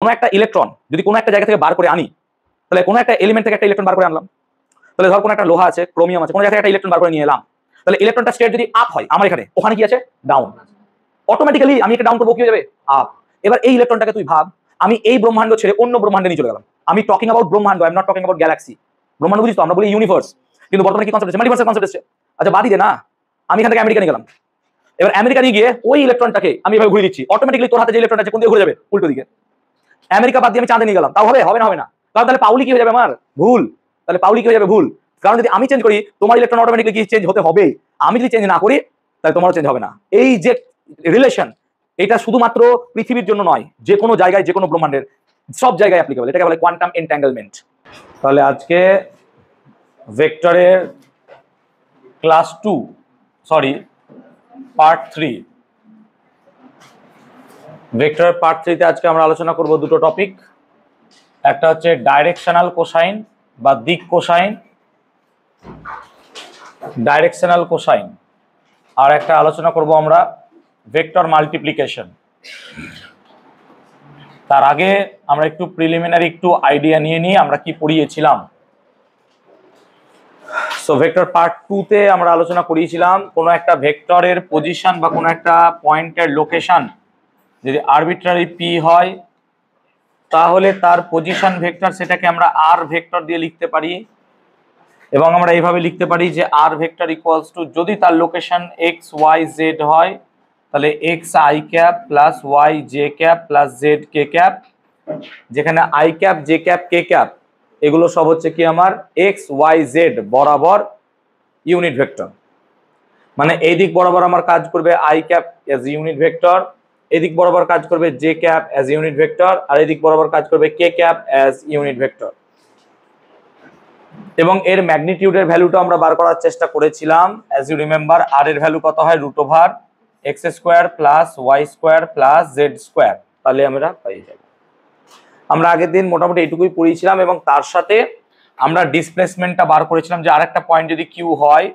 কোনো একটা ইলেকট্রন যদি কোনো একটা জায়গা থেকে বার করে আনি, তাহলে কোনো একটা এলিমেন্ট থেকে একটা ইলেকট্রন বার করে আনলাম, তাহলে ধর কোনো একটা লোহা আছে, ক্রোমিয়াম আছে, কোনো জায়গা থেকে একটা ইলেকট্রন বার করে নিয়ে এলাম, তাহলে ইলেকট্রনটা স্টেট যদি আপ হয় আমার এখানে, ওখানে কি আছে ডাউন, অটোমেটিক্যালি আমি এটা ডাউন করবো, কি হয়ে যাবে আপ। এবার এই ইলেকট্রনটাকে তুই ভাব, আমি এই ব্রহ্মাণ্ড ছেড়ে অন্য ব্রহ্মাণ্ডে নিয়ে চলে গেলাম। আমি টকিং অ্যাবাউট ব্রহ্মাণ্ড, I am not talking about Galaxy. ব্রহ্মাণ্ড বুঝিস তো, আমরা বলি ইউনিভার্স, কিন্তু বর্তমানে কি কনসেপ্ট আছে, মাল্টিভার্সের কনসেপ্ট আছে। আচ্ছা বাদ দে না, আমি এখান থেকে আমেরিকা নিয়ে গেলাম, এবার আমেরিকা নিয়ে গিয়ে ওই ইলেকট্রনটাকে আমি এভাবে ঘুরে দিচ্ছি, অটোমেটিক্যালি তোর হাতে যে ইলেকট্রন আছে কোন দিকে ঘুরে যাবে, উল্টো দিকে। আমেরিকা বাদ দিয়ে আমি চাঁদে নিয়ে গেলাম, তাও হবে? হবে না, হবে না। কারণ তাহলে পাউলি কি হয়ে যাবে আমার ভুল, তাহলে পাউলি কি হয়ে যাবে ভুল। কারণ যদি আমি চেঞ্জ করি তোমার ইলেকট্রন অটোমেটিক্যালি কি চেঞ্জ হতে হবে, আমি যদি চেঞ্জ না করি তাহলে তোমারও চেঞ্জ হবে না। এই যে রিলেশন, এটা শুধুমাত্র পৃথিবীর জন্য নয়, যে কোনো জায়গায়, যে কোনো ব্রহ্মাণ্ডের সব জায়গায় অ্যাপ্লিকেবল। এটাকে বলে কোয়ান্টাম এনট্যাঙ্গলমেন্ট। তাহলে আজকে ভেক্টরের ক্লাস 2 পার্ট 3, ভেক্টরের পার্ট 3 তে আজকে আমরা আলোচনা করব দুটো টপিক। একটা হচ্ছে ডাইরেকশনাল কোসাইন বা দিক কোসাইন, ডাইরেকশনাল কোসাইন, আর একটা আলোচনা করব আমরা ভেক্টর মাল্টিপ্লিকেশন। তার আগে আমরা একটু প্রিলিমিনারি একটু আইডিয়া নিয়ে নিই আমরা কি পড়িয়েছিলাম। সো ভেক্টর পার্ট 2 তে আমরা আলোচনা করিয়েছিলাম কোনো একটা ভেক্টরের পজিশন বা কোনো একটা পয়েন্টের লোকেশন যদি আরবিট্রারি পি হয়, তাহলে তার পজিশন ভেক্টর সেটাকে আমরা আর ভেক্টর দিয়ে লিখতে পারি, এবং আমরা এইভাবে লিখতে পারি যে আর ভেক্টর ইকুয়ালস টু, যদি তার লোকেশন এক্স ওয়াই জেড হয় তাহলে X I cap plus Y J cap plus Z K cap, যেখানে I cap J cap K cap এগুলো সব হচ্ছে কি আমার এক্স ওয়াই জেড বরাবর ইউনিট ভেক্টর। মানে এই দিক বরাবর আমার কাজ করবে I cap as unit vector, এদিক বরাবর কাজ করবে J cap as unit vector, আর এদিক বরাবর কাজ করবে K cap as unit vector. এবং এর ম্যাগনিটিউডের ভ্যালুটা আমরা বার করার চেষ্টা করেছিলাম। অ্যাজ ইউ রিমেম্বার, আর এর ভ্যালু কত হয়, root over x square plus y square plus z square, তাহলে আমরা পেয়ে যাব। আমরা আগের দিন মোটামুটি এইটুকুই পড়িয়েছিলাম, এবং তার সাথে আমরা ডিসপ্লেসমেন্টটা বার করেছিলাম যে আরেকটা পয়েন্ট যদি কিউ হয়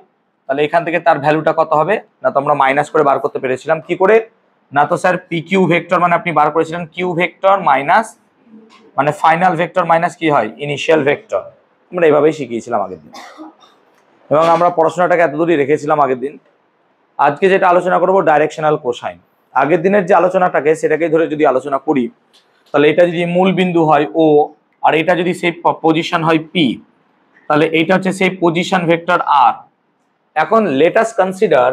তাহলে এখান থেকে তার ভ্যালুটা কত হবে, না তো আমরা মাইনাস করে বার করতে পেরেছিলাম। কি করে, না তো স্যার পি কিউ ভেক্টর মানে আপনি বার করেছিলেন কিউ ভেক্টর মাইনাস মানে ফাইনাল ভেক্টর মাইনাস কি হয় ইনিশিয়াল ভেক্টর। আমরা এইভাবেই শিখিয়েছিলাম আগের দিন, এবং আমরা পড়াশোনাটাকে এতদূরই রেখেছিলাম আগের দিন। আজকে যেটা আলোচনা করব ডাইরেকশনাল কোসাইন। আগের দিনের যে আলোচনাটাকে সেটাকেই ধরে যদি আলোচনা করি, তাহলে এটা যদি মূল বিন্দু হয় ও, আর এটা যদি সেই পজিশন হয় পি, তাহলে এইটা হচ্ছে সেই পজিশন ভেক্টর আর। এখন লেটাস কনসিডার,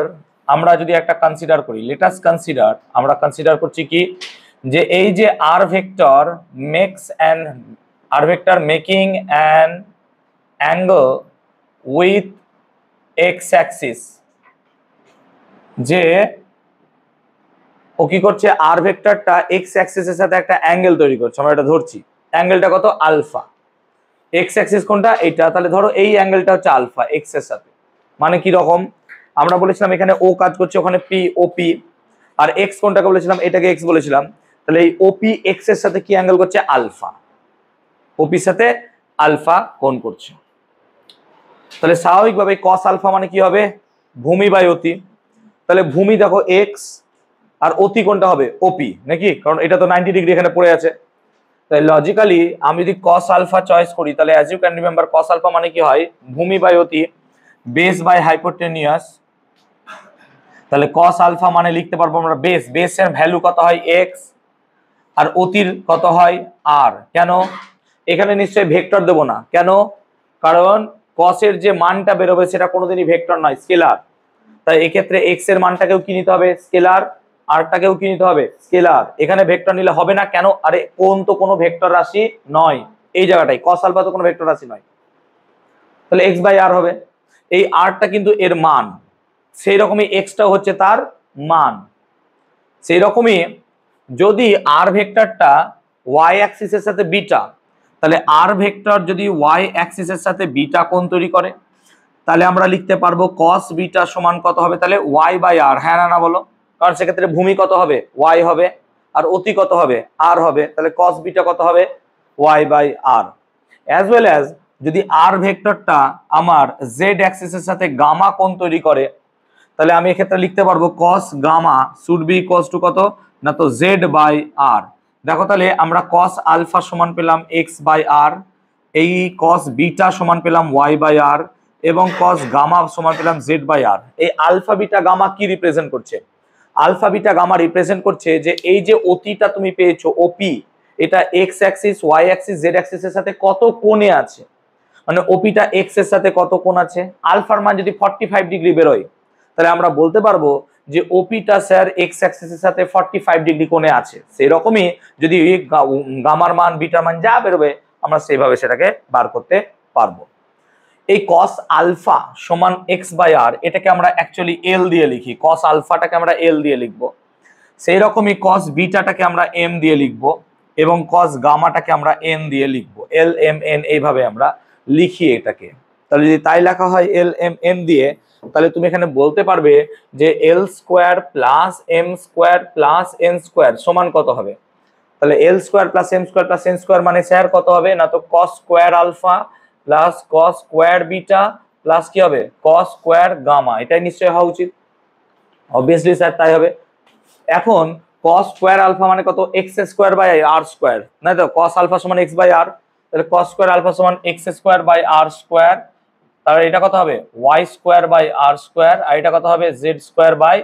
আমরা যদি একটা কনসিডার করি, লেটাস কনসিডার, আমরা কনসিডার করছি কি, যে এই যে আর vector makes an, R vector making an angle with X axis, যে ও কি করছে, আর ভেক্টরটা এক্স অ্যাক্সিসের সাথে একটা অ্যাঙ্গেল তৈরি করছে, আমরা এটা ধরছি অ্যাঙ্গেলটা কত আলফা, এক্স অ্যাক্সিস কোনটা এইটা, তাহলে ধরো এই অ্যাঙ্গেলটা হচ্ছে আলফা এক্স এর সাথে। মানে কি রকম, আমরা বলেছিলাম এখানে ও কাজ করছে, ওখানে পি ওপি, আর এক্স কোনটাকে বলেছিলাম, এটাকে এক্স বলেছিলাম, তাহলে এই ওপি এক্স এর সাথে কি অ্যাঙ্গেল করছে আলফা, ওপির সাথে আলফা কোণ করছে। তাহলে স্বাভাবিকভাবে কস আলফা মানে কি হবে, ভূমি বাই অতি। তাহলে ভূমি দেখো এক্স, আর অতি কোনটা হবে ওপি নাকি, কারণ এটা তো 90 ডিগ্রি এখানে পড়ে আছে। তাই লজিক্যালি আমি যদি কস আলফা চয়েস করি, তাহলে as you can remember cos alpha মানে কি হয় ভূমি বাই অতি, বেস বাই হাইপোটেনিয়াস। তাহলে কস আলফা মানে লিখতে পারবো আমরা বেস, বেসের ভ্যালু কত হয় এক্স, আর অতির কত হয় আর। কেন এখানে নিশ্চয়ই ভেক্টর দেবো না, কেন, কারণ কসের যে মানটা বেরোবে সেটা কোনোদিনই ভেক্টর নয়, স্কেলার। তাই এক্ষেত্রে এক্স এর মানটাকেও কি নিতে হবে স্কেলার, আরটাকেও কি নিতে হবে স্কেলার। এখানে ভেক্টর নিলে হবে না, কেন, আরে কোন তো কোনো ভেক্টর রাশি নয়, এই জায়গাটাই কস আলফা তো কোনো ভেক্টর রাশি নয়, তাহলে এক্স বাই আর হবে। এই আরটা কিন্তু এর মান, সেই রকমই এক্সটাও হচ্ছে তার মান। সেই রকমই যদি আর ভেক্টরটা ওয়াই অ্যাক্সিসের সাথে বিটা, তাহলে আর ভেক্টর যদি ওয়াই অ্যাক্সিসের সাথে বিটা কোণ তৈরি করে, তাহলে আমরা লিখতে পারবো কস বিটা সমান কত হবে, তাহলে ওয়াই বাই আর। হ্যাঁ না বলো, কারণ সেক্ষেত্রে ভূমি কত হবে ওয়াই হবে, আর অতি কত হবে আর হবে, তাহলে কস বিটা কত হবে y by r. As well as যদি আর ভেক্টরটা আমার জেড অ্যাক্সিসের সাথে গামা কোণ তৈরি করে, তাহলে আমি এক্ষেত্রে লিখতে পারবো cos gamma should be equals to কত, না তো জেড বাই আর। দেখো তাহলে আমরা cos আলফা সমান পেলাম x/r, এই cos বিটা সমান পেলাম y/r এবং cos গামা সমান পেলাম z/r। এই আলফা বিটা গামা কি রিপ্রেজেন্ট করছে? আলফা বিটা গামা রিপ্রেজেন্ট করছে যে এই যে অতিটা তুমি পেয়েছো ওপি, এটা X axis, Y axis, Z অ্যাক্সিসের সাথে কত কোণে আছে, মানে ওপিটা এক্স এর সাথে কত কোণ আছে। আলফার মান যদি 45 ডিগ্রি বেরোয় তাহলে আমরা বলতে পারবো যে ওপিটা স্যার এক্স অ্যাক্সিসের সাথে 45 ডিগ্রি কোণে আছে। সেই রকমই যদি গামার মান বিটার মান যা বেরোবে আমরা সেইভাবে সেটাকে বার করতে পারবো। এই cos আলফা সমান x/r, এটাকে আমরা অ্যাকচুয়ালি এল দিয়ে লিখি। cos আলফাটাকে আমরা এল দিয়ে লিখবো, সেই রকমই cos বিটাটাকে আমরা এম দিয়ে লিখবো এবং cos গামাটাকে আমরা এন দিয়ে লিখবো। এল এম এন এইভাবে আমরা লিখি এটাকে। তাহলে যদি তাই লেখা হয় এল এম এন দিয়ে, তাহলে তুমি এখানে বলতে পারবে যে L square plus M square plus N square সমান কত হবে। তাহলে L square plus M square plus N square মানে স্যার কত হবে না, তো cos square alpha plus cos square beta plus কি হবে cos স্কোয়ার গামা। এটাই নিশ্চয়ই হওয়া উচিত, অবভিয়াসলি স্যার তাই হবে। এখন cos স্কোয়ার আলফা মানে কত, X square by R square, না তো cos আলফা সমান এক্স বাই আর, তাহলে cos স্কোয়ার আলফা সমান X square by R square. তাহলে এটা কত হবে Y square by R square, আর এটা কত হবে Z square by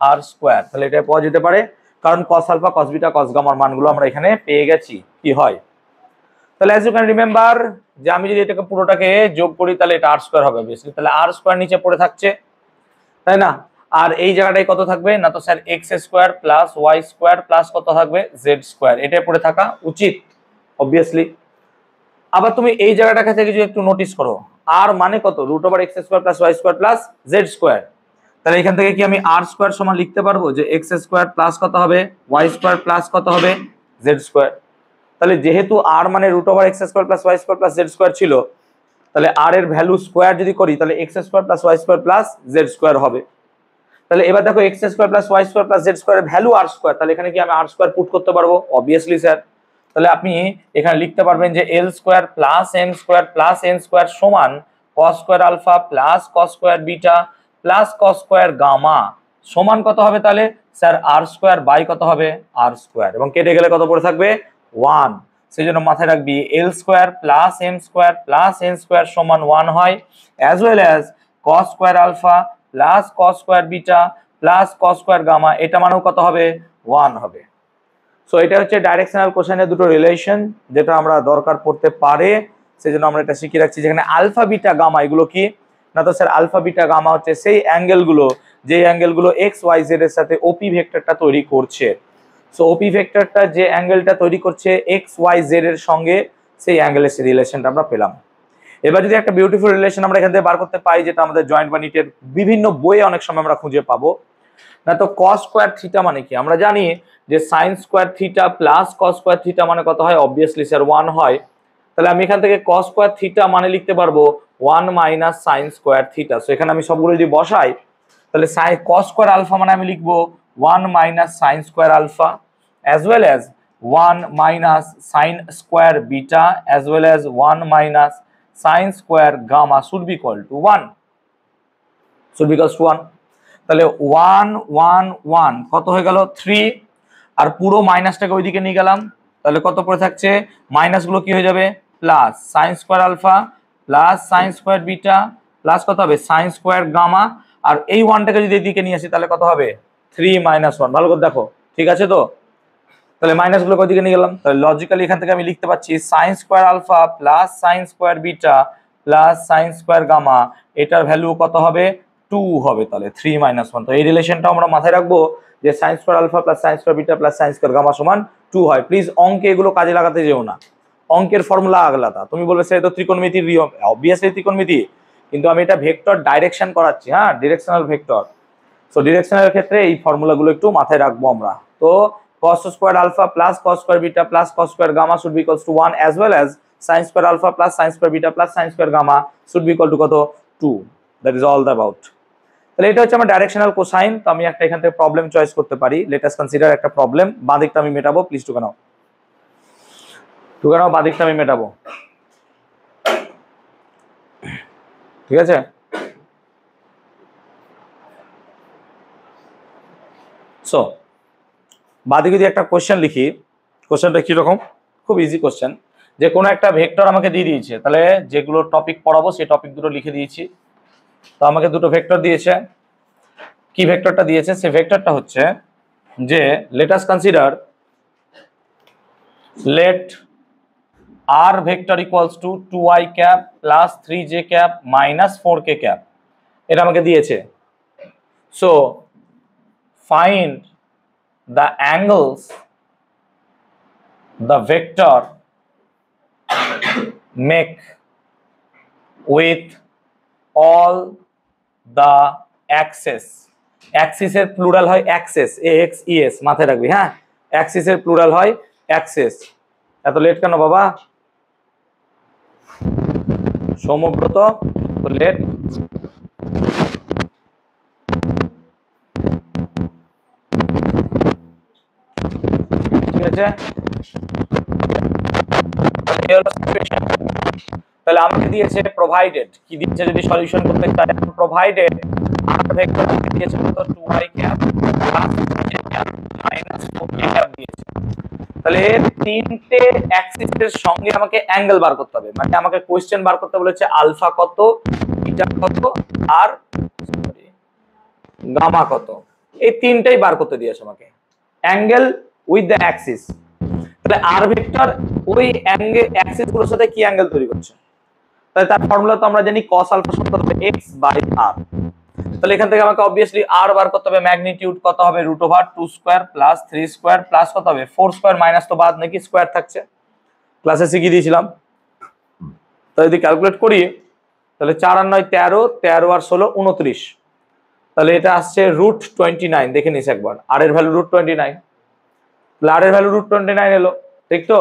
R square. তাহলে এটা পাওয়া যেতে পারে, কারণ cos alpha cos beta cos গামার মানগুলো আমরা এখানে পেয়ে গেছি কি হয়। তাহলে অ্যাজ ইউ ক্যান রিমেম্বার যে আমি যদি এটাকে পুরোটাকে যোগ করি তাহলে এটা আর স্কোয়ার হবে বেসিক্যালি, তাহলে আর স্কোয়ার নিচে পড়ে থাকছে, তাই না। আর এই জায়গাটায় কত থাকবে না, তো sir x square plus y square plus কত থাকবে জেড স্কোয়ার, এটাই পড়ে থাকা উচিত অবভিয়াসলি। আবার তুমি এই জায়গাটাকে থেকে যদি একটু নোটিস করো, আর মানে কত root over x square plus y square plus z square, তাহলে এখান থেকে কি আমি আর স্কোয়ার সমান লিখতে পারবো যে এক্স স্কোয়ার প্লাস কত হবে ওয়াই স্কোয়ার প্লাস কত হবে জেড স্কোয়ার। তাহলে যেহেতু আর মানে root over x square plus y square plus z square ছিল, তাহলে আর এর ভ্যালু স্কোয়ার যদি করি তাহলে x square plus y square plus z square হবে। তাহলে এবার দেখো x square plus y square plus z স্কোয়ারের ভ্যালু আর স্কোয়ার, তাহলে এখানে কি আমি আর স্কোয়ার পুট করতে পারবো, অবভিয়াসলি স্যার। তাহলে আপনি এখানে লিখতে পারবেন যে L square plus M square plus N square সমান cos square alpha plus cos square beta plus cos square gamma সমান কত হবে তাহলে স্যার আর স্কোয়ার বাই কত হবে আর স্কোয়ার, এবং কেটে গেলে কত পড়ে থাকবে 1। সেই জন্য মাথায় রাখবি l square plus M square plus N square সমান 1 হয়, as well as cos square alpha plus cos square beta plus cos square gamma, এটা মানেও কত হবে 1 হবে। সো এটা হচ্ছে ডাইরেকশনাল কোশ্চেনের দুটো রিলেশন যেটা আমরা দরকার পড়তে পারে, সেজন্য আমরা এটা শিখে রাখছি। যেখানে আলফা বিটা গামা এগুলো কি না, তো স্যার আলফা বিটা গামা হচ্ছে সেই অ্যাঙ্গেলগুলো যে অ্যাঙ্গেলগুলো এক্স ওয়াই জেড এর সাথে ওপি ভেক্টরটা তৈরি করছে। সো ওপি ভেক্টরটা যে অ্যাঙ্গেলটা তৈরি করছে এক্স ওয়াই জেড এর সঙ্গে, সেই অ্যাঙ্গেলের রিলেশনটা আমরা পেলাম। এবার যদি একটা বিউটিফুল রিলেশন আমরা এখান থেকে বার করতে পাই, যেটা আমাদের জয়েন্ট বা নিটের বিভিন্ন বইয়ে অনেক সময় আমরা খুঁজে পাবো, না তো কস স্কোয়ার থিটা মানে কি, আমরা জানি যে sine square theta plus cos square theta মানে কত হয়, অবভিয়াসলি স্যার 1 হয়। তাহলে আমি এখান থেকে কস স্কোয়ার থিটা মানে লিখতে পারবো 1 minus sine square theta. So এখানে আমি সবগুলো যদি বসাই তাহলে কস স্কোয়ার আলফা মানে আমি লিখবো 1 minus sine square alpha as well as 1 minus sin square beta as well as 1 minus sin square gamma should be equal to 1, should be equal to 1। তাহলে 1 1 1 কত হয়ে গেল 3, আর পুরো মাইনাসটাকে ওইদিকে নিয়ে গেলাম, তাহলে কত পড়ে থাকছে মাইনাস গুলো কি হয়ে যাবে plus sine square alpha plus sine square beta plus কত হবে সাইন স্কোয়ার গামা, আর এই 1টাকে যদি এদিকে নিয়ে আসি তাহলে কত হবে 3 মাইনাস 1। ভালো করে দেখো, ঠিক আছে তো। তাহলে মাইনাস গুলো ওইদিকে নিয়ে গেলাম, তাহলে লজিক্যালি এখান থেকে আমি লিখতে পাচ্ছি sine square alpha plus sine square beta plus sine square gamma, এটার ভ্যালু কত হবে 2 হবে, তাহলে 3 মাইনাস 1। তো এই রিলেশনটা আমরা মাথায় রাখবো যে sine square alpha plus sine square beta plus sine square gamma সমান 2 হয়। প্লিজ অঙ্কে এগুলো কাজে লাগাতে যেও না, অঙ্কের ফর্মুলা আলাদা। তুমি বলবে স্যার তো ত্রিকোণমিতির নিয়ম, অবভিয়াসলি ত্রিকোণমিতি, কিন্তু আমি এটা ভেক্টর ডাইরেকশন করাচ্ছি, হ্যাঁ ডিরেকশনাল ভেক্টর। সো ডিরেকশনাল ক্ষেত্রে এই ফর্মুলাগুলো একটু মাথায় রাখবো আমরা। তো cos square alpha plus cos square beta plus cos square gamma should be equals to 1 as well as sin square alpha plus sin square beta plus sin square gamma should be equal to কত 2। that is all about। তাহলে এটা হচ্ছে আমার directional cosine. তো আমি একটা এখান থেকে প্রবলেম চয়েস করতে পারি। লেট আস কনসিডার একটা প্রবলেম, বাঁ দিকটা আমি মেটাবো, প্লিজ টুকে নাও বাঁ দিকটা আমি মেটাবো, ঠিক আছে। সো বাদিকে যদি একটা কোশ্চেন লিখি, কোশ্চেনটা কিরকম? খুব ইজি কোশ্চেন, যে কোনো একটা ভেক্টর আমাকে দিয়ে দিয়েছে, তাহলে যেগুলো টপিক পড়াবো সেই টপিক দুটো লিখে দিয়েছি। তো আমাকে দুটো ভেক্টর দিয়েছে। কি ভেক্টরটা দিয়েছে? সেই ভেক্টরটা হচ্ছে যে let us consider let r vector equals to 2i cap plus 3j cap minus 4k cap, এটা আমাকে দিয়েছে। So find the angles the vector make with all the axes, axis এর প্লুরাল হয় axes, ax es, মাথায় রাখবি। হ্যাঁ, axis এর plural হয় axes। এত লেট কেন বাবা? সমব্রত লেট। ঠিক আছে, তাহলে আমাকে দিয়েছে প্রোভাইডেড, কি দিয়েছে যদি সলিউশন করতে চাই, প্রোভাইডেড আর ভেক্টর দিয়েছে কত 2i cap plus j cap minus 4k cap দিয়েছে। তাহলে তিনটে অ্যাক্সিসের সঙ্গে আমাকে অ্যাঙ্গেল বার করতে হবে, মানে আমাকে কোশ্চেন বার করতে বলেছে আলফা কত, বিটা কত আর গামা কত, এই তিনটাই বার করতে দিয়েছে আমাকে, অ্যাঙ্গেল উইথ দ্য অ্যাক্সিস। তাহলে আর ভেক্টর ওই অ্যাঙ্গেল অ্যাক্সিস গুলোর সাথে কি অ্যাঙ্গেল তৈরি করছে? তাহলে তার ফর্মুলা তো আমরা জানি cos আলফা সমান কত হবে x বাই r। তাহলে এখান থেকে আমাকে অবভিয়াসলি r বার করতে হবে, ম্যাগনিটিউড কত হবে √2 স্কয়ার প্লাস 3 স্কয়ার প্লাস কত হবে 4 স্কয়ার, মাইনাস তো বাদ নাকি স্কয়ার থাকছে, ক্লাসে শিখিয়ে দিয়েছিলাম। তো যদি ক্যালকুলেট করি তাহলে 4 আর 9 13, 13 আর 16 29, তাহলে এটা আসছে √29। দেখে নিস একবার, r এর ভ্যালু √29, r এর ভ্যালু √29 এলো, ঠিক তো?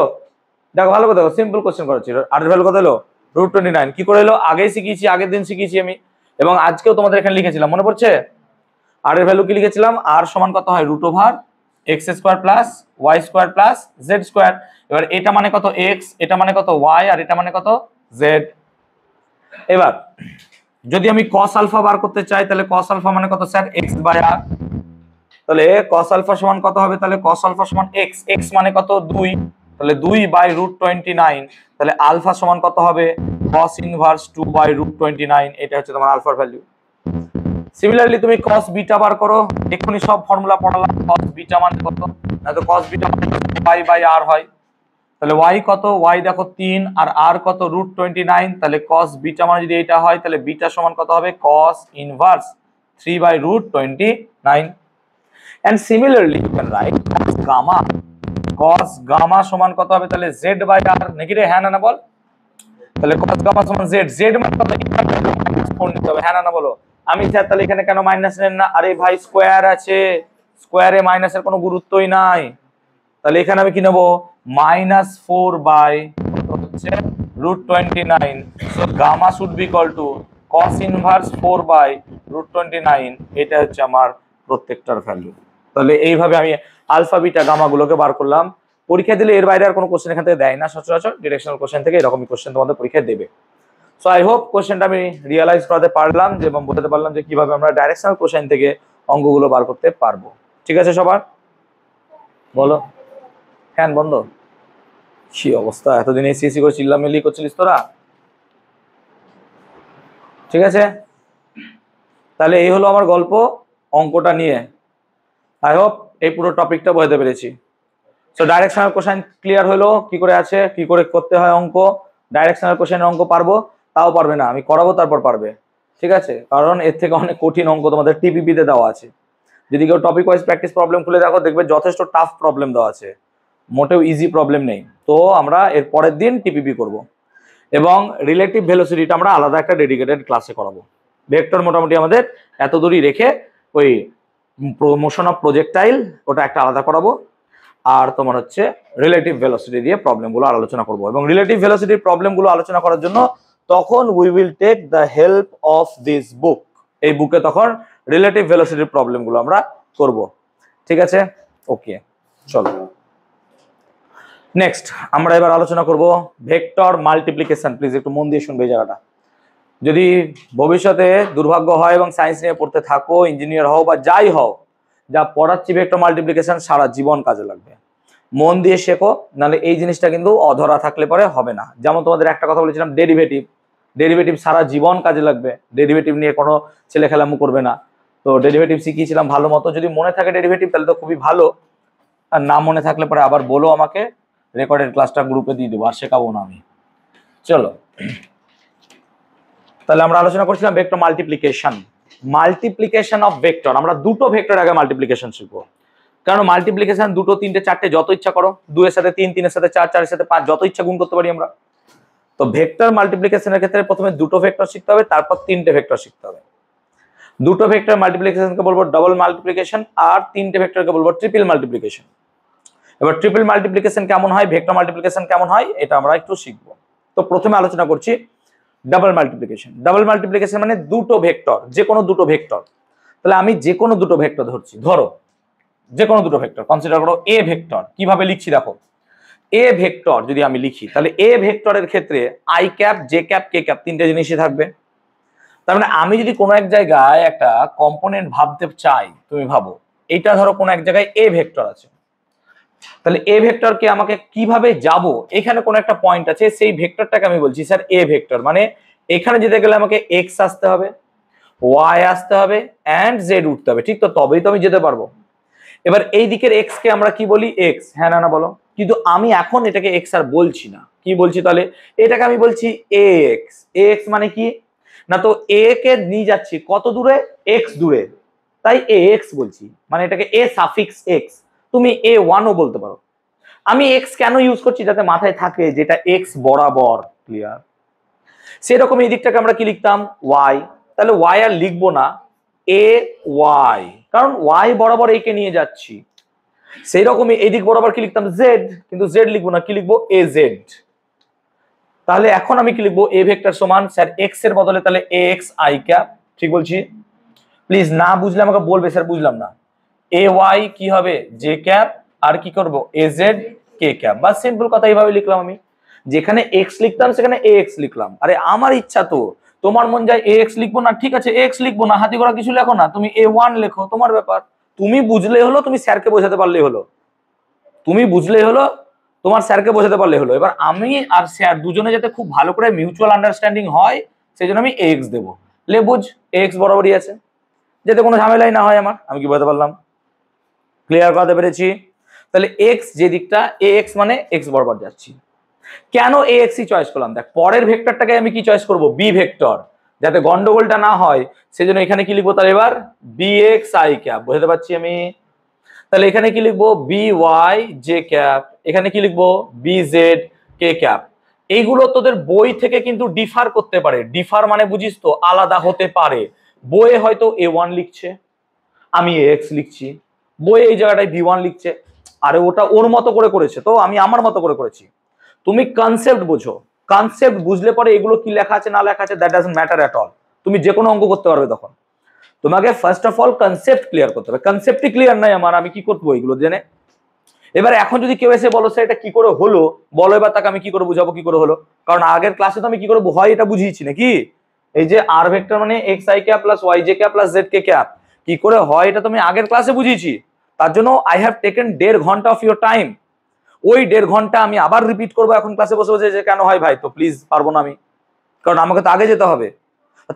দেখো ভালো কথা, সিম্পল কোশ্চেন করা ছিল। r এর ভ্যালু কত এলো? √29। কি করে এলো? আগেই শিখিয়েছি, আগের দিন শিখিয়েছি আমি, এবং আজকেও তোমাদের এখানে লিখেছিলাম, মনে পড়ছে? r এর ভ্যালু কি লিখেছিলাম? r সমান কত হয় √x² plus y² plus z²। এবার এটা মানে কত x, এটা মানে কত y, আর এটা মানে কত z। এবার যদি আমি cos আলফা বার করতে চাই, তাহলে cos আলফা মানে কত স্যার? x by r। তাহলে cos আলফা সমান কত হবে? তাহলে cos আলফা সমান x, x মানে কত 2, তাহলে 2 বাই √29। তাহলে আলফা সমান কত হবে? cos ইনভার্স 2 বাই √29, এটা হচ্ছে তোমার আলফার ভ্যালু। সিমিলারলি তুমি cos বিটা বার করো, এক্ষুনি সব ফর্মুলা পড়ালাম, cos বিটা মানে কত, না তো cos বিটা মানে y বাই r হয়। তাহলে y কত? y দেখো 3 আর r কত √29, তাহলে cos বিটা মানে যদি এটা হয় তাহলে বিটা সমান কত হবে? cos inverse 3 by √29। and similarly you can write cos gamma সমান কত হবে? তাহলে z বাই r, নাকি রে? হ্যাঁ না বল? তাহলে cos gamma সমান z, z মানে কত? -4 নিতে হবে, হ্যাঁ না বলো? আমি স্যার তাহলে এখানে কেন মাইনাস নেন না? আরে ভাই স্কয়ার আছে, স্কয়ারে মাইনাসের কোনো গুরুত্বই নাই। তাহলে এখানে আমি কি নেব? -4 বাই হচ্ছে √29। So gamma should be equal to cos inverse 4 by √29, এটা হচ্ছে আমার প্রত্যেকটার ভ্যালু। তাহলে এইভাবে আমি আলফা বিটা গামা গুলোকে বার করলাম। পরীক্ষা দিলে এর বাইরে আর কোনো কোশ্চেন এখান থেকে দেয় না সচরাচর, ডিরেকশনাল কোশ্চেন থেকে এরকমই কোশ্চেন তোমাদের পরীক্ষায় দেবে। সো আই হোপ কোশ্চেনটা আমি রিয়েলাইজ করাতে পারলাম, যে এবং বোঝাতে পারলাম যে কিভাবে আমরা ডাইরেকশনাল কোশ্চেন থেকে অঙ্কগুলো বার করতে পারবো। ঠিক আছে সবার? বলো। ফ্যান বন্ধ? কি অবস্থা, এতদিন এসিএসি করে চিল্লামিল্লি করছিলিস তোরা? ঠিক আছে, তাহলে এই হলো আমার গল্প অঙ্কটা নিয়ে। আই হোপ এই পুরো টপিকটা বোঝাতে পেরেছি। সো ডাইরেকশনাল কোশ্চেন ক্লিয়ার হলো, কি করে আছে, কি করে করতে হয় অঙ্ক। ডাইরেকশনাল কোশ্চেনের অঙ্ক পারবো, তাও পারবে না, আমি করাবো তারপর পারবে। ঠিক আছে, কারণ এর থেকে অনেক কঠিন অঙ্ক তোমাদের টিপিপিতে দেওয়া আছে। যদি কেউ টপিক ওয়াইজ প্র্যাকটিস প্রবলেম খুলে দেখো, দেখবে যথেষ্ট টাফ প্রবলেম দেওয়া আছে, মোটেও ইজি প্রবলেম নেই। তো আমরা এর পরের দিন টিপিপি করব, এবং রিলেটিভ ভেলোসিটিটা আমরা আলাদা একটা ডেডিকেটেড ক্লাসে করাবো। ভেক্টর মোটামুটি আমাদের এত দূরই রেখে ওই মোশন অফ প্রজেক্টাইল ওটা একটা আলাদা করাবো, আর তোমার হচ্ছে রিলেটিভ ভেলোসিটি দিয়ে প্রবলেমগুলো আলোচনা করব। এবং রিলেটিভ ভেলোসিটির প্রবলেমগুলো আলোচনা করার জন্য তখন we will take the help of this book. এই বুকে তখন রিলেটিভ ভেলোসিটির প্রবলেমগুলো আমরা করব। ঠিক আছে, ওকে, চলো নেক্সট আমরা এবার আলোচনা করব ভেক্টর মাল্টিপ্লিকেশন। প্লিজ একটু মন দিয়ে শুনবে এই জায়গাটা। যদি ভবিষ্যতে দুর্ভাগ্য হয় এবং সায়েন্স নিয়ে পড়তে থাকো, ইঞ্জিনিয়ার হও বা যাই হও, যা পড়াচ্ছি ভেক্টর মাল্টিপ্লিকেশন সারা জীবন কাজে লাগবে। মন দিয়ে শেখো, নাহলে এই জিনিসটা কিন্তু অধরা থাকলে পরে হবে না। যেমন তোমাদের একটা কথা বলেছিলাম, ডেরিভেটিভ, ডেরিভেটিভ সারা জীবন কাজে লাগবে, ডেরিভেটিভ নিয়ে কোনো ছেলে খেলামু করবে না। তো ডেরিভেটিভ শিখিয়েছিলাম ভালো মতো, যদি মনে থাকে ডেরিভেটিভ তাহলে তো খুবই ভালো, আর না মনে থাকলে পরে আবার বলো আমাকে, রেকর্ডের ক্লাসটা গ্রুপে দিয়ে দেবো, আর শেখাবো না আমি। চলো তাহলে আমরা আলোচনা করছিলাম vector multiplication, multiplication of vector. আমরা দুটো ভেক্টর আগে মাল্টিপ্লিকেশন শিখবো, কারণ মাল্টিপ্লিকেশন দুটো, তিনটে, চারটে যত ইচ্ছা করো, 2 এর সাথে 3, 3 এর সাথে 4, 4 এর সাথে 5 যত ইচ্ছা গুণ করতে পারি আমরা। তো ভেক্টর মাল্টিপ্লিকেশনের ক্ষেত্রে প্রথমে দুটো ভেক্টর শিখতে হবে, তারপর তিনটে ভেক্টর শিখতে হবে। দুটো ভেক্টর মাল্টিপ্লিকেশনকে বলবো ডাবল মাল্টিপ্লিকেশন, আর তিনটে ভেক্টরকে বলবো ট্রিপল মাল্টিপ্লিকেশন। এবার ট্রিপল মাল্টিপ্লিকেশন কেমন হয়, ভেক্টর মাল্টিপ্লিকেশন কেমন হয়, এটা আমরা একটু শিখবো। তো প্রথমে আলোচনা করছি ডাবল মাল্টিপ্লিকেশন। ডাবল মাল্টিপ্লিকেশন মানে দুটো ভেক্টর, যে কোনো দুটো ভেক্টর। তাহলে আমি যে কোনো দুটো ভেক্টর ধরছি, ধরো যে কোনো দুটো ভেক্টর কনসিডার করো। এ ভেক্টর কিভাবে লিখছি দেখো, এ ভেক্টর যদি আমি লিখি তাহলে এ ভেক্টরের ক্ষেত্রে I cap, J cap, K cap তিনটে জিনিসই থাকবে। তার মানে আমি যদি কোনো এক জায়গায় একটা কম্পোনেন্ট ভাবতে চাই, তুমি ভাবো এইটা ধরো কোনো এক জায়গায় এ ভেক্টর আছে, তাহলে এ ভেক্টরকে আমাকে কিভাবে যাব, এখানে কোনো একটা পয়েন্ট আছে, সেই ভেক্টরটাকে আমি বলছি স্যার এ ভেক্টর। মানে এখানে যেতে গেলে আমাকে এক্স আসতে হবে, ওয়াই আসতে হবে, অ্যান্ড জেড উঠতে হবে, ঠিক তো, তবেই তো আমি যেতে পারবো। এবার এই দিকের এক্স কে আমরা কি বলি, এক্স, হ্যাঁ না না বলো। কিন্তু আমি এখন এটাকে এক্স আর বলছি না, কি বলছি তাহলে, এটাকে আমি বলছি এ এক্স। এক্স মানে কি না, তো এ কে নিয়ে যাচ্ছি কত দূরে, এক্স দূরে, তাই এ এক্স বলছি, মানে এটাকে এ সাফিক্স এক্স, তুমি এ ওয়ানও বলতে পারো। আমি এক্স কেন ইউজ করছি, যাতে মাথায় থাকে যেটা এক্স বরাবর, ক্লিয়ার। সেরকম এই দিকটাকে আমরা কি লিখতাম, ওয়াই, তাহলে ওয়াই আর লিখবো না, এ ওয়াই, কারণ ওয়াই বরাবর এ কে নিয়ে যাচ্ছি। সেই রকমই এই দিক বরাবর কি লিখতাম, জেড, কিন্তু জেড লিখবো না, কি লিখবো, এ জেড। তাহলে এখন আমি কি লিখবো, এ ভেক্টর সমান স্যার এক্স এর বদলে তাহলে এ এক্স আই ক্যাপ, ঠিক বলছি? প্লিজ না বুঝলে আমাকে বলবে স্যার বুঝলাম না। এ ওয়াই কি হবে, জে ক্যাপ, আর কি করব, A Z K cap. Bus simple কথা, এইভাবে লিখলাম আমি। যেখানে এক্স লিখতাম সেখানে এ এক্স লিখলাম। আরে আমার ইচ্ছা তো, তোমার মন যায় এ এক্স লিখবো না, ঠিক আছে এ এক্স লিখবো না, হাতি করা কিছু লেখো না, তুমি এ ওয়ান লেখো, তোমার ব্যাপার। তুমি বুঝলেই হলো, তুমি স্যারকে বোঝাতে পারলেই হলো, তুমি বুঝলেই হলো, তোমার স্যারকে বোঝাতে পারলেই হলো। এবার আমি আর স্যার দুজনে যাতে খুব ভালো করে মিউচুয়াল আন্ডারস্ট্যান্ডিং হয়, সেই জন্য আমি এক্স দেবো। লে বুঝ, এক্স বরাবরই আছে, যাতে কোনো ঝামেলাই না হয় আমার। আমি কি বলতে পারলাম, ক্লিয়ার করতে পেরেছি? তাহলে এক্স যে দিকটা, এ এক্স মানে এক্স বরাবর যাচ্ছি। কেন এ এক্সই চয়েস করলাম, দেখ পরের ভেক্টরটাকে আমি কি চয়েস করব, বি ভেক্টর, যাতে গন্ডগোলটা না হয় সেজন্য এখানে কি লিখবো, তাহলে এবার বি এক্স আই ক্যাপ, বুঝতে পারছি আমি। তাহলে এখানে কি লিখবো, বি ওয়াই জে ক্যাপ, এখানে কি লিখবো, বি জেড কে ক্যাপ। এইগুলো তোদের বই থেকে কিন্তু ডিফার করতে পারে, ডিফার মানে বুঝিস তো, আলাদা হতে পারে। বইয়ে হয়তো এ ওয়ান লিখছে, আমি এ এক্স লিখছি, বইয়ে এই জায়গাটায় বি ওয়ান লিখছে, আরে ওটা ওর মতো করে করেছে, তো আমি আমার মতো করে করেছি। তুমি কনসেপ্ট বুঝো, কনসেপ্ট বুঝলে পরে এগুলো কি লেখা আছে না লেখা আছে that doesn't matter at all. তুমি যে কোনো অঙ্ক করতে পারবে তখন। তোমাকে first of all concept clear করতে হবে। কনসেপ্টই ক্লিয়ার নাই আমার, আমি কি করবো এগুলো জেনে? এবার এখন যদি কেউ এসে বলো স্যার এটা কি করে হলো, বলো এবার তাকে আমি কি করে বুঝাবো কি করে হলো। কারণ আগের ক্লাসে তো আমি কি করে হয় এটা বুঝিয়েছি নাকি, এই যে আর ভেক্টর মানে x I cap plus Y J cap plus Z K cap কি করে হয়, এটা তো আমি আগের ক্লাসে বুঝিয়েছি। তার জন্য আই হ্যাভ টেকেন 1.5 ঘন্টা অফ ইউর টাইম। ওই 1.5 ঘন্টা আমি আবার রিপিট করবো এখন ক্লাসে বসে বসে, যে কেন হয় ভাই, তো প্লিজ পারবো না আমি, কারণ আমাকে তো আগে যেতে হবে।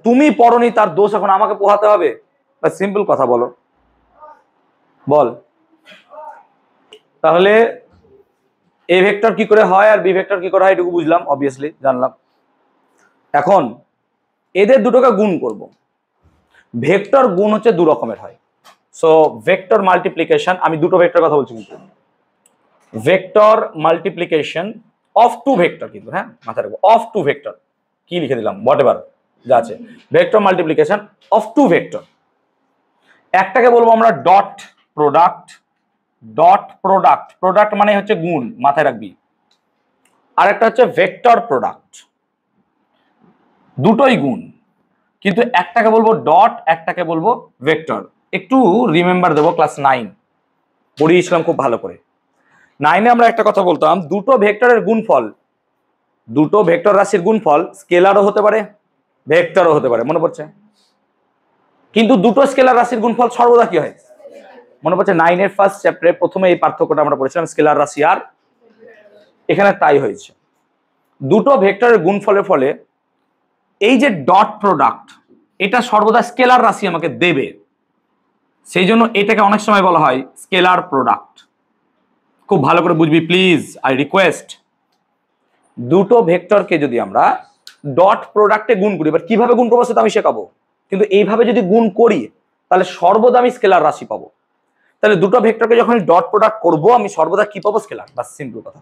তুমি পড়নি তার দোষ এখন আমাকে পোহাতে হবে? সিম্পল কথা বলো, বল। তাহলে এ ভেক্টর কি করে হয় আর বি ভেক্টর কি করে হয় এটুকু বুঝলাম, অবভিয়াসলি জানলাম। এখন এদের দুটোকে গুণ করব। ভেক্টর গুণ হচ্ছে দু রকমের হয়। সো ভেক্টর মাল্টিপ্লিকেশন, আমি দুটো ভেক্টর কথা বলছি কিন্তু, vector multiplication of two vector, কিন্তু হ্যাঁ মাথায় রাখবো, অফ টু ভেক্টর, কি লিখে দিলাম হোয়াট এভার যা আছে, vector multiplication of two vector. একটাকে বলবো আমরা dot product, dot product, product মানে হচ্ছে গুণ, মাথায় রাখবি। আর একটা হচ্ছে ভেক্টর প্রোডাক্ট, দুটোই গুণ, কিন্তু একটাকে বলবো ডট, একটাকে বলবো ভেক্টর। একটু রিমেম্বার দেবো, ক্লাস 9 পড়িয়েছিলাম খুব ভালো করে। 9-এ আমরা একটা কথা বলতাম, দুটো ভেক্টরের গুণফল, দুটো ভেক্টর রাশির গুণফল স্কেলারও হতে পারে ভেক্টরও হতে পারে, মনে পড়ছে? কিন্তু দুটো স্কেলার রাশির গুণফল সর্বদা কি হয়, মনে পড়ছে 9 এর ফার্স্ট চ্যাপ্টারে প্রথমে এই পার্থক্যটা আমরা পড়েছিলাম, স্কেলার রাশি আর এখানে তাই হয়েছে। দুটো ভেক্টরের গুণফলের ফলে এই যে ডট প্রোডাক্ট, এটা সর্বদা স্কেলার রাশি আমাকে দেবে, সেই জন্য এটাকে অনেক সময় বলা হয় স্কেলার প্রোডাক্ট। খুব ভালো করে বুঝবি প্লিজ, আই রিকোয়েস্ট। দুটো ভেক্টরকে যদি আমরা ডট প্রোডাক্টে গুণ করি, এবার কিভাবে গুণ করবো সেটা আমি শেখাবো, কিন্তু এইভাবে যদি গুণ করি তাহলে সর্বদা আমি স্কেলার রাশি পাবো। তাহলে দুটো ভেক্টরকে যখন ডট প্রোডাক্ট করবো আমি সর্বদা কি পাবো? স্কেলার। বাস, সিম্পল কথা।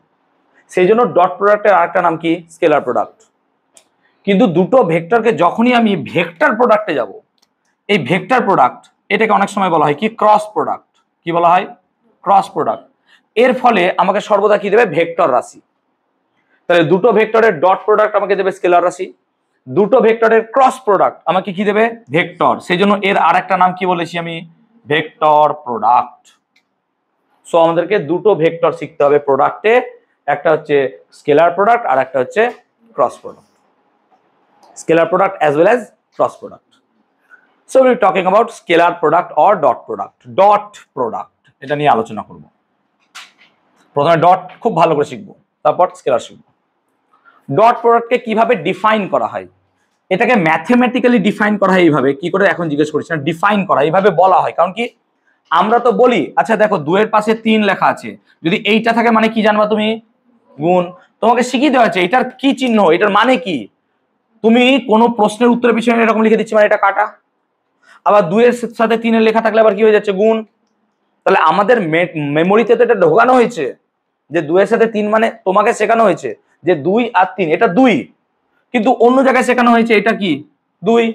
সেই জন্য ডট প্রোডাক্টের আরেকটা নাম কি? Scalar product. কিন্তু দুটো ভেক্টরকে যখনই আমি ভেক্টর প্রোডাক্টে যাব, এই ভেক্টর প্রোডাক্ট এটাকে অনেক সময় বলা হয় কি? Cross product. কি বলা হয়? Cross product. এর ফলে আমাকে সর্বদা কি দেবে? ভেক্টর রাশি। তাহলে দুটো ভেক্টরের ডট প্রোডাক্ট আমাকে দেবে স্কেলার রাশি, দুটো ভেক্টরের ক্রস প্রোডাক্ট আমাকে কি দেবে? ভেক্টর। সেই জন্য এর আরেকটা নাম কি বলেছি আমি? Vector product. সো আমাদেরকে দুটো ভেক্টর শিখতে হবে প্রোডাক্টে, একটা হচ্ছে স্কেলার প্রোডাক্ট আর একটা হচ্ছে cross product. Scalar product as well as cross product. So we are talking about scalar product or dot product. Dot product এটা নিয়ে আলোচনা করব। প্রথমে ডট খুব ভালো করে শিখবো, তারপর স্কেলার শিখবো। ডট প্রোডাক্টকে কিভাবে ডিফাইন করা হয়, এটাকে ম্যাথমেটিক্যালি ডিফাইন করা হয় এইভাবে। কি করে এখন জিজ্ঞেস করছি না, ডিফাইন করা এইভাবে বলা হয়। কারণ কি, আমরা তো বলি আচ্ছা দেখো 2 এর পাশে 3 লেখা আছে, যদি এইটা থাকে মানে কি জানবা তুমি? গুণ। তোমাকে শিখিয়ে দেওয়া হচ্ছে এটার কি চিহ্ন, এটার মানে কি। তুমি কোনো প্রশ্নের উত্তরের পিছনে এরকম লিখে দিচ্ছি মানে এটা কাটা। আবার 2 এর সাথে 3 এর লেখা থাকলে আবার কি হয়ে যাচ্ছে? গুণ। তাহলে আমাদের মেমোরিতে তো এটা ঢোকানো হয়েছে যে 2 এর সাথে 3 মানে, তোমাকে শেখানো হয়েছে যে 2 আর 3 এটা 2, কিন্তু অন্য জায়গায় শেখানো হয়েছে এটা কি? 2।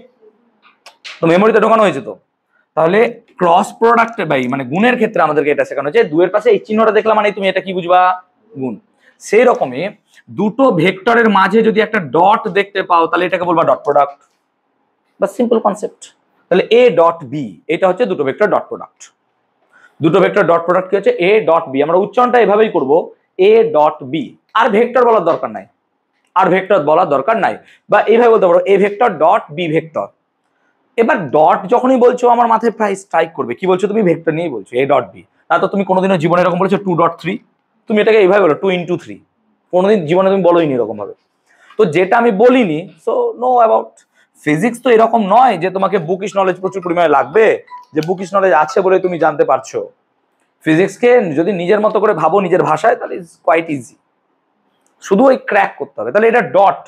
তো মেমোরিতে ঢোকানো হয়েছে তো। তাহলে ক্রস প্রোডাক্টে মানে গুণের ক্ষেত্রে আমাদেরকে এটা শেখানো হয়েছে 2 এর পাশে এই চিহ্নটা দেখলাম মানে তুমি এটা কি বুঝবা? গুণ। সেই রকমই দুটো ভেক্টরের মাঝে যদি একটা ডট দেখতে পাও তাহলে এটাকে বলবা ডট প্রোডাক্ট। বাস, সিম্পল কনসেপ্ট। তাহলে এ ডট বি এটা হচ্ছে দুটো ভেক্টর ডট প্রোডাক্ট। দুটো ভেক্টর ডট প্রোডাক্ট কি হচ্ছে? A dot b. আমরা উচ্চারণটা এভাবেই করব, এ ডট বি। আর ভেক্টর বলার দরকার নাই, আর ভেক্টর বলার দরকার নাই, বা এইভাবে বলতে পারো a vector dot b vector. এবার ডট যখনই বলছো আমার মাথায় প্রায় স্ট্রাইক করবে, কি বলছো তুমি? ভেক্টর নিয়ে বলছো, এ ডট বি। না তো তুমি কোনোদিনও জীবনে এরকম বলেছো 2.3? তুমি এটাকে এইভাবে বলো 2 × 3। কোনোদিন জীবনে তুমি বলোই নি এরকম ভাবে। তো যেটা আমি বলিনি, সো নো অ্যাবাউট। ফিজিক্স তো এরকম নয় যে তোমাকে বুকিশ নলেজ প্রচুর পরিমাণে লাগবে, যে বুকিশ নলেজ আছে বলে তুমি জানতে পারছো। ফিজিক্সকে যদি নিজের মতো করে ভাবো, নিজের ভাষায়, তাহলে ইজ কোয়াইট ইজি। শুধু ওই ক্র্যাক করতে হবে। তাহলে এটা ডট,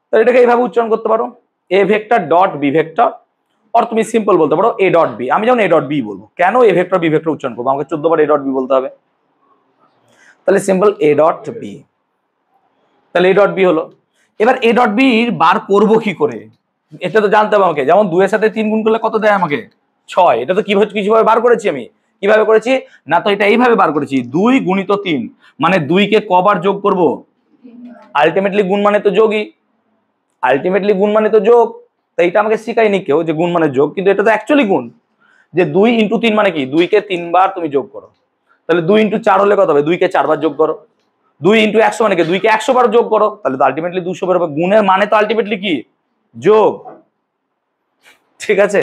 তাহলে এটাকে এইভাবে উচ্চারণ করতে পারো, a vector dot b vector. আর তুমি সিম্পল বলতে পারো এ ডট বি। আমি যেমন এ ডট বি বলবো, কেন এ ভেক্টর বি ভেক্টর উচ্চারণ করবো? আমাকে 14 বার এ ডট বি বলতে হবে। তাহলে সিম্পল এ ডট বি। তাহলে এ ডট বি হলো। এবার এ ডট বি বার করবো কি করে, এটা তো জানতে হবে আমাকে। যেমন 2 এর সাথে 3 গুণ করলে কত দেয় আমাকে? 6। এটা তো কিভাবে বার করেছি আমি? কিভাবে করেছি না, তো এটা এইভাবে বার করেছি 2 × 3 মানে 2 কে কবার যোগ করব? আলটিমেটলি গুণ মানে তো যোগই, আলটিমেটলি গুণ মানে তো যোগ। তাই এটা আমাকে শিখায়নি কেউ যে গুণ মানে যোগ, কিন্তু এটা তো অ্যাকচুয়ালি গুণ। যে 2 × 3 মানে কি? 2 কে 3 বার তুমি যোগ করো। তাহলে 2 × 4 হলে কত হবে? 2 কে 4 বার যোগ করো। 2 × 100 মানে কি? 2 কে 100 বার যোগ করো। তাহলে তো আলটিমেটলি 200 বার হবে। গুণের মানে তো আলটিমেটলি কি? যোগ। ঠিক আছে?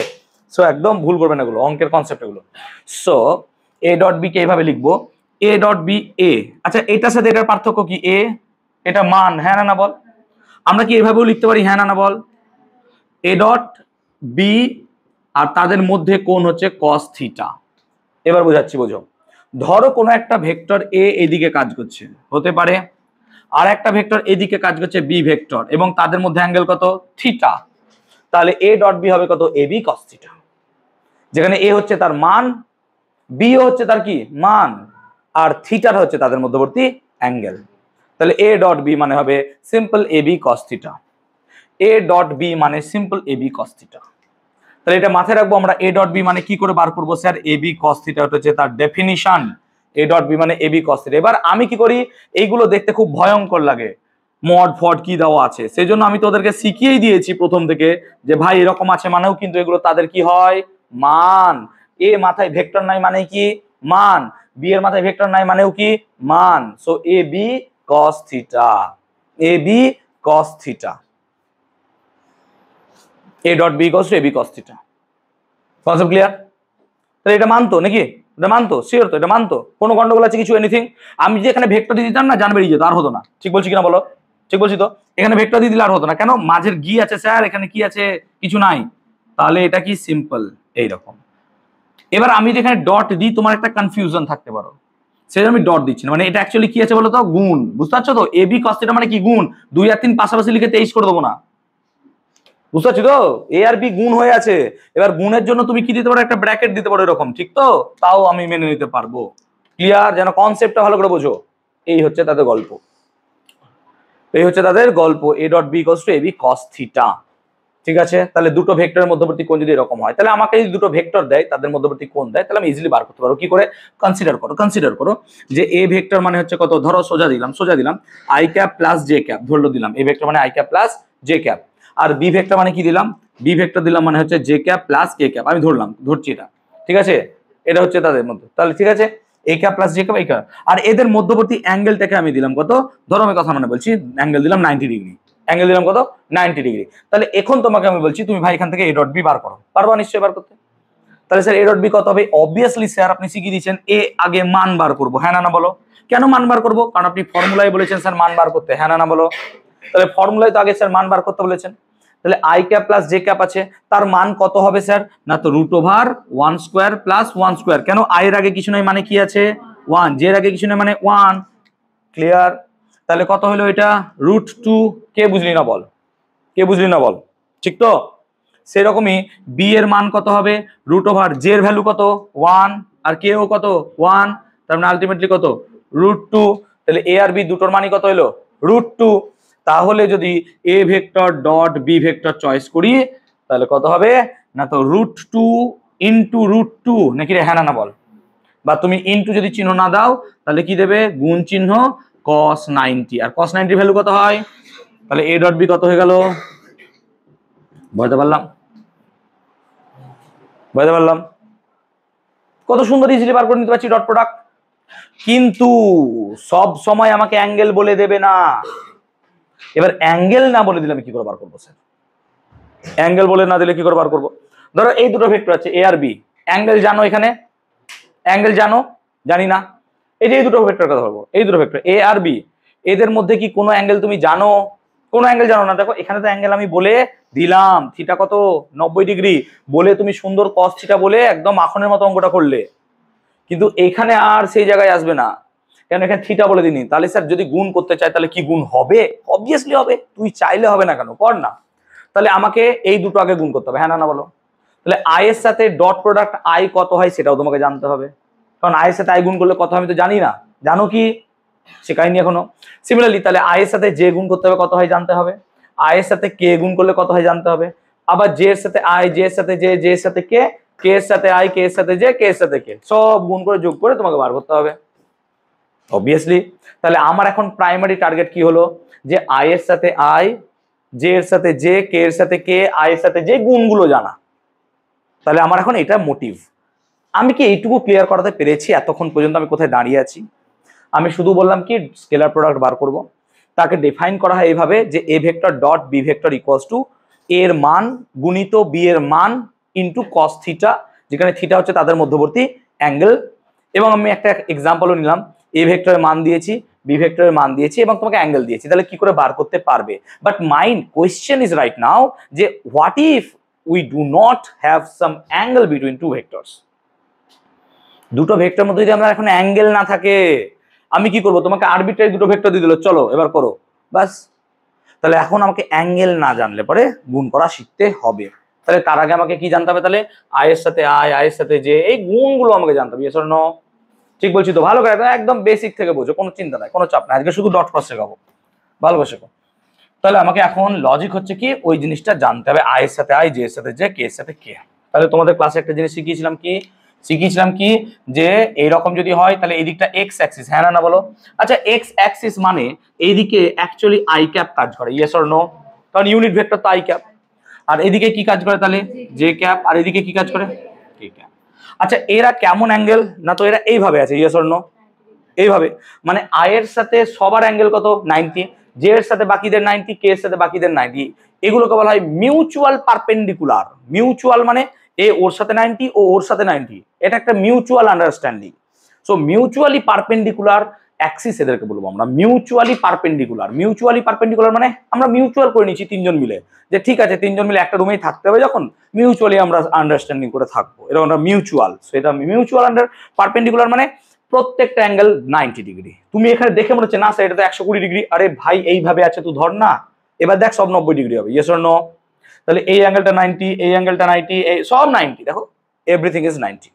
সো একদম ভুল করবে না এগুলো, অঙ্কের কনসেপ্ট এগুলো। সো এ ডট বি কে এইভাবে লিখবো, এ ডট বি এ। আচ্ছা এটার সাথে এটার পার্থক্য কি? এ এটা মান, হ্যাঁ না না বল। আমরা কি এভাবেও লিখতে পারি, হ্যাঁ না না বল? এ ডট বি আর তাদের মধ্যে কোণ হচ্ছে cos থিটা। এবার বোঝাচ্ছি, বোঝো। ধরো কোনো একটা ভেক্টর এ এদিকে কাজ করছে, হতে পারে, আর একটা ভেক্টর এদিকে কাজ করছে বি ভেক্টর, এবং তাদের মধ্যে অ্যাঙ্গেল কত? থিটা। তাহলে এ ডট বি হবে কত? এ বি cos থিটা। যেখানে এ হচ্ছে তার মান, বি হচ্ছে তার কি? মান, আর থিটার হচ্ছে তাদের মধ্যবর্তী অ্যাঙ্গেল। তাহলে এ ডট বি মানে হবে simple a b cos theta. A dot b মানে simple a b cos theta. তাহলে এটা মাথায় রাখবো আমরা। এ ডট বি মানে কি করে বার করবো স্যার? এ বি cos থিটা হচ্ছে তার ডেফিনিশন। এ ডট বি মানে এ বি cos থিটা। এবার আমি কি করি, এইগুলো দেখতে খুব ভয়ঙ্কর লাগে, মড ফড কি দেওয়া আছে, সেই জন্য আমি তোদেরকে শিখিয়েই দিয়েছি প্রথম থেকে যে ভাই এরকম আছে মানেও কিন্তু এগুলো তাদের কি হয়? মান। এ মাথায় ভেক্টর নাই মানে কি? মান। বি এর মাথায় ভেক্টর নাই মানেও কি? মান। So a b cos theta, a b cos theta. A dot b equals to a b cos theta. Concept clear? তাহলে এটা মানতো নাকি? এটা মানতো, শিওর তো, এটা মানতো, কোনো গন্ডগোল আছে কিছু, এনিথিং? আমি যে এখানে ভেক্টর দিয়ে দিতাম না, জান বেরিয়ে যেত, আর হতো না। ঠিক বলছি কিনা বলো? ঠিক বলছি তো? এখানে ভেক্টর দিয়ে দিলে আর হতো না, কেন? মাঝের গি আছে স্যার, এখানে কি আছে? কিছু নাই। তাহলে এটা কি সিম্পল এইরকম। এবার আমি যেখানে ডট দিই তোমার একটা কনফিউশন থাকতে পারো, সেই আমি ডট দিচ্ছি না, মানে এটা অ্যাকচুয়ালি কি আছে বলো তো? গুণ। বুঝতে পারছো তো? এবি কস থিটা মানে কি? গুণ। 2 আর 3 পাশাপাশি লিখে 23 করে দেবো না। বুঝতে পারছি তো? এ আর বি গুণ হয়ে আছে। এবার গুণের জন্য তুমি কি দিতে পারো? একটা ব্র্যাকেট দিতে পারো এরকম, ঠিক তো? তাও আমি মেনে নিতে পারবো। ক্লিয়ার? যেন কনসেপ্টটা ভালো করে বোঝো। এই হচ্ছে তাদের গল্প, এই হচ্ছে তাদের গল্প। A dot b equals to a b cos theta. ঠিক আছে? তাহলে দুটো ভেক্টরের মধ্যবর্তী কোণ যদি এরকম হয়, তাহলে আমাকে যদি দুটো ভেক্টর দেয়, তাদের মধ্যবর্তী কোণ দেয়, তাহলে আমি ইজিলি বার করতে পারবো। কি করে? কনসিডার করো যে এ ভেক্টর মানে হচ্ছে কত? ধরো সোজা দিলাম i cap plus j cap, ধরলো দিলাম এ ভেক্টর মানে i cap plus j cap. আর বি ভেক্টর মানে কি দিলাম? বি ভেক্টর দিলাম মানে হচ্ছে j cap plus k cap. আমি ধরছি এটা, ঠিক আছে? এটা হচ্ছে তাদের মধ্যে, তাহলে ঠিক আছে, A cap plus j cap, এই ক্যাপ। আর এদের মধ্যবর্তী অ্যাঙ্গেলটাকে আমি দিলাম কত? ধরো আমি কথা মানে বলছি, অ্যাঙ্গেল দিলাম 90 ডিগ্রি, অ্যাঙ্গেল দিলাম কত? 90 ডিগ্রি। তাহলে এখন তোমাকে আমি বলছি, তুমি ভাই এখান থেকে এ ডট বি বার করো। পারবা নিশ্চয়ই বার করতে? তাহলে স্যার এ ডট বি কত হবে? অবভিয়াসলি স্যার আপনি শিখিয়ে দিয়েছেন এ আগে মান বার করবো, হ্যাঁ না না বলো? কেন মান বার করবো? কারণ আপনি ফর্মুলায় বলেছেন স্যার মান বার করতে, হ্যাঁ না না বলো? তাহলে ফর্মুলায় তো আগে স্যার মান বার করতে বলেছেন। তাহলে i cap plus j cap আছে, তার মান কত হবে স্যার? না তো root over 1 square plus 1 square. কেন? আই এর আগে কিছু নয় মানে কি আছে? 1, জে এর আগে কিছু নয় মানে 1। ক্লিয়ার? তাহলে কত হলো এটা? √2। কে বুঝলি না বল? কে বুঝলি না বল? ঠিক তো? সেরকমই বি এর মান কত হবে? রুট ওভার জে এর ভ্যালু কত? 1, আর কে ও কত? 1, তার মানে আলটিমেটলি কত? √2। তাহলে এ আর বি দুটোর মানই কত হলো? √2। তাহলে যদি a vector dot b vector choice করি, তাহলে কত হবে? না তো √2 ইন্টু √2, নাকি রে? হ্যাঁ না না বল? বা তুমি ইন্টু যদি চিহ্ন না দাও, তাহলে কি দেবে? গুণ চিহ্ন cos 90। আর cos 90 ভ্যালু কত হয়? তাহলে এ ডট বি কত হয়ে গেল? বুঝতে পারলাম? বুঝতে পারলাম? কত সুন্দর ইজিলি বার করে নিতে পারছি ডট প্রোডাক্ট। কিন্তু সব সময় আমাকে অ্যাঙ্গেল বলে দেবে না। এবার অ্যাঙ্গেল না বলে দিলে আমি কি করে বার করবো স্যার? অ্যাঙ্গেল বলে না দিলে কি করে বার করবো? ধরো এই দুটো ভেক্টর আছে এ আর বি, অ্যাঙ্গেল জানো? এখানে অ্যাঙ্গেল জানো? জানি না। এই যে এই দুটো ভেক্টর কথা বলবো, এই দুটো ভেক্টর এ আর বি, এদের মধ্যে কি কোনো অ্যাঙ্গেল তুমি জানো? কোনো অ্যাঙ্গেল জানো না। দেখো এখানে তো অ্যাঙ্গেল আমি বলে দিলাম, থিটা কত? 90 ডিগ্রি বলে তুমি সুন্দর কস থিটা বলে একদম মাখনের মতো অঙ্কটা করলে। কিন্তু এখানে আর সেই জায়গায় আসবে না, কেন? এখানে থিটা বলে দিনি। তাহলে স্যার যদি গুণ করতে চাই তাহলে কি গুণ হবে? অবভিয়াসলি হবে। তুই চাইলে হবে না কেন? কর না। তাহলে আমাকে এই দুটো আগে গুণ করতে হবে, হ্যাঁ না না বলো? তাহলে আই এর সাথে ডট প্রোডাক্ট আই কত হয় সেটাও তোমাকে জানতে হবে, কারণ আই এর সাথে আই গুণ করলে কত আমি তো জানি না। জানো কি? শেখাইনি এখনো। সিমিলারলি তাহলে আই এর সাথে জে গুণ করতে হবে, কত হয় জানতে হবে। আই এর সাথে কে গুণ করলে কত হয় জানতে হবে। আবার জে এর সাথে আই, জে এর সাথে জে, জে এর সাথে কে, কে এর সাথে আই, কে এর সাথে জে, কে এর সাথে কে, সব গুণ করে যোগ করে তোমাকে বার করতে হবে অবভিয়াসলি। তাহলে আমার এখন প্রাইমারি টার্গেট কি হলো? যে আই এর সাথে আই, জে এর সাথে জে, কে এর সাথে কে, আই এর সাথে যে গুণগুলো জানা। তাহলে আমার এখন এটা মোটিভ। আমি কি এইটুকু ক্লিয়ার করাতে পেরেছি এতক্ষণ পর্যন্ত আমি কোথায় দাঁড়িয়ে আছি? আমি শুধু বললাম কি স্কেলার প্রোডাক্ট বার করব, তাকে ডিফাইন করা হয় এইভাবে যে a vector dot b vector equals to এর মান গুণিত বি এর মান ইন্টু কস থিটা, যেখানে থিটা হচ্ছে তাদের মধ্যবর্তী অ্যাঙ্গেল। এবং আমি একটা এক্সাম্পলও নিলাম, এ ভেক্টরের মান দিয়েছি, বি ভেক্টরের মান দিয়েছি এবং তোমাকে অ্যাঙ্গেল দিয়েছি, তাহলে কি করে বার করতে পারবে? But mind question is right now যে what if we do not have some angle between two vectors. দুটো ভেক্টর মধ্যে যদি আমরা এখন অ্যাঙ্গেল না থাকে, আমি কি করব? তোমাকে আরবিট্রারি দুটো ভেক্টর দিয়ে দিল, চলো এবার করো, বাস। তাহলে এখন আমাকে অ্যাঙ্গেল না জানলে পরে গুণ করা শিখতে হবে। তাহলে তার আগে আমাকে কি জানতে হবে? তাহলে আই এর সাথে আই, আই এর সাথে যে, এই গুণগুলো আমাকে জানতে হবে। Yes or no? ঠিক বলছি তো? ভালো করে একদম বেসিক থেকে বোঝো, কোনো চিন্তা নাই, কোনো চাপ নাই। আজকে শুধু ডট ক্রস শেখাবো, ভালো করে শেখো। তাহলে আমাকে এখন লজিক হচ্ছে কি ওই জিনিসটা জানতে হবে, আই এর সাথে আই, জে এর সাথে জে, কে এর সাথে কে। তাহলে তোমাদের ক্লাসে একটা জিনিস শিখিয়েছিলাম কি যে এইরকম যদি হয় তাহলে এই দিকটা এক্স অ্যাক্সিস, হ্যাঁ না না বলো? আচ্ছা এক্স অ্যাক্সিস মানে এইদিকে অ্যাকচুয়ালি আই ক্যাপ কাজ করে, ইয়েস অর নো? কারণ ইউনিট ভেক্টর তো আই ক্যাপ। আর এদিকে কি কাজ করে তাহলে? J cap. আর এদিকে কি কাজ করে? কে ক্যাপ। আচ্ছা এরা কেমন অ্যাঙ্গেল? না তো এরা এইভাবে আছে, ইয়েস অর নো? এইভাবে। মানে আই এর সাথে সবার অ্যাঙ্গেল কত? 90, জে এর সাথে বাকিদের 90, কে এর সাথে বাকিদের 90। এগুলোকে বলা হয় মিউচুয়াল পারপেন্ডিকুলার। মিউচুয়াল মানে এ ওর সাথে 90 ও ওর সাথে 90, এটা একটা mutual understanding. So mutually perpendicular Axis এদেরকে বলবো আমরা, মিউচুয়ালি পারপেন্ডিকুলার। মিউচুয়ালি পারপেন্ডিকুলার মানে আমরা মিউচুয়াল করে নিচ্ছি তিনজন মিলে, যে ঠিক আছে তিনজন মিলে একটা রুমেই থাকতে হবে, যখন মিউচুয়ালি আমরা আন্ডারস্ট্যান্ডিং করে থাকবো, এটা আমরা মিউচুয়াল। সো এটা মিউচুয়াল পারপেন্ডিকুলার মানে প্রত্যেকটা অ্যাঙ্গেল 90 ডিগ্রি। তুমি এখানে দেখে মনে হচ্ছে না স্যার এটা তো 120 ডিগ্রি, আরে ভাই এইভাবে আছে তুই ধর না, এবার দেখ সব 90 ডিগ্রি হবে, ইয়েস অর নো? তাহলে এই অ্যাঙ্গেলটা 90, এই অ্যাঙ্গেলটা 90, এই সব 90, দেখো এভরিথিং ইজ 90।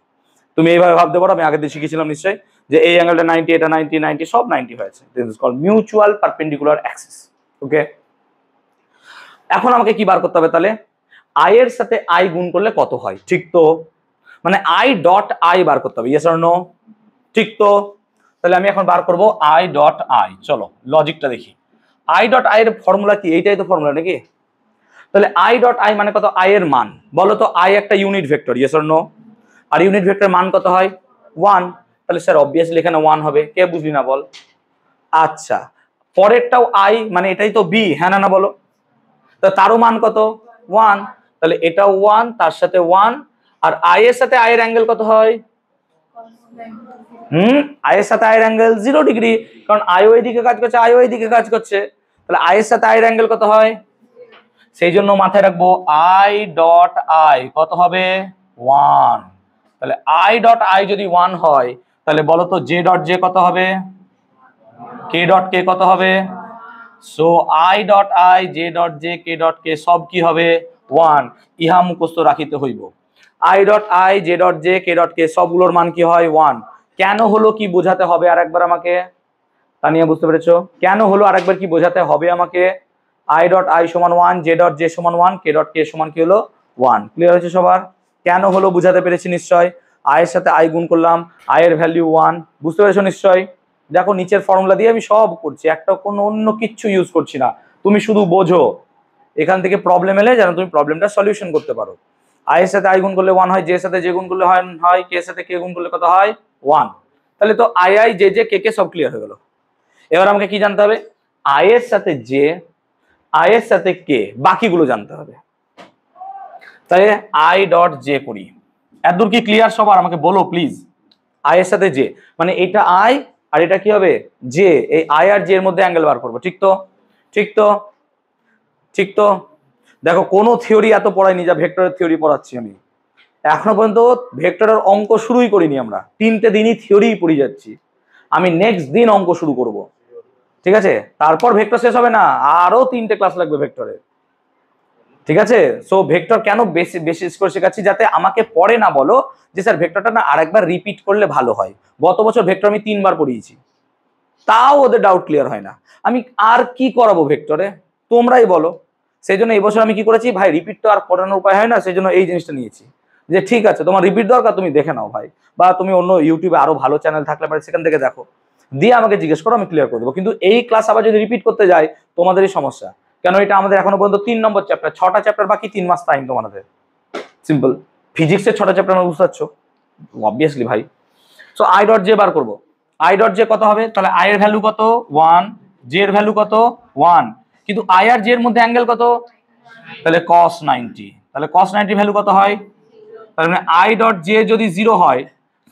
তুমি এইভাবে ভাবতে পারো, আমি আগে দিয়ে শিখেছিলাম নিশ্চয়ই, যে এই অ্যাঙ্গেলটা 90, এটা 90, 90 সব 90 হয়েছে। This is called mutual perpendicular axis. Okay, এখন আমাকে কি বার করতে হবে তাহলে? আই এর সাথে আই গুণ করলে কত হয়, ঠিক তো? মানে আই ডট আই বার করতে হবে, ইয়েস অর নো? ঠিক তো? তাহলে আমি এখন বার করব আই ডট আই। চলো লজিকটা দেখি। আই ডট আই এর ফর্মুলা কি? এইটাই তো ফর্মুলা নাকি? তাহলে আই ডট আই মানে কত? আই এর মান। বলো তো, আই একটা unit vector, yes or no? আর ইউনিট ভেক্টর মান কত হয়? 1। তাহলে স্যার অবভিয়াসলি এখানে 1 হবে। কে বুঝলি না বল? আচ্ছা, পরেরটাও আই মানে এটাই তো বি, হ্যাঁ না না বলো? তা তারও মান কত? 1। তাহলে এটাও 1, তার সাথে 1। আর আই এর সাথে আই এর অ্যাঙ্গেল কত হয়? আই এর সাথে আই এর অ্যাঙ্গেল 0 ডিগ্রি, কারণ আই ওই দিকে কাজ করছে, আই ওই দিকে কাজ করছে। তাহলে আই এর সাথে আই এর অ্যাঙ্গেল কত হয়? সেই জন্য মাথায় রাখবো আই ডট আই কত হবে? 1। তাহলে আই ডট আই যদি 1 হয়, তাহলে বলো তো জে ডট জে কত হবে? কে ডট কে কত হবে? So i dot i, j dot j, k dot k সব কি হবে? 1। ইহা মুখস্থ রাখিতে হইব। I dot i, j dot j, k dot k সবগুলোর মান কি হয়? 1। কেন হলো কি বোঝাতে হবে আরেকবার আমাকে? তানিয়া বুঝতে পেরেছো কেন হলো? আরেকবার কি বোঝাতে হবে আমাকে? আই ডট আই সমান 1, জে ডট জে সমান 1, কে ডট কে সমান কি হলো? 1। ক্লিয়ার হয়েছে সবার? কেন হলো বুঝাতে পেরেছি নিশ্চয়? আই এর সাথে আই গুণ করলাম, আই এর ভ্যালু 1, বুঝতে পেরেছো নিশ্চয়? দেখো নিচের ফর্মুলা দিয়ে আমি সব করছি, একটা কোনো অন্য কিচ্ছু ইউজ করছি না, তুমি শুধু বোঝো। এখান থেকে প্রবলেম এলে যেন তুমি প্রবলেমটা সলিউশন করতে পারো। আই এর সাথে আই গুণ করলে 1 হয়, জে এর সাথে জে গুণ করলে হয়, কে এর সাথে কে গুণ করলে কত হয়? 1। তাহলে তো আই আই, জে জে, কে কে সব ক্লিয়ার হয়ে গেল। এবার আমাকে কি জানতে হবে? আই এর সাথে জে, আই এর সাথে কে, বাকিগুলো জানতে হবে। তাহলে আই ডট জে করি। এতদূর কি ক্লিয়ার সবার? আমাকে বলো প্লিজ। আই এর সাথে জে মানে এটা আই আর এটা কি হবে? জে। এই আই আর জে এর মধ্যে অ্যাঙ্গেল বার করবো, ঠিক তো? ঠিক তো? ঠিক তো? দেখো কোনো থিওরি এত পড়াইনি যা ভেক্টরের থিওরি পড়াচ্ছি আমি। এখনো পর্যন্ত ভেক্টরের অঙ্ক শুরুই করিনি আমরা, 3টে দিনই থিওরি পড়ে যাচ্ছি। আমি নেক্সট দিন অঙ্ক শুরু করব, ঠিক আছে? তারপর ভেক্টর শেষ হবে না, আরো 3টে ক্লাস লাগবে ভেক্টরের, ঠিক আছে? সো ভেক্টর কেন বেশি বেশি করে শেখাচ্ছি, যাতে আমাকে পরে না বলো যে স্যার ভেক্টরটা না আরেকবার রিপিট করলে ভালো হয়। গত বছর ভেক্টর আমি 3বার পড়িয়েছি, তাও ওদের ডাউট ক্লিয়ার হয় না। আমি আর কি করাবো ভেক্টরে, তোমরাই বলো। সেই জন্য এই বছর আমি কি করেছি, ভাই রিপিট তো আর করানোর উপায় হয় না, সেই জন্য এই জিনিসটা নিয়েছি যে ঠিক আছে তোমার রিপিট দরকার, তুমি দেখে নাও ভাই, বা তুমি অন্য ইউটিউবে আরো ভালো চ্যানেল থাকলে পারে সেখান থেকে দেখো, দিয়ে আমাকে জিজ্ঞেস করো, আমি ক্লিয়ার করে দেবো। কিন্তু এই ক্লাস আবার যদি রিপিট করতে যাই তোমাদেরই সমস্যা, কেন এটা আমাদের এখনো পর্যন্ত 3 নম্বর চ্যাপ্টার, 6টা চ্যাপ্টার বাকি, 3 মাস টাইম তোমাদের। সিম্পল, ফিজিক্সের 6টা চ্যাপ্টার আমরা বুঝতে পারছো অবভিয়াসলি ভাই। সো আই ডট জে বার করবো। আই ডট জে কত হবে? তাহলে আই এর ভ্যালু কত? 1, জে এর ভ্যালু কত? 1। কিন্তু আই আর জে এর মধ্যে অ্যাঙ্গেল কত? তাহলে cos 90। তাহলে cos 90 ভ্যালু কত হয়? তার মানে আই ডট জে যদি 0 হয়,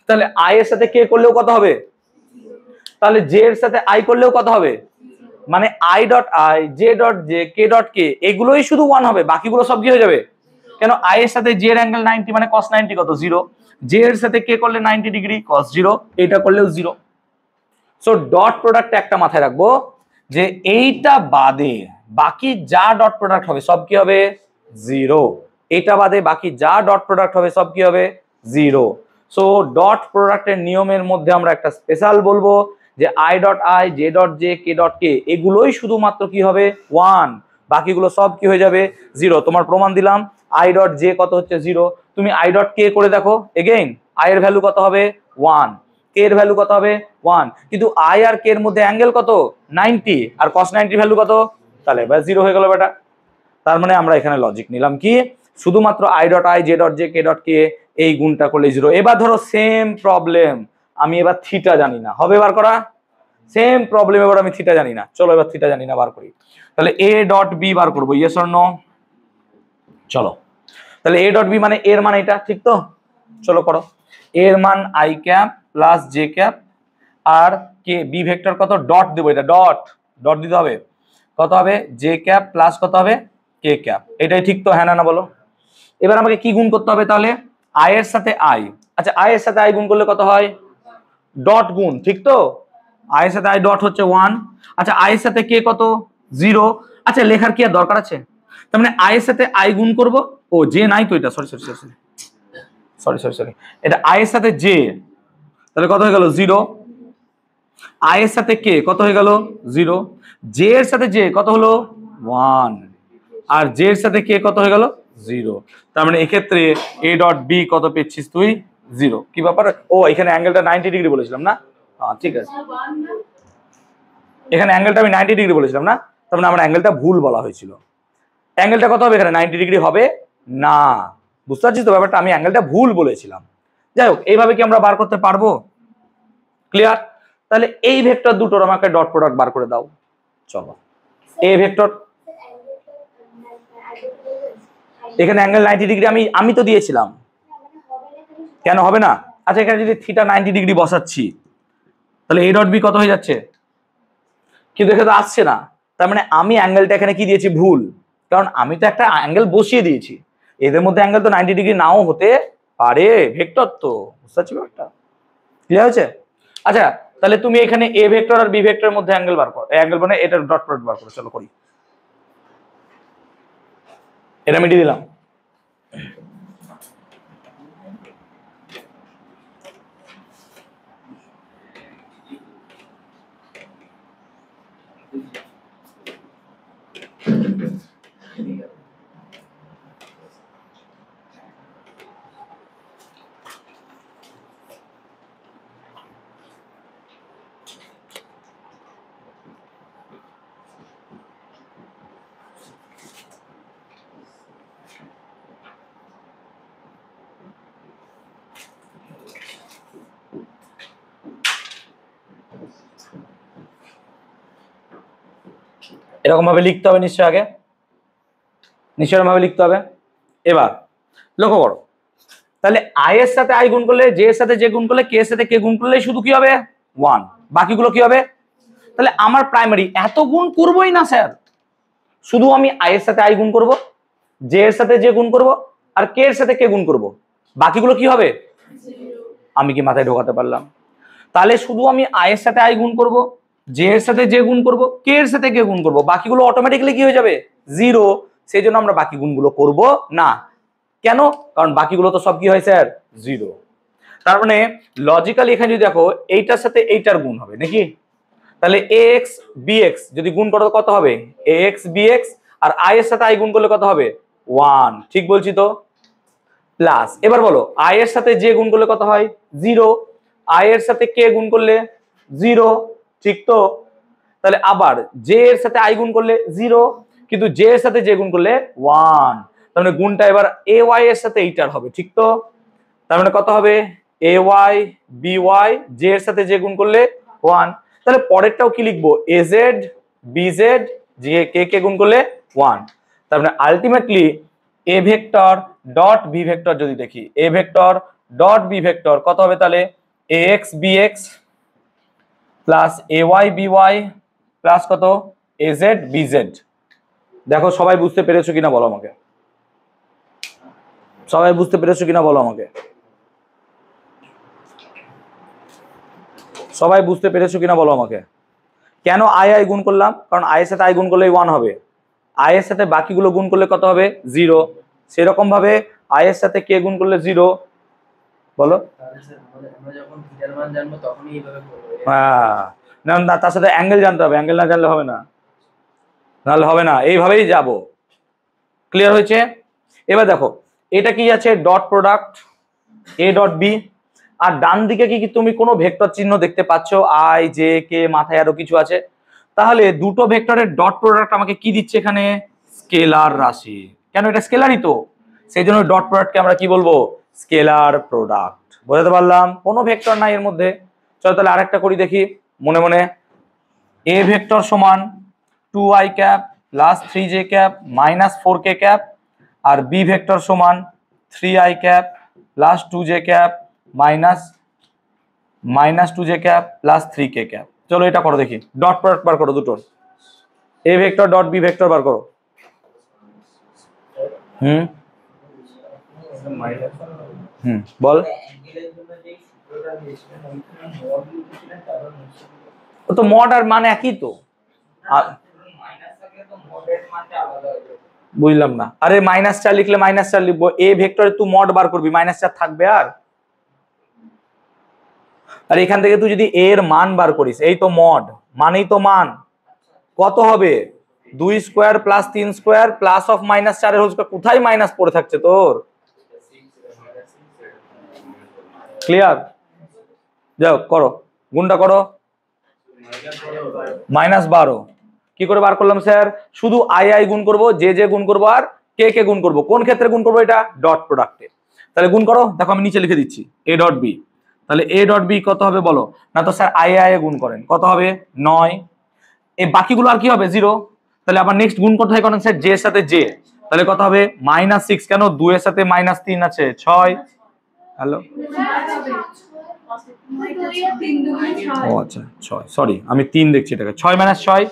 তাহলে আই এর সাথে কে করলেও কত হবে? তাহলে জে এর সাথে আই করলেও কত হবে? মানে i dot i, j dot j, k dot k এগুলোই শুধু 1 হবে, বাকিগুলো সব কি হয়ে যাবে? কেন আই এর সাথে জে এর অ্যাঙ্গেল 90 মানে cos 90 কত? 0। জে এর সাথে কে করলে 90 ডিগ্রি, cos 0, এটা করলেও 0। সো ডট প্রোডাক্ট একটা মাথায় রাখবো যে এইটা বাদে বাকি যা ডট প্রোডাক্ট হবে সব কি হবে? 0। এটা বাদে বাকি যা ডট প্রোডাক্ট হবে সব কি হবে? 0। সো ডট প্রোডাক্টের নিয়মের মধ্যে আমরা একটা স্পেশাল বলবো যে i dot i, j dot j, k dot k এগুলোই শুধুমাত্র কি হবে? 1, বাকিগুলো সব কি হয়ে যাবে? 0। তোমার প্রমাণ দিলাম, আই ডট জে কত হচ্ছে? 0। তুমি আই ডট কে করে দেখো এগেইন, আই এর ভ্যালু কত হবে? 1, কে এর ভ্যালু কত হবে? 1। কিন্তু আই আর কে এর মধ্যে অ্যাঙ্গেল কত? 90, আর cos 90 ভ্যালু কত? তাহলে এবার 0 হয়ে গেল বেটা। তার মানে আমরা এখানে লজিক নিলাম কি, শুধুমাত্র i dot i, j dot j, k dot k এই গুণটা করলে 0। এবার ধরো সেম প্রবলেম, আমি এবার থিটা জানি না, হবে বার করা? সেম প্রবলেম, এবার আমি থিটা জানি না, চলো এবার থিটা জানি না বার করি। তাহলে এ ডট বি বার করবো, ইয়েস অর নো? চলো তাহলে এ ডট বি মানে এর মান এটা, ঠিক তো? চলো করো। এর মান i cap plus j cap, আর কে বি ভেক্টর কত, ডট দেবো, এটা ডট ডট দিতে হবে, কত হবে জে ক্যাপ প্লাস কত হবে কে ক্যাপ। এটাই ঠিক তো, হ্যাঁ না বলো? এবার আমাকে কি গুণ করতে হবে তাহলে, আই এর সাথে আই। আচ্ছা আই এর সাথে আই গুণ করলে কত হয়, ডট গুণ, ঠিক তো? আই এর সাথে আই ডট হচ্ছে 1। আচ্ছা আই এর সাথে কে কত 0। আচ্ছা লেখার কি আর দরকার আছে, তার মানে আই এর সাথে আই গুণ করব, ও জে নাই তো, এটা sorry sorry sorry sorry sorry sorry, এটা আই এর সাথে জে, তাহলে কত হয়ে গেল 0। আই এর সাথে কে কত হয়ে গেল 0, জে এর সাথে জে কত হলো 1, আর জে এর সাথে কে কত হয়ে গেল 0। তার মানে এক্ষেত্রে এ ডট বি কত পেয়েছিস তুই 0। কি ব্যাপার, ও এখানে অ্যাঙ্গেলটা 90 ডিগ্রি বলেছিলাম না, হ্যাঁ ঠিক আছে, এখানে অ্যাঙ্গেলটা আমি 90 ডিগ্রি বলেছিলাম না, তার মানে আমার অ্যাঙ্গেলটা ভুল বলা হয়েছিল। অ্যাঙ্গেলটা কত হবে এখানে 90 ডিগ্রি হবে না, বুঝতে পারছিস তো ব্যাপারটা, আমি অ্যাঙ্গেলটা ভুল বলেছিলাম। যাই হোক, এইভাবে কি আমরা বার করতে পারবো? ক্লিয়ার? তাহলে এই ভেক্টর দুটোর আমাকে ডট প্রোডাক্ট বার করে দাও। চলো, এ ভেক্টর, এখানে অ্যাঙ্গেল 90 ডিগ্রি আমি তো দিয়েছিলাম, কেন হবে না? আচ্ছা এখানে যদি থিটা 90 ডিগ্রি বসাচ্ছি, তাহলে এ ডট বি কত হয়ে যাচ্ছে, কিন্তু এখানে তো আসছে না, তার মানে আমি অ্যাঙ্গেলটা এখানে কি দিয়েছি ভুল, কারণ আমি তো একটা অ্যাঙ্গেল বসিয়ে দিয়েছি, এদের মধ্যে অ্যাঙ্গেল তো 90 ডিগ্রি নাও হতে পারে, ভেক্টর তো, বুঝতে পারছি ব্যাপারটা? ক্লিয়ার হয়েছে? আচ্ছা তাহলে তুমি এখানে এ ভেক্টর আর বি ভেক্টরের মধ্যে অ্যাঙ্গেল বার করো, অ্যাঙ্গেল মানে এটা ডট প্রোডাক্ট বার করো। চলো করি, এটা মিটিয়ে দিলাম। এরকম ভাবে লিখতে হবে নিশ্চয়, আগে নিশ্চয় ভাবে লিখতে হবে। এবার লক্ষ্য করো, তাহলে আই এর সাথে আই গুণ করলে, জে এর সাথে জে গুণ করলে, কে এর সাথে কে গুণ করলে শুধু কি হবে 1, বাকিগুলো কি হবে? তাহলে আমার প্রাইমারি এত গুণ করবোই না স্যার, শুধু আমি আই এর সাথে আই গুণ করব, জে এর সাথে জে গুণ করব, আর কে এর সাথে কে গুণ করব, বাকিগুলো কি হবে? আমি কি মাথায় ঢোকাতে পারলাম? তাহলে শুধু আমি আই এর সাথে আই গুণ করব, জে এর সাথে জে গুণ করব, কে এর সাথে কে গুণ করব, বাকিগুলো অটোমেটিক্যালি কি হয়ে যাবে 0। সেই জন্য আমরা বাকি গুণগুলো করব না। কেন? কারণ বাকিগুলো তো সব কি হয় স্যার 0। তার মানে লজিক্যালি এখানে যদি দেখো এইটার সাথে এইটার গুণ হবে নাকি, তাহলে ax bx যদি গুণ করো কত হবে ax bx, আর i এর সাথে i গুণ করলে কত হবে 1, ঠিক বলছি তো? প্লাস এবার বলো i এর সাথে j গুণ করলে কত হয় 0, i এর সাথে k গুণ করলে 0, ঠিক তো? তাহলে আবার j এর সাথে i গুণ করলে 0, কিন্তু j এর সাথে j গুণ করলে 1, তার মানে গুণটা এবার ay এর সাথে এইটার হবে, ঠিক তো? তার মানে কত হবে ay by, j এর সাথে j গুণ করলে 1, তাহলে পরেরটাও কি লিখবো az bz, j কে গুণ করলে 1। তার মানে ultimately a vector dot b vector যদি দেখি, a vector dot b vector কত হবে তাহলে ax bx plus ay by plus কত az bz। দেখো সবাই বুঝতে পেরেছো কিনা বলো আমাকে, সবাই বুঝতে পেরেছো কিনা বলো আমাকে, সবাই বুঝতে পেরেছো কিনা বলো আমাকে? কেন আই আই গুণ করলাম? কারণ আই এর সাথে আই গুণ করলেই 1 হবে, আই এর সাথে বাকিগুলো গুণ করলে কত হবে 0, সেরকম ভাবে আই এর সাথে কে গুণ করলে 0, বলো? হ্যাঁ না, তার সাথে অ্যাঙ্গেল জানতে হবে, অ্যাঙ্গেল না জানলে হবে না, নাহলে হবে না, এইভাবেই যাব। ক্লিয়ার হয়েছে? এবার দেখো এটা কি আছে dot product a dot b, আর ডান দিকে কি তুমি কোনো ভেক্টর চিহ্ন দেখতে পাচ্ছ, আই জে কে, মাথায় আরো কিছু আছে, তাহলে দুটো ভেক্টরের ডট প্রোডাক্ট আমাকে কি দিচ্ছে এখানে স্কেলার রাশি। কেন? এটা স্কেলারই তো, সেই জন্য ডট প্রোডাক্টকে আমরা কি বলবো স্কেলার প্রোডাক্ট। বোঝাতে পারলাম? কোনো ভেক্টর নাই এর মধ্যে। চলো তাহলে আরেকটা করি দেখি মনে মনে, এ ভেক্টর সমান 2i cap plus 3j cap minus 4k cap, আর বি ভেক্টর সমান 3i cap plus 2j cap minus 2j cap plus 3k cap. চলো এটা করো দেখি, ডট প্রোডাক্ট বার করো দুটোর, a vector dot b vector বার করো। বল। তো মড আর মান একই তো, বুঝলাম না। আরে -4 লিখলে -4 লিখবো, এ ভেক্টরে তুই মড বার করবি, -4 থাকবে। আর এখান থেকে তুই যদি এর মান বার করিস, এই তো মড মানেই তো মান, কত হবে 2 square plus 3 square plus of -4 এর হোল স্কয়ার। কোথায় মাইনাস পড়ে থাকছে তোর? ক্লিয়ার? যাও করো, গুণটা করো। -12 কি করে বার করলাম স্যার? শুধু আই গুণ করবো, জে গুণ করবো, আর কে গুণ করবো। কোন ক্ষেত্রে গুণ করবো? এটা ডট প্রোডাক্টে। তাহলে গুণ করো, দেখো আমি নিচে লিখে দিচ্ছি এ ডট বি। তাহলে এ ডট বি কত হবে বলো? না তো স্যার আই গুণ করেন, কত হবে 9। এই বাকিগুলো আর কি হবে 0। তাহলে আবার নেক্সট গুণ করতে হয় করেন স্যার জে এর সাথে জে। তাহলে কত হবে -6, কেন 2 এর সাথে -3 আছে 6। হ্যালো, ও আচ্ছা 6, সরি আমি 3 দেখছি এটাকে। 6 - 6,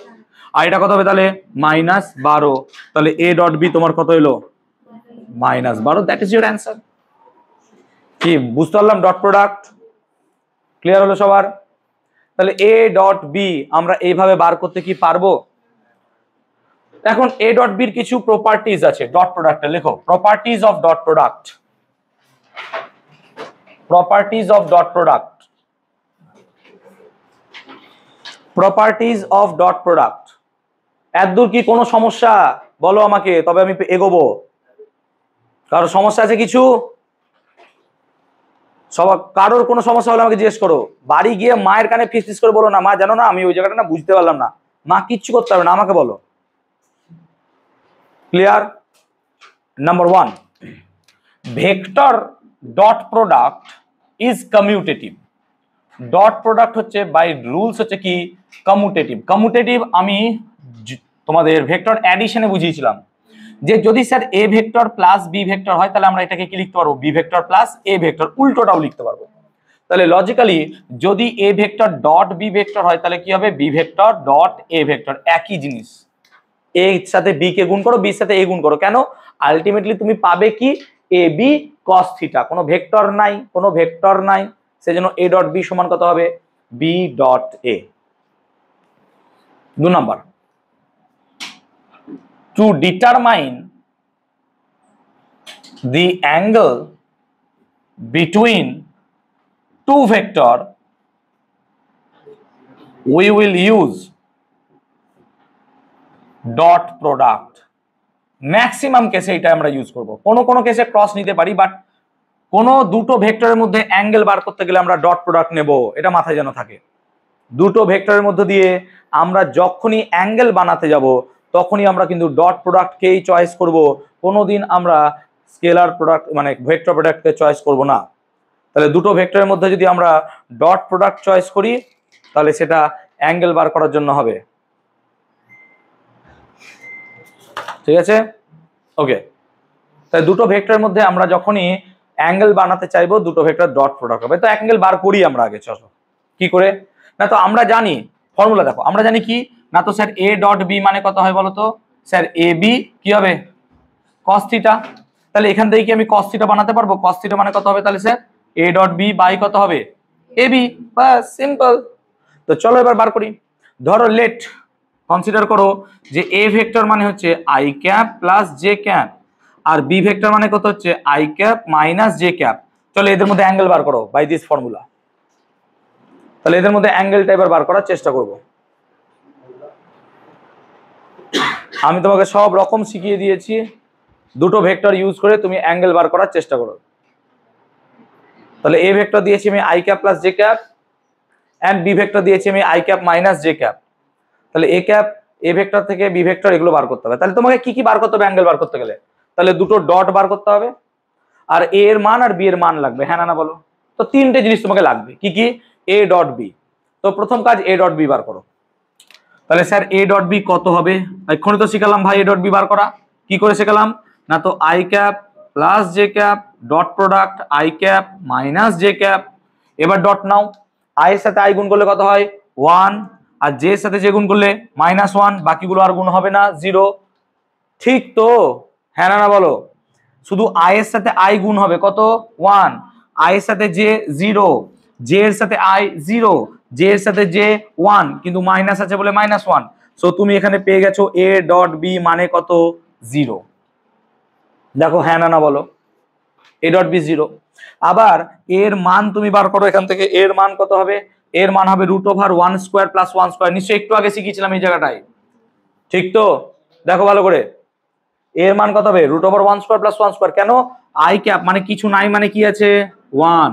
আর এটা কত হবে তাহলে -12। তাহলে এ ডট বি তোমার কত হলো? -12। That is your answer. কি বুঝতে পারলাম? ডট প্রোডাক্ট ক্লিয়ার হলো সবার? তাহলে এ ডট বি আমরা এইভাবে বার করতে কি পারবো? এখন এ ডট বির কিছু প্রপার্টিজ আছে ডট প্রোডাক্টে, লেখো properties of dot product. Properties of dot product, properties of dot product. এতদূর কি কোনো সমস্যা বলো আমাকে, তবে আমি এগোবো। কারো সমস্যা আছে কিছু? সবার কারোর কোনো সমস্যা হলে আমাকে জিজ্ঞেস করো। বাড়ি গিয়ে মায়ের কানে ফিস করে বলো না, মা জানো না আমি ওই জায়গাটা না বুঝতে পারলাম না। মা কিচ্ছু করতে পারবে না, আমাকে বলো। Clear? Number 1, vector dot product is commutative. Dot product হচ্ছে বাই রুলস হচ্ছে কি কমিউটেটিভ। কমিউটেটিভ আমি তোমাদের ভেক্টর অ্যাডিশনে বুঝিয়েছিলাম যে যদি sir a vector plus b vector হয় তাহলে আমরা এটাকে কি লিখতে পারবো? B vector plus a vector, উল্টোটাও লিখতে পারবো। তাহলে লজিক্যালি যদি a vector dot b vector হয় তাহলে কি হবে? B vector dot a vector, একই জিনিস। এ এর সাথে বি কে গুণ করো, বি এর সাথে এ গুণ করো, কেন? আলটিমেটলি তুমি পাবে কি এ বি কস থিটা। কোনো ভেক্টর নাই, কোনো ভেক্টর নাই, সেজন্য এ ডট বি সমান কত হবে? B dot a. 2 number, to determine the angle between two vector we will use dot product। Maximum কেসে এটা আমরা ইউজ করব, কোন কেসে ক্রস নিতে পারি, বাট কোন দুটো ভেক্টরের মধ্যে অ্যাঙ্গেল বার করতে গেলে আমরা ডট প্রোডাক্ট নেব, এটা মাথায় যেন থাকে। দুটো ভেক্টরের মধ্যে দিয়ে আমরা যখনই অ্যাঙ্গেল বানাতে যাব তখনই আমরা কিন্তু ডট প্রোডাক্টকেই চয়েস করব, কোনোদিন আমরা স্কেলার প্রোডাক্ট মানে ভেক্টর প্রোডাক্টকে চয়েস করব না। তাহলে দুটো ভেক্টরের মধ্যে যদি আমরা ডট প্রোডাক্ট চয়েস করি তাহলে সেটা অ্যাঙ্গেল বার করার জন্য হবে। ঠিক আছে, ওকে। তাহলে দুটো ভেক্টরের মধ্যে আমরা যখনই অ্যাঙ্গেল বানাতে চাইবো দুটো ভেক্টর ডট প্রোডাক্ট হবে। তো অ্যাঙ্গেল বার করি আমরা আগে, চলো কি করে? না তো আমরা জানি ফর্মুলা, দেখো আমরা জানি কি না তো স্যার এ ডট বি মানে কত হয় বলো তো? স্যার এ বি কি হবে? Cos theta. তাহলে এখান থেকে কি আমি কস থিটা বানাতে পারবো? কস থিটা মানে কত হবে তাহলে sir? A dot b by কত হবে? এ বি, বাস সিম্পল। তো চলো এবার বার করি। ধরো লেট কনসিডার করো যে এ ভেক্টর মানে হচ্ছে i cap plus j cap, আর বি ভেক্টর মানে কত হচ্ছে i cap minus j cap. চলো এদের মধ্যে অ্যাঙ্গেল বার করো বাই দিস ফর্মুলা। তাহলে এদের মধ্যে অ্যাঙ্গেলটা এবার বার করার চেষ্টা করব। আমি তোমাকে সব রকম শিখিয়ে দিয়েছি, দুটো ভেক্টর ইউজ করে তুমি অ্যাঙ্গেল বার করার চেষ্টা করো। তাহলে এ ভেক্টর দিয়েছি আমি i cap plus j cap, and b vector দিয়েছি আমি i cap minus j cap. তাহলে এ ক্যাপ এ ভেক্টর থেকে বি ভেক্টর এগুলো বার করতে হবে। তাহলে তোমাকে কি কি বার করতে হবে অ্যাঙ্গেল বার করতে গেলে? তাহলে দুটো ডট বার করতে হবে, আর এ এর মান আর বি এর মান লাগবে, হ্যাঁ না বলো? তো তিনটে জিনিস তোমাকে লাগবে, কি কি? A dot b. তো প্রথম কাজ এ ডট বি বার করো। তাহলে স্যার এ ডট বি কত হবে? এক্ষুনি তো শিখালাম ভাই এ ডট বি বার করা। কি করে শেখালাম? না তো I cap plus j cap dot product I cap minus j cap. এবার ডট নাও, আই এর সাথে আই গুণ করলে কত হয় 1, আর জে এর সাথে জে গুণ করলে -1, বাকিগুলো আর গুণ হবে না 0। ঠিক তো? হ্যাঁ না বলো? শুধু আই এর সাথে আই গুণ হবে কত 1, আই এর সাথে জে 0, জে এর সাথে আই 0, জে এর সাথে জে 1, কিন্তু মাইনাস আছে বলে -1। সো তুমি এখানে পেয়ে গেছো এ ডট বি মানে কত 0। দেখো হ্যাঁ না বলো? A dot b 0। আবার এর মান তুমি বার করো এখান থেকে, এর মান কত হবে? এর মান হবে √1² + 1²। নিশ্চয়ই একটু আগে শিখিয়েছিলাম এই জায়গাটায়, ঠিক তো? দেখো ভালো করে, এর মান কত হবে √1² + 1²। কেন? আই ক্যাপ মানে কিছু নাই, মানে কি আছে 1।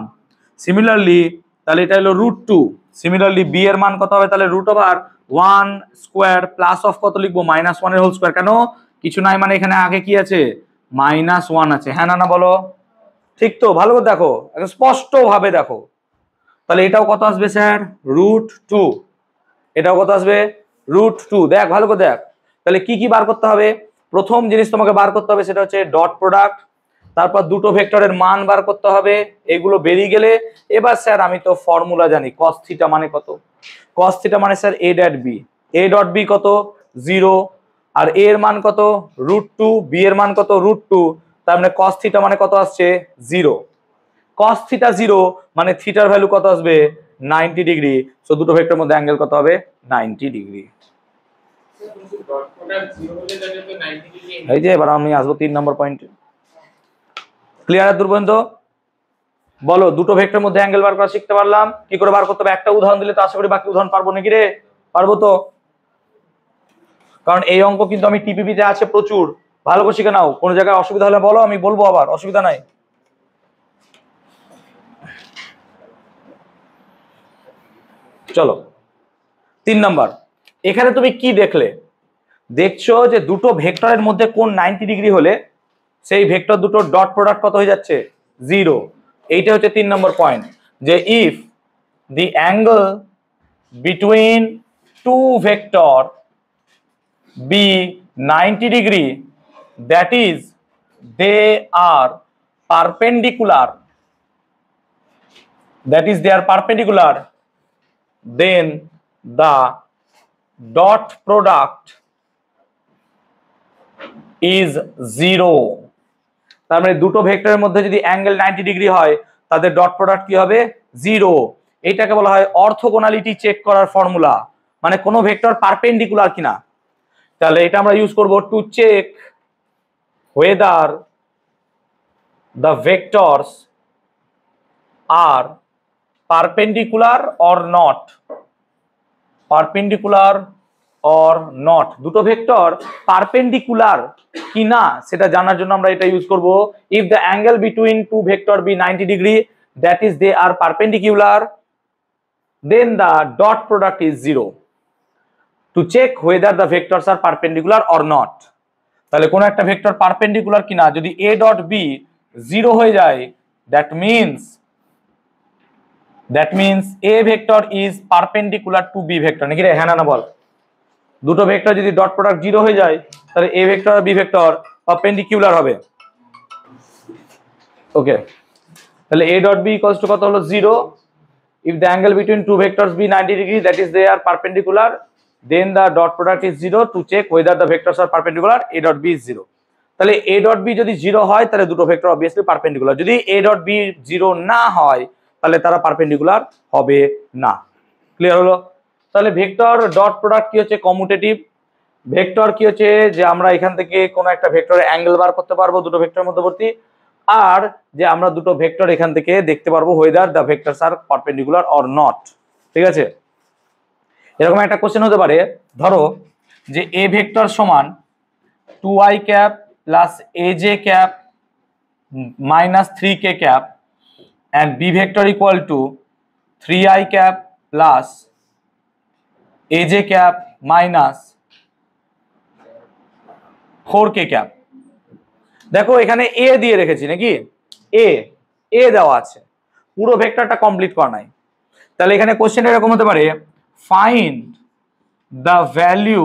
সিমিলারলি তাহলে এটা হলো √2। সিমিলারলি বি এর মান কত হবে তাহলে √1² প্লাস অফ কত লিখবো -1 এর হোল স্কয়ার। কেন? কিছু নাই মানে এখানে আগে কি আছে -1 আছে। হ্যাঁ না বলো? ঠিক তো? ভালো করে দেখো, একদম স্পষ্ট ভাবে দেখো। তাহলে এটাও কত আসবে স্যার √2, এটাও কত আসবে √2। দেখ ভালো করে দেখ। তাহলে কি কি বার করতে হবে? প্রথম জিনিস তোমাকে বার করতে হবে সেটা হচ্ছে ডট প্রোডাক্ট, তারপর দুটো ভেক্টরের মান বার করতে হবে। এগুলো বেরিয়ে গেলে এবার স্যার আমি তো ফর্মুলা জানি, cos থিটা মানে কত? cos থিটা মানে sir a dot b, a dot b কত 0, আর a এর মান কত √2, b এর মান কত √2, তার মানে cos থিটা মানে কত আসছে 0। cos থিটা 0 মানে থিটার ভ্যালু কত আসবে 90 ডিগ্রি। সো দুটো ভেক্টরের মধ্যে অ্যাঙ্গেল কত হবে 90 ডিগ্রি। এই যে এবার আমি আসবো 3 নম্বর পয়েন্টে। ক্লিয়ার দূর পর্যন্ত? বলো দুটো ভেক্টরের মধ্যে অ্যাঙ্গেল বার করা শিখতে পারলাম। কি করে বার করতে হবে? একটা উদাহরণ দিলে তো আশা করি বাকি উদাহরণ পারবো নাকি রে? পারবো তো? কারণ এই অঙ্ক কিন্তু আমি টিপিপি তে আছে প্রচুর, ভালো করে শিখে নাও। কোনো জায়গায় অসুবিধা হলে বলো, আমি বলবো আবার, অসুবিধা নাই। চলো 3 নাম্বার। এখানে তুমি কি দেখলে? দেখছো যে দুটো ভেক্টরের মধ্যে কোণ 90 ডিগ্রি হলে সেই ভেক্টর দুটো ডট প্রোডাক্ট কত হয়ে যাচ্ছে 0। এইটা হচ্ছে 3 নম্বর পয়েন্ট, যে if the angle between two vector be 90 degree, that is they are perpendicular, that is they are perpendicular, then the dot product is 0। তার মানে দুটো ভেক্টরের মধ্যে যদি অ্যাঙ্গেল 90 ডিগ্রি হয় তাদের ডট প্রোডাক্ট কি হবে 0। এটাকে বলা হয় অর্থোগোনালিটি চেক করার ফর্মুলা, মানে কোন ভেক্টর পারপেন্ডিকুলার কিনা। তাহলে এটা আমরা ইউজ করব to check whether the vectors are perpendicular or not, perpendicular or not। দুটো ভেক্টর পারপেন্ডিকুলার কিনা সেটা জানার জন্য আমরা এটা ইউজ করব। if the angle between two vector be 90 degree, that is they are perpendicular, then the dot product is 0, to check whether the vectors are perpendicular or not। তাহলে কোন একটা ভেক্টর পারপেন্ডিকুলার কিনা, যদি a dot b 0 হয়ে যায়, that means a vector is perpendicular to b vector। নাকি রে? হ্যাঁ না বল? দুটো ভেক্টর যদি ডট প্রোডাক্ট 0 হয়ে যায় তাহলে a ভেক্টর আর b ভেক্টর পারপেন্ডিকুলার হবে। ওকে, তাহলে a dot b equals to কত হলো 0। if the angle between two vectors be 90 degree, that is they are perpendicular, then the dot product is 0, to check whether the vectors are perpendicular, a dot b is 0। তাহলে a dot b যদি 0 হয় তাহলে দুটো vector obviously perpendicular, যদি a dot b 0 না হয় তাহলে তারা পারপেন্ডিকুলার হবে না। ক্লিয়ার হলো? তাহলে ভেক্টর ডট প্রোডাক্ট কি হচ্ছে কমিউটেটিভ। ভেক্টর কি হচ্ছে যে আমরা এখান থেকে কোন একটা ভেক্টরের অ্যাঙ্গেল বার করতে পারবো দুটো ভেক্টরের মধ্যবর্তী, আর যে আমরা দুটো ভেক্টর এখান থেকে দেখতে পারবো whether the vectors are perpendicular or not। ঠিক আছে? এরকম একটা কোশ্চেন হতে পারে, ধরো যে a ভেক্টর সমান 2i cap plus aj cap minus 3k cap and b vector equal to 3i cap plus aj cap minus 4k cap। দেখো এখানে a দিয়ে রেখেছি নাকি, a দেওয়া আছে, পুরো ভেক্টরটা কমপ্লিট করা নাই। তাহলে এখানে কোশ্চেন এরকম হতে পারে, find the value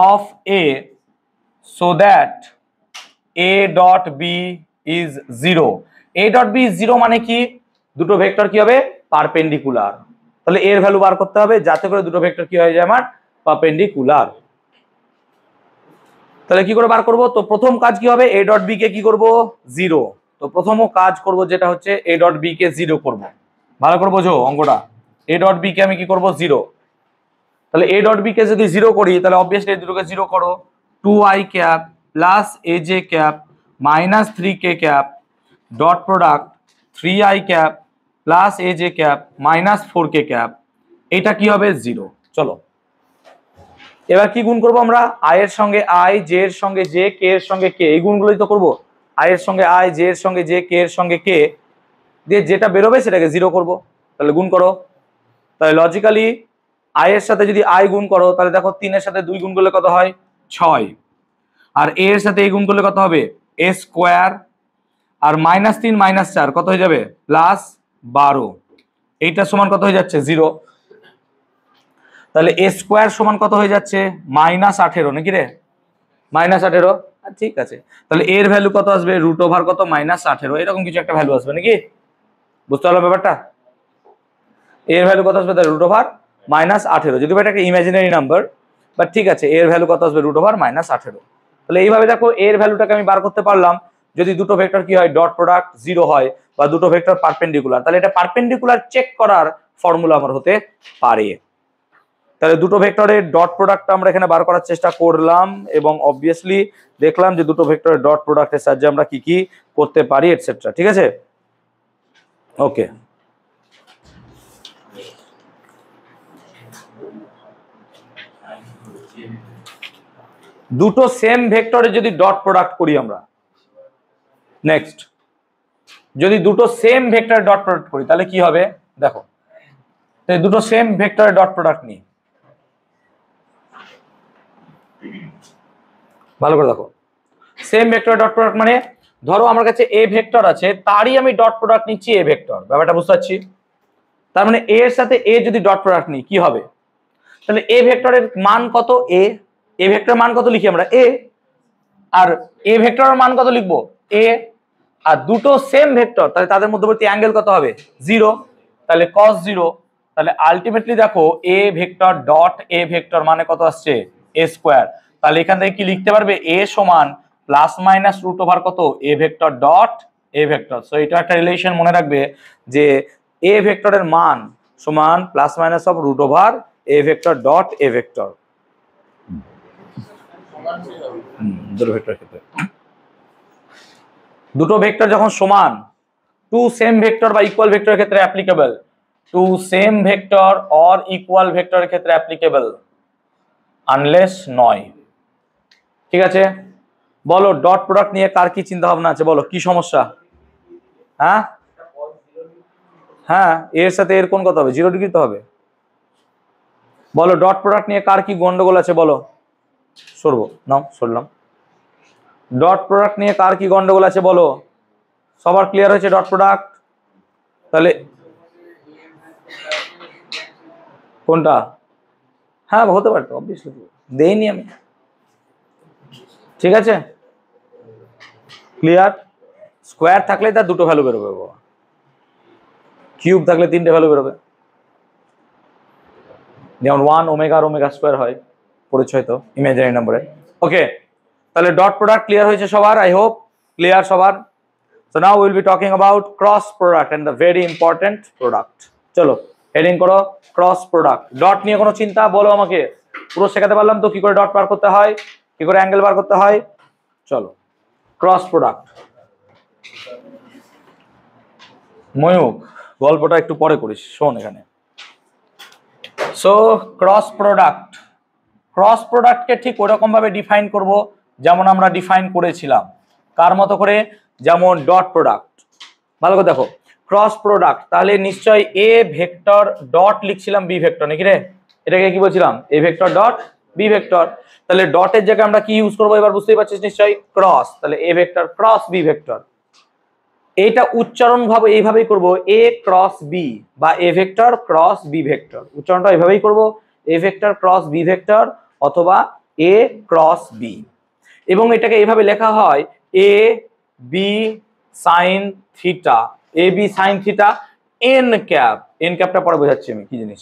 of a so that a dot b is zero. A dot b is zero মানে কি, দুটো ভেক্টর কি হবে পারপেন্ডিকুলার। তাহলে এর ভ্যালু বার করতে হবে যাতে করে দুটো ভেক্টর কি হয়ে যায় আমার পারপেন্ডিকুলার। তাহলে কি করে বার করব, তো প্রথম কাজ কি হবে, এ ডট বি কে কি করব জিরো। তো প্রথম কাজ করব যেটা হচ্ছে এ ডট বি কে জিরো করব। ভালো করে বোঝো অঙ্কটা, এ ডট বি কে আমি কি করব জিরো। তাহলে এ ডট বি কে যদি জিরো করি তাহলে অবভিয়াসলি এই দুটোকে জিরো করো, 2i cap plus aj cap minus 3k cap dot product 3i cap plus aj cap minus 4k cap, এটা কি হবে জিরো। চলো এবার কি গুণ করব আমরা, i এর সঙ্গে i, j এর সঙ্গে j, k এর সঙ্গে k, এই গুণগুলোই তো করব। i এর সঙ্গে i, j এর সঙ্গে j, k এর সঙ্গে k দিয়ে যেটা বেরোবে সেটাকে জিরো করব। তাহলে গুণ করো, তাহলে লজিক্যালি i এর সাথে যদি i গুণ করো তাহলে দেখো 3 এর সাথে 2 গুণ করলে কত হয় 6, আর a এর সাথে এই গুণ করলে কত হবে a স্কোয়ার, আর -3 -4 কত হয়ে যাবে +12, এইটা সমান কত হয়ে যাচ্ছে 0। তাহলে a স্কোয়ার সমান কত হয়ে যাচ্ছে -18 নাকি রে, -18। ঠিক আছে, তাহলে এর ভ্যালু কত আসবে √ওভার কত -18, এরকম কিছু একটা ভ্যালু আসবে নাকি, বুঝতে পারলো ব্যাপারটা। এর ভ্যালু কত আসবে √ওভার -18, যদি এটা একটা ইমাজিনারি নাম্বার, বাট ঠিক আছে এর ভ্যালু কত আসবে √ওভার -18। তাহলে এইভাবে দেখো এর ভ্যালুটাকে আমি বার করতে পারলাম যদি দুটো ভেক্টর কি হয় ডট প্রোডাক্ট 0 হয় বা দুটো ভেক্টর পারপেন্ডিকুলার, তাহলে এটা পারপেন্ডিকুলার চেক করার ফর্মুলা আমার হতে পারে। তাহলে দুটো ভেক্টরের ডট প্রোডাক্টটা আমরা এখানে বার করার চেষ্টা করলাম এবং অবভিয়াসলি দেখলাম যে দুটো ভেক্টরের ডট প্রোডাক্টের সাহায্যে আমরা কি কি করতে পারি এটসেট্রা। ঠিক আছে, ওকে। দুটো সেম ভেক্টরের যদি ডট প্রোডাক্ট করি আমরা, নেক্সট যদি দুটো সেম ভেক্টরের ডট প্রোডাক্ট করি তাহলে কি হবে দেখো, দুটো সেম ভেক্টরের ডট প্রোডাক্ট নিই, ভালো করে দেখো সেম ভেক্টরের ডট প্রোডাক্ট মানে ধরো আমার কাছে এ ভেক্টর আছে তারই আমি ডট প্রোডাক্ট নিচ্ছি এ ভেক্টর, ব্যাপারটা বুঝতে পারছি। তার মানে এ এর সাথে এ যদি ডট প্রোডাক্ট নিই কি হবে, তাহলে এ ভেক্টরের মান কত এ ভেক্টরের মান কত লিখি আমরা এ, আর এ ভেক্টরের মান কত লিখবো এ, আর দুটো সেম ভেক্টর তাহলে তাদের মধ্যবর্তী অ্যাঙ্গেল কত হবে 0, তাহলে cos 0। তাহলে আলটিমেটলি দেখো এ ভেক্টর ডট এ ভেক্টর মানে কত আসছে a স্কোয়ার। তাহলে এখান থেকে কি লিখতে পারবে a সমান ± √ওভার কত এ vector dot a vector. So এটা একটা রিলেশন মনে রাখবে যে এ ভেক্টরের মান সমান ± √over a vector dot a vector. দুটো ভেক্টরের ক্ষেত্রে দুটো ভেক্টর যখন সমান, টু সেম ভেক্টর বা ইকুয়াল ভেক্টরের ক্ষেত্রে applicable, to same vector or equal ভেক্টরের ক্ষেত্রে অ্যাপ্লিকেবল আনলেস নয়। ঠিক আছে, বলো ডট প্রোডাক্ট নিয়ে কার কি চিন্তা ভাবনা আছে, বলো কি সমস্যা। হ্যাঁ হ্যাঁ, এর সাথে এর কোন কত হবে 0 ডিগ্রি তো হবে। বলো ডট প্রোডাক্ট নিয়ে কার কি গন্ডগোল আছে বলো, সরবো নাও সরলাম। ডট প্রোডাক্ট নিয়ে কার কি গন্ডগোল আছে বলো, সবার ক্লিয়ার হয়েছে ডট প্রোডাক্ট। তাহলে কোনটা, হ্যাঁ হতে পারে তো অবভিয়াসলি দেইনি আমি। ঠিক আছে ক্লিয়ার, স্কোয়ার থাকলে তার দুটো ভ্যালু বেরোবে বাবা, কিউব থাকলে 3টে ভ্যালু বেরোবে, যেমন 1 ওমেগা আর ওমেগা স্কোয়ার হয়, পরিচয় তো ইমাজিনারি নাম্বারে। ওকে, তাহলে ডট প্রোডাক্ট ক্লিয়ার হয়েছে সবার, আই হোপ ক্লিয়ার সবার। So now we will be talking about cross product and the very important product. চলো হেডিং করো ক্রস প্রোডাক্ট। ডট নিয়ে কোনো চিন্তা বলো আমাকে, পুরো শেখাতে পারলাম তো কি করে ডট বার করতে হয়, কি করে অ্যাঙ্গেল বার করতে হয়। চলো ক্রস প্রোডাক্ট। ময়ূক গল্পটা একটু পরে করিস, শোন এখানে। সো ক্রস প্রোডাক্ট, ক্রস প্রোডাক্টকে ঠিক ওরকম ভাবে ডিফাইন করব যেমন আমরা ডিফাইন করেছিলাম, কার মতো করে, যেমন ডট প্রোডাক্ট। ভালো করে দেখো ক্রস প্রোডাক্ট, তাহলে নিশ্চয়ই এ ভেক্টর ডট লিখছিলাম বি ভেক্টর নাকি রে, এটাকে কি বলছিলাম a vector dot b vector. তাহলে ডটের জায়গায় আমরা কি ইউজ করবো এবার বুঝতেই পারছিস নিশ্চয়ই ক্রস, তাহলে a vector cross b vector. এইটা উচ্চারণ ভাবে এইভাবেই করব এ ক্রস বি বা a vector cross b vector, উচ্চারণটা এইভাবেই করব a vector cross b vector অথবা এ ক্রস বি। এবং এটাকে এইভাবে লেখা হয় a b sine theta, a b sine theta n cap, n ক্যাপটা পরে বোঝাচ্ছি আমি কি জিনিস,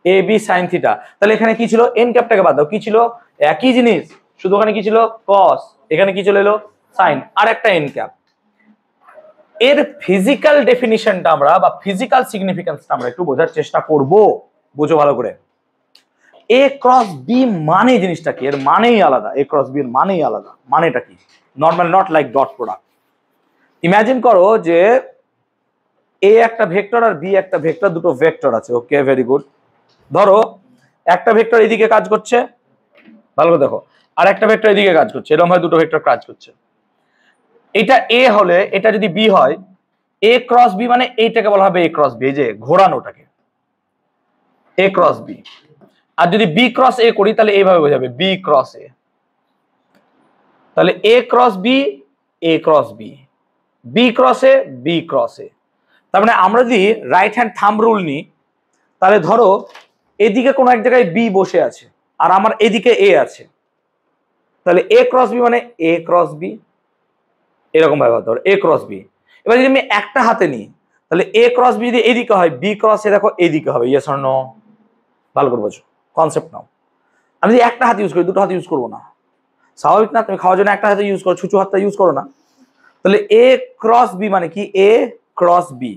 এ বি সাইন থিটা। তাহলে এখানে কি ছিল, এন ক্যাপটাকে বাদ দাও, কি ছিল একই জিনিস, শুধু ওখানে কি ছিল কস, এখানে কি চলে এলো সাইন, আর একটা এন ক্যাপ। এর ফিজিক্যাল ডেফিনিশনটা আমরা বা ফিজিক্যাল সিগনিফিকেন্সটা আমরা একটু বোঝার চেষ্টা করব, বুঝো ভালো করে। এ ক্রস বি মানে জিনিসটা কি, এর মানেই আলাদা, এ ক্রস বি এর মানেই আলাদা। মানেটা কি, normal not like dot product. Imagine করো যে এ একটা ভেক্টর আর বি একটা ভেক্টর, দুটো ভেক্টর আছে, ওকে ভেরি গুড। ধরো একটা ভেক্টর এদিকে কাজ করছে, ভালো করে দেখো, আর একটা ভেক্টর এদিকে কাজ করছে, এরকম হয় দুটো ভেক্টর কাজ করছে। এটা এ হলে এটা যদি বি হয়, এ ক্রস বি মানে এইটাকে বলা হবে এ ক্রস বি, এই যে ঘোরানোটাকে এ ক্রস বি। আর যদি বি ক্রস এ করি তাহলে এইভাবে বোঝাবে বি ক্রস এ। তাহলে এ cross b, a cross B, B cross a, b cross এ। তার মানে আমরা যদি রাইট হ্যান্ড থাম্ব রুল নিই, তাহলে ধরো এদিকে কোনো এক জায়গায় বি বসে আছে আর আমার এদিকে এ আছে, তাহলে এ ক্রস বি মানে এ ক্রস বি, এরকম ভাবে ধর এ ক্রস বি। এবার যদি আমি একটা হাতে নিই, তাহলে এ ক্রস বি যদি এদিকে হয়, বি ক্রস এ দেখো এদিকে হবে, ইয়েস অর নো? ভালো করে বোঝো, কনসেপ্ট নাও। আমি যদি একটা হাত ইউজ করি, দুটো হাত ইউজ করবো না, স্বাভাবিক না? তুমি খাওয়ার জন্য একটা হাতে ইউজ করো, ছুঁচু হাতটা ইউজ করো না। তাহলে এ ক্রস বি মানে কি, এ ক্রস বি।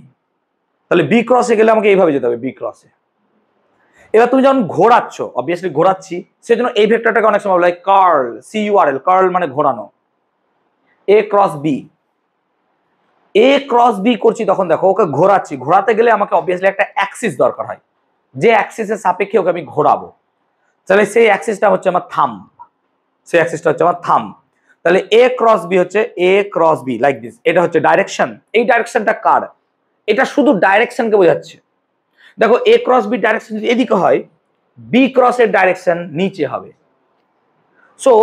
তাহলে বি ক্রসে গেলে আমাকে এইভাবে যেতে হবে, বি ক্রসে। এবার তুমি যখন ঘোরাচ্ছ, অবভিয়াসলি ঘোরাচ্ছি, সেজন্য এই ভেক্টরটাকে অনেক সময় বলা হয় কার্ল, সিইউআরএল, কার্ল মানে ঘোরানো। এ cross b, a cross B করছি, তখন দেখো ওকে ঘোরাচ্ছি, ঘোরাতে গেলে আমাকে অবভিয়াসলি একটা অ্যাক্সিস দরকার হয়, যে অ্যাক্সিসের সাপেক্ষে ওকে আমি ঘোরাবো। তাহলে সেই অ্যাক্সিসটা হচ্ছে আমার থাম্ব, সেই অ্যাক্সিসটা হচ্ছে আমার থাম্ব। তাহলে এ ক্রস বি হচ্ছে এ ক্রস বি লাইক দিস, এটা হচ্ছে ডাইরেকশন। এই ডাইরেকশনটা কার, এটা শুধু ডাইরেকশনকে বোঝাচ্ছে। দেখো এ ক্রস বি ডাইরেকশন যদি এদিকে হয়, বি ক্রস এর ডাইরেকশন নিচে হবে। সো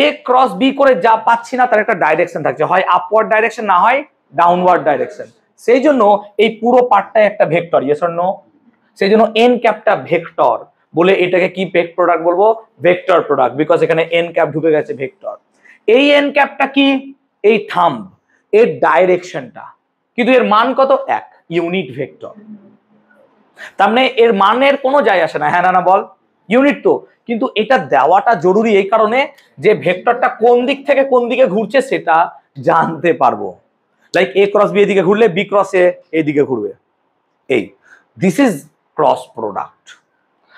এ ক্রস বি করে যা পাচ্ছি না তার একটা ডাইরেকশন থাকছে, হয় আপওয়ার্ড ডাইরেকশন, না হয় ডাউনওয়ার্ড ডাইরেকশন। সেই জন্য এই পুরো পার্টটাই একটা ভেক্টর, ইয়েস অর নো? সেই জন্য এন ক্যাপটা ভেক্টর বলে এটাকে কি প্রোডাক্ট বলবো, ভেক্টর প্রোডাক্ট, বিকজ এখানে এন ক্যাপ ঢুকে গেছে ভেক্টর। এই এন ক্যাপটা কি, এই থাম্ব, এর ডাইরেকশনটা, কিন্তু এর মান কত, এক, ইউনিট ভেক্টর। তার মানে এর মানের কোনো যায় আসে না, হ্যাঁ না বল, ইউনিট তো, কিন্তু এটা দেওয়াটা জরুরি এই কারণে যে ভেক্টরটা কোন দিক থেকে কোন দিকে ঘুরছে সেটা জানতে পারবো। লাইক এ ক্রস বি এদিকে ঘুরলে বি ক্রস এ এদিকে ঘুরবে, এই দিস ইজ ক্রস প্রোডাক্ট।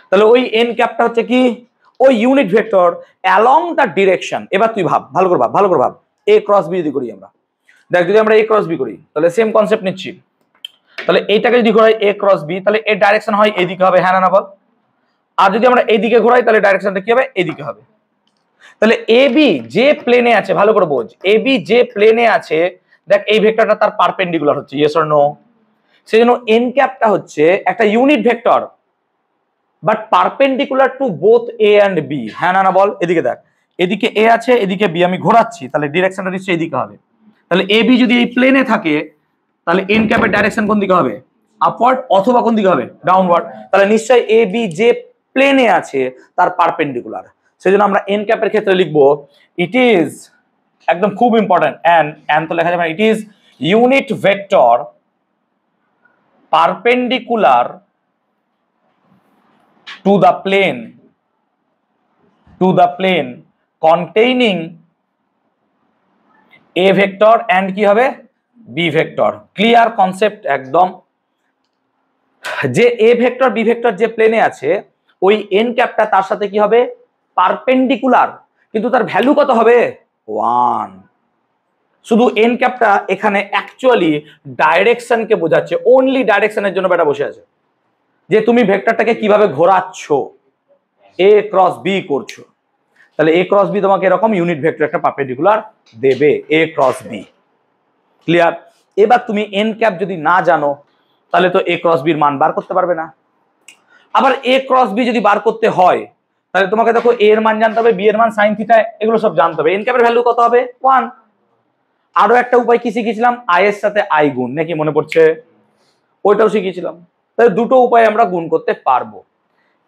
তাহলে ওই এন ক্যাপটা হচ্ছে কি, ওই unit vector along the direction. এবার তুই ভাব, ভালো করে ভাব, ভালো করে ভাব, এ ক্রস বি যদি করি আমরা, দেখ যদি আমরা এ ক্রস বি করি তাহলে সেম কনসেপ্ট নিচ্ছি। তাহলে এইটাকে যদি ঘোরাই এ ক্রস বি, তাহলে এর ডাইরেকশন হয় এদিকে হবে, হ্যাঁ না বল? আর যদি আমরা এইদিকে ঘোরাই তাহলে ডাইরেকশনটা কি হবে, এদিকে হবে। তাহলে এ বি যে প্লেনে আছে, ভালো করে বোঝ, এ বি যে প্লেনে আছে, দেখ এই ভেক্টরটা তার পারপেন্ডিকুলার হচ্ছে, ইয়েস অর নো? সেজন্য এন ক্যাপটা হচ্ছে একটা unit vector but perpendicular to both a and b, হ্যাঁ না বল? এদিকে দেখ, এদিকে এ আছে, এদিকে বি, আমি ঘোরাচ্ছি, তাহলে ডিরেকশনটা নিশ্চয়ই এদিকে হবে। তাহলে এ বি যদি এই প্লেনে থাকে, তাহলে এন ক্যাপের ডাইরেকশন কোন দিকে হবে, আপওয়ার্ড, অথবা কোন দিকে হবে, ডাউনওয়ার্ড। তাহলে নিশ্চয়ই এ বি যে প্লেনে আছে তার পারপেন্ডিকুলার। সেজন্য আমরা এন ক্যাপের ক্ষেত্রে লিখবো ইট ইজ, একদম খুব ইম্পর্টেন্ট, এন তো লেখা যাবে না, it is unit vector perpendicular to the plane containing a vector and কি হবে, b vector। ক্লিয়ার কনসেপ্ট একদম। যে a ভেক্টর b ভেক্টর যে প্লেনে আছে, ওই n ক্যাপটা তার সাথে কি হবে, পারপেন্ডিকুলার, কিন্তু তার ভ্যালু কত হবে, 1। শুধু n ক্যাপটা এখানে অ্যাকচুয়ালি ডাইরেকশনকে বোঝাচ্ছে, অনলি ডাইরেকশনের জন্য এটা বসে আছে, যে তুমি ভেক্টরটাকে কিভাবে ঘোরাচ্ছ, এ ক্রস বি করছো। তাহলে এ ক্রস বি তোমাকে এরকম ইউনিট ভেক্টর একটা পারপেন্ডিকুলার দেবে, এ ক্রস বি। ক্লিয়ার? এবার তুমি এন ক্যাপ যদি না জানো তাহলে তো এ ক্রস বির মান বার করতে পারবে না। আবার এ ক্রস বি যদি বার করতে হয় তাহলে তোমাকে দেখো এ এর মান জানতে হবে, বি এর মান সাইন থিটা, এগুলো সব জানতে হবে। এন ক্যাপের ভ্যালু কত হবে, 1। আরো একটা উপায় কি শিখেছিলাম, আই এর সাথে আই গুণ, নাকি মনে পড়ছে? ওইটাও শিখেছিলাম। তাহলে দুটো উপায় আমরা গুণ করতে পারবো।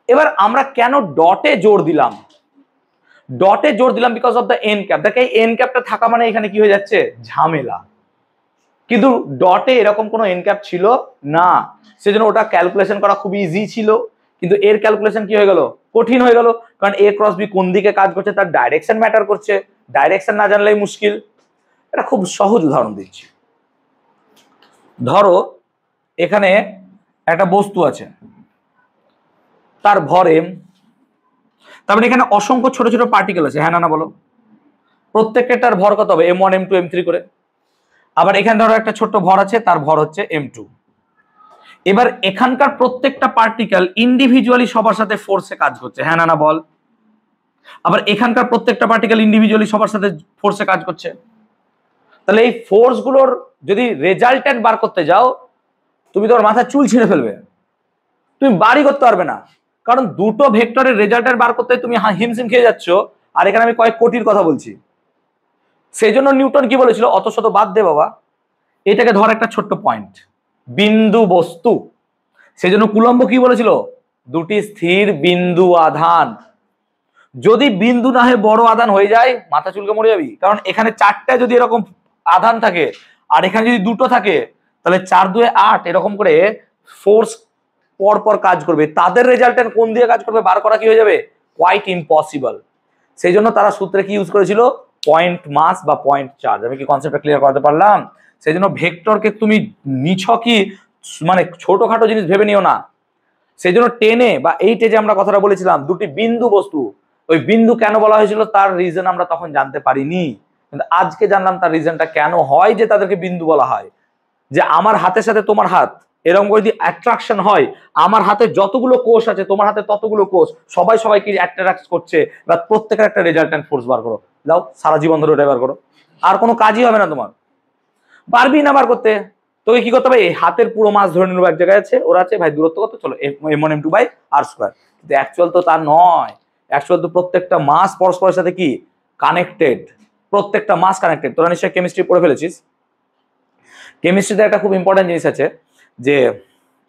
এবার আমরা কেন ডটে জোর দিলাম, ডটে জোর দিলাম because of the N cap. দেখে এন ক্যাপটা থাকা মানে এখানে কি হয়ে যাচ্ছে, ঝামেলা। কিন্তু ডটে এরকম কোনো এন ক্যাপ ছিল না, সেজন্য ওটা ক্যালকুলেশন করা খুব ইজি ছিল। কিন্তু এর ক্যালকুলেশন কি হয়ে গেল, কঠিন হয়ে গেল, কারণ এ ক্রস বি কোন দিকে কাজ করছে তার ডাইরেকশন ম্যাটার করছে, ডাইরেকশন না জানলেই মুশকিল। এটা খুব সহজ উদাহরণ দিচ্ছি। ধরো এখানে একটা বস্তু আছে, তার ভর m, তারপরে এখানে অসংখ্য ছোট ছোট পার্টিকেল আছে, হ্যাঁ না বলো, প্রত্যেকটার ভর কত হবে m1 m2 m3 করে। আবার এখানে ধরো একটা ছোট্ট ভর আছে, তার ভর হচ্ছে m2। এবার এখানকার প্রত্যেকটা পার্টিকেল ইন্ডিভিজুয়ালি সবার সাথে ফোর্সে কাজ করছে, হ্যাঁ না বল। আবার এখানকার প্রত্যেকটা পার্টিকেল ইন্ডিভিজুয়ালি সবার সাথে ফোর্সে কাজ করছে। তাহলে এই ফোর্স গুলোর যদি রেজাল্টেন্ট বার করতে যাও, তুমি তোমার মাথায় চুল ছিঁড়ে ফেলবে, তুমি বাড়ি করতে পারবে না। কারণ দুটো ভেক্টরের রেজাল্টেন্ট বার করতে তুমি হিমশিম খেয়ে যাচ্ছ, আর এখানে আমি কয়েক কোটির কথা বলছি। সেই জন্য নিউটন কি বলেছিল, অত শত বাদ দে বাবা, এটাকে ধর একটা ছোট্ট পয়েন্ট, বিন্দু বস্তু। সেই জন্য কুলম্ব কি বলেছিল, দুটি স্থির বিন্দু আধান। যদি বিন্দু না হয়ে বড় আধান হয়ে যায়, মাথা চুলকে মরে যাবি। কারণ এখানে চারটা যদি এরকম আধান থাকে আর এখানে যদি দুটো থাকে, তাহলে 4 2 8 এরকম করে ফোর্স পর পর কাজ করবে, তাদের রেজাল্টেন্ট কোন দিয়ে কাজ করবে বার করা কি হয়ে যাবে, কোয়াইট ইম্পসিবল। সেই জন্য তারা সূত্রে কি ইউজ করেছিল, পয়েন্ট মাস বা পয়েন্ট চার্জ। আমি কি কনসেপ্টটা ক্লিয়ার করতে পারলাম? সেই জন্য ভেক্টরকে তুমি নিছকই মানে ছোটখাটো জিনিস ভেবে নিও না। সেই জন্য 10 এ বা 8 এ যে আমরা কথাটা বলেছিলাম দুটি বিন্দু বস্তু, ওই বিন্দু কেন বলা হয়েছিল তার রিজন আমরা তখন জানতে পারিনি, কিন্তু আজকে জানলাম তার রিজনটা কেন হয় যে তাদেরকে বিন্দু বলা হয়। যে আমার হাতের সাথে তোমার হাত এরকম করে যদি অ্যাট্রাকশন হয়, আমার হাতে যতগুলো কোষ আছে তোমার হাতে ততগুলো কোষ, সবাই সবাইকে অ্যাট্রাক্ট করছে, বা প্রত্যেকের একটা রেজাল্টেন্ট ফোর্স বার করো, যাও সারা জীবন ধরে ওটা বার করো, আর কোনো কাজই হবে না তোমার, পারবি না বার করতে। তোকে কি করতে হবে, এই হাতের পুরো মাস ধরে নেবো, এক জায়গায় আছে ওরা আছে, ভাই দূরত্ব কত, চলো m1 m2 by r square. কিন্তু অ্যাকচুয়াল তো তা নয়, অ্যাকচুয়াল তো প্রত্যেকটা মাস পরস্পরের সাথে কি কানেক্টেড, প্রত্যেকটা মাস কানেক্টেড। তোরা নিশ্চয়ই কেমিস্ট্রি পড়ে ফেলেছিস। কেমিস্ট্রিতে একটা খুব ইম্পর্টেন্ট জিনিস আছে, যে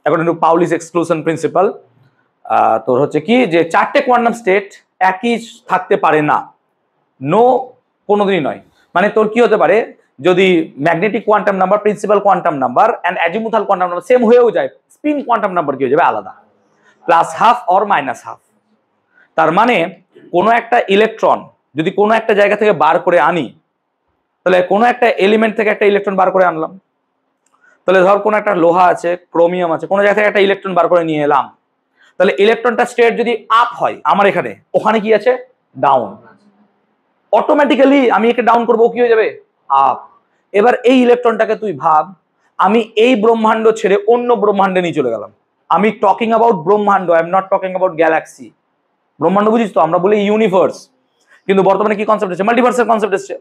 অ্যাকর্ডিং টু পাউলিস এক্সক্লুশন প্রিন্সিপাল, তোর হচ্ছে কি যে 4টে কোয়ান্টাম স্টেট একই থাকতে পারে না, নো, কোনোদিনই নয়। মানে তোর কি হতে পারে, যদি magnetic quantum number, principal quantum number and azimuthal quantum number same হয়েও যায়, স্পিন কোয়ান্টাম নাম্বার কি হয়ে যাবে আলাদা, +½ অর -½ তার মানে কোনো একটা ইলেকট্রন যদি কোনো একটা জায়গা থেকে বার করে আনি, তাহলে কোনো একটা এলিমেন্ট থেকে একটা ইলেকট্রন বার করে আনলাম, তাহলে ধর কোনো একটা লোহা আছে, ক্রোমিয়াম আছে, কোনো জায়গা থেকে একটা ইলেকট্রন বার করে নিয়ে এলাম, তাহলে ইলেকট্রনটা স্টেট যদি আপ হয় আমার এখানে, ওখানে কি আছে ডাউন, অটোমেটিক্যালি আমি একে ডাউন করবো, কি হয়ে যাবে আপ। এবার এই ইলেকট্রনটাকে তুই ভাব, আমি এই ব্রহ্মাণ্ড ছেড়ে অন্য ব্রহ্মাণ্ডে নিয়ে চলে গেলাম। আমি টকিং অ্যাবাউট ব্রহ্মাণ্ড, I am not talking about Galaxy. ব্রহ্মাণ্ড বুঝিস তো, আমরা বলি ইউনিভার্স, কিন্তু বর্তমানে কি কনসেপ্ট এসেছে, মাল্টিভার্সের কনসেপ্ট এসেছে।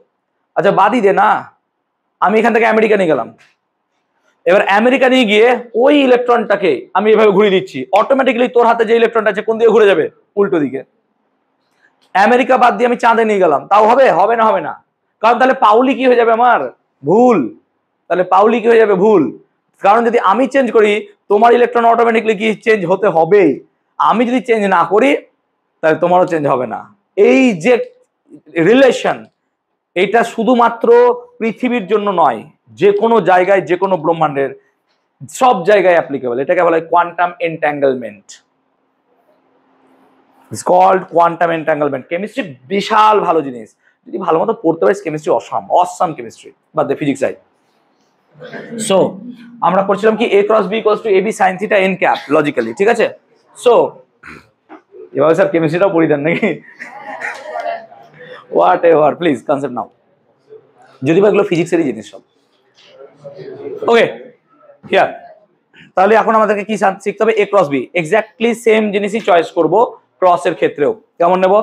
আচ্ছা বাদই দে না, আমি এখান থেকে আমেরিকা নিয়ে গেলাম, এবার আমেরিকা নিয়ে গিয়ে ওই ইলেকট্রনটাকে আমি এভাবে ঘুরিয়ে দিচ্ছি, অটোমেটিক্যালি তোর হাতে যে ইলেকট্রনটা আছে কোন দিকে ঘুরে যাবে, উল্টো দিকে। আমেরিকা বাদ দিয়ে আমি চাঁদে নিয়ে গেলাম, তাও হবে, হবে না, হবে না, কারণ তাহলে পাউলি কি হয়ে যাবে আমার ভুল, তাহলে পাউলি কি হয়ে যাবে ভুল, কারণ যদি আমি চেঞ্জ করি তোমার ইলেকট্রন অটোমেটিক্যালি কি চেঞ্জ হতে হবে, আমি যদি চেঞ্জ না করি তাহলে তোমারও চেঞ্জ হবে না। এই যে রিলেশন, এটা শুধুমাত্র পৃথিবীর জন্য নয়, যে কোনো জায়গায়, যে কোনো ব্রহ্মাণ্ডের সব জায়গায় অ্যাপ্লিকেবল। এটাকে বলা হয় quantum entanglement, it's called quantum entanglement. Chemistry বিশাল ভালো জিনিস, যদি ভালো মতো পড়তে পারিস কেমিস্ট্রি অসাম কেমিস্ট্রি, বাদ দে ফিজিক্স আই। সো আমরা করছিলাম কি a × b = ab sin θ n cap logically, ঠিক আছে। সো এভাবে স্যার কেমিস্ট্রিটাও পড়ি দেন নাকি, হোয়াট এভার, প্লিজ কনসেপ্ট নাও, যদি বা এগুলো ফিজিক্সেরই জিনিস সব। ওকে হিয়ার, তাহলে এখন আমাদেরকে কি শিখতে হবে, a × b, এক্স্যাক্টলি সেম জিনিসই চয়েস করব ক্রসের ক্ষেত্রেও। কেমন নেব,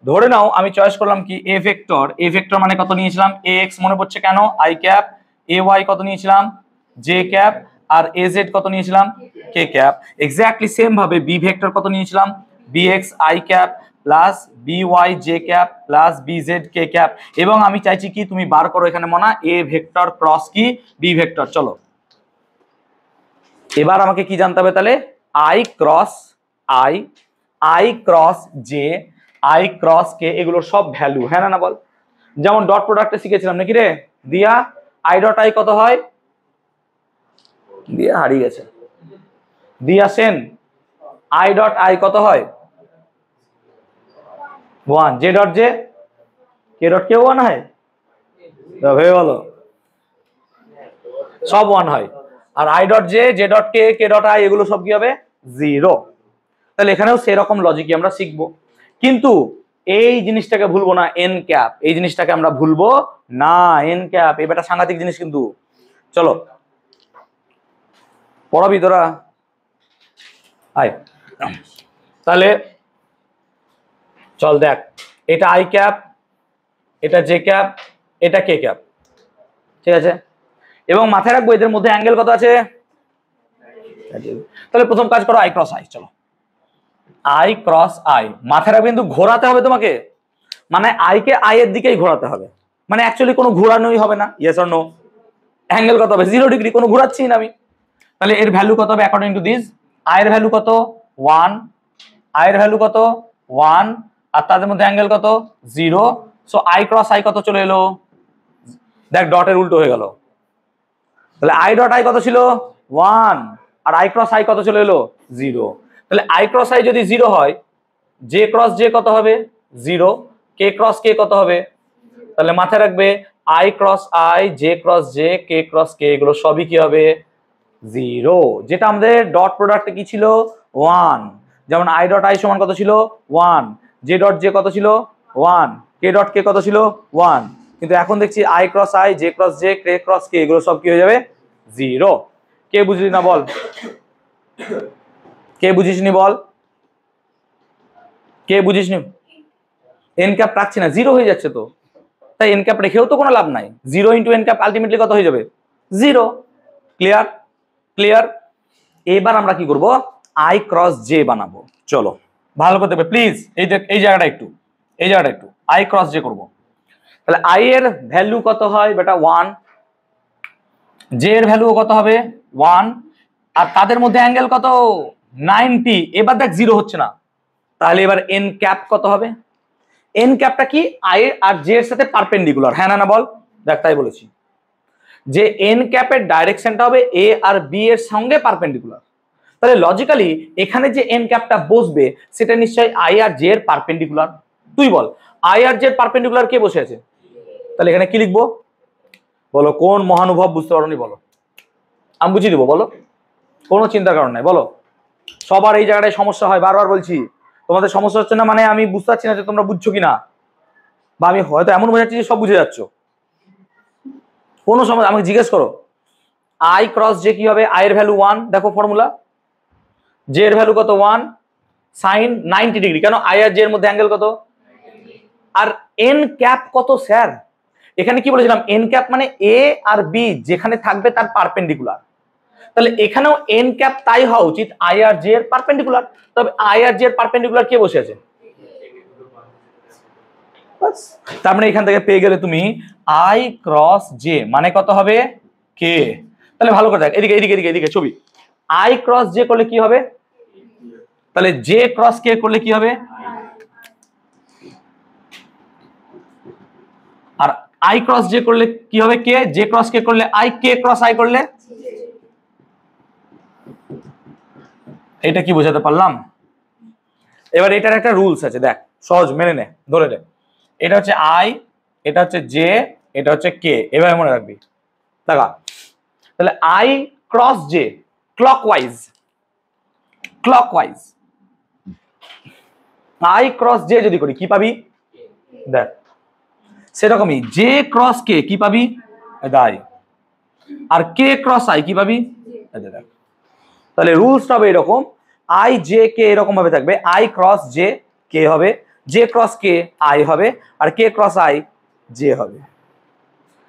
ধরে নাও আমি চয়েস করলাম কি a ভেক্টর, a ভেক্টর মানে কত নিয়েছিলাম ax, মনে পড়ছে কেন, i ক্যাপ, ay কত নিয়েছিলাম j ক্যাপ, আর az কত নিয়েছিলাম k ক্যাপ। এক্স্যাক্টলি সেম ভাবে b ভেক্টর কত নিয়েছিলাম bx i cap plus by j cap plus bz k cap. এবং আমি চাইছি কি তুমি বার করো এখানে মনে a ভেক্টর ক্রস কি b ভেক্টর। চলো এবার আমাকে কি জানতে হবে তাহলে, i × j, আই ক্রস কে এগুলো সব ভ্যালু, হ্যাঁ না বল? যেমন ডট প্রোডাক্টে শিখেছিলাম নাকি রে, দিয়া আই ডট আই কত হয়, দিয়া হারিয়ে গেছে, দিয়া সেন আই ডট আই কত হয় 1, j dot j k dot k 1 হয়, ভেবে বলো, সব 1 হয়। আর i dot j, j dot k, k dot i এগুলো সব কি হবে 0। তাহলে এখানেও সেরকম লজিকই আমরা শিখবো, কিন্তু এই জিনিসটাকে ভুলবো না, এন ক্যাপ, এই জিনিসটাকে আমরা ভুলবো না, এন ক্যাপ এটা সাংঘাতিক জিনিস কিন্তু। চলো পড়াবি তোরা, আয়। তাহলে চল দেখ, এটা আই ক্যাপ, এটা জে ক্যাপ, এটা কে ক্যাপ, ঠিক আছে? এবং মাথায় রাখবো এদের মধ্যে অ্যাঙ্গেল কত আছে। তাহলে প্রথম কাজ করো আই ক্রস আই, চলো আই ক্রস আই, মাথায় রাখবে কিন্তু ঘোরাতে হবে তোমাকে, মানে আই কে আই এর দিকেই ঘোরাতে হবে, মানে অ্যাকচুয়ালি কোনো ঘোরানোই হবে না, ইয়েস অর নো? অ্যাঙ্গেল কত হবে 0 ডিগ্রি, কোনো ঘোরাচ্ছি না আমি। তাহলে এর ভ্যালু কত হবে অ্যাকর্ডিং টু দিস, আই এর ভ্যালু কত 1, আই এর ভ্যালু কত 1, আর তাদের মধ্যে অ্যাঙ্গেল কত 0। সো আই ক্রস আই কত চলে এলো, দেখ ডটের উল্টো হয়ে গেল, তাহলে আই ডট আই কত ছিল 1, আর আই ক্রস আই কত চলে এলো 0। তাহলে আই ক্রস আই যদি 0 হয়, জে ক্রস জে কত হবে 0, কে ক্রস কে কত হবে, তাহলে মাথায় রাখবে I cross i, j cross j, K cross কে এগুলো সবই কি হবে 0, যেটা আমাদের ডট প্রোডাক্টে কি ছিল 1। যেমন আই ডট আই সমান কত ছিল 1, জে ডট জে কত ছিল 1, কে ডট কে কত ছিল 1, কিন্তু এখন দেখছি I cross i, j cross j, K cross কে এগুলো সব কি হয়ে যাবে 0। কে বুঝলি না বল, কে বুঝিসনি বল, কে বুঝিসনি? এন ক্যাপ রাখছি না, 0 হয়ে যাচ্ছে তো, তাই এন ক্যাপ রেখেও তো কোনো লাভ নাই, 0 ইন্টু এন ক্যাপ আলটিমেটলি কত হয়ে যাবে 0। ক্লিয়ার? ক্লিয়ার? এবার আমরা কি করব, আই ক্রস জে বানাবো। চলো ভালো করে দেখবে প্লিজ, এই জায়গাটা একটু, এই জায়গাটা একটু আই ক্রস জে করব। তাহলে আই এর ভ্যালু কত হয় বেটা 1, জে এর ভ্যালু কত হবে 1, আর তাদের মধ্যে অ্যাঙ্গেল কত 90। এবার দেখ 0 হচ্ছে না, তাহলে এবার এন ক্যাপ কত হবে, এন ক্যাপটা কি আই আর জে এর সাথে পারপেন্ডিকুলার, হ্যাঁ না বল? দেখ তাই বলেছি যে এন ক্যাপের ডাইরেকশনটা হবে এ আর বি এর সঙ্গে পারপেন্ডিকুলার, তাহলে লজিক্যালি এখানে যে এন ক্যাপটা বসবে সেটা নিশ্চয়ই আই আর জে এর পারপেন্ডিকুলার। তুই বল আই আর জে এর পারপেন্ডিকুলার কে বসে আছে, তাহলে এখানে কি লিখবো বলো, কোন মহানুভব বুঝতে পারোনি বলো, আমি বুঝিয়ে দিব বলো, কোনো চিন্তার কারণ নাই বলো। সবার এই জায়গাটায় সমস্যা হয়, বারবার বলছি তোমাদের সমস্যা হচ্ছে না, মানে আমি বুঝতে পারছি না যে তোমরা বুঝছো কিনা, বা আমি হয়তো এমন বোঝাচ্ছি যে সব বুঝে যাচ্ছ, কোনো সমস্যা আমাকে জিজ্ঞেস করো। আই ক্রস জে কি হবে, আই এর ভ্যালু 1, দেখো ফর্মুলা, জে এর ভ্যালু কত 1, সাইন 90 ডিগ্রি, কেন আই আর জে এর মধ্যে অ্যাঙ্গেল কত, আর এন ক্যাপ কত স্যার, এখানে কি বলেছিলাম এন ক্যাপ মানে এ আর বি যেখানে থাকবে তার পারপেন্ডিকুলার, তাহলে এখানেও এন ক্যাপ তাই হওয়া উচিত আই আর জে এর পারপেন্ডিকুলার, তবে আই আর জে এর পারপেন্ডিকুলার কে বসে আছে, তার মানে এখান থেকে পেয়ে গেলে তুমি আই ক্রস জে মানে কত হবে কে। তাহলে ভালো করে দেখ, এদিকে এদিকে এদিকে এদিকে ছবি, আই ক্রস জে করলে কি হবে, তাহলে জে ক্রস কে করলে কি হবে, আর আই ক্রস জে করলে কি হবে কে, জে ক্রস কে করলে আই, কে ক্রস আই করলে, এটা কি বোঝাতে পারলাম? এবার এটার একটা রুলস আছে, দেখ সহজ মেনে নে, ধরে নে, এটা হচ্ছে আই, এটা হচ্ছে জে, এটা হচ্ছে কে, এভাবে মনে রাখবি। দেখা তাহলে I cross J clockwise, clockwise I cross J যদি করি কি পাবি, দেখ সেরকমই জে ক্রস কে কি পাবি আই, আর কে ক্রস আই কি পাবি, দেখ তাহলে রুলসটা হবে এরকম, আই জে কে এরকম ভাবে থাকবে, আই ক্রস জে কে হবে, জে ক্রস কে আই হবে, আর কে ক্রস আই জে হবে।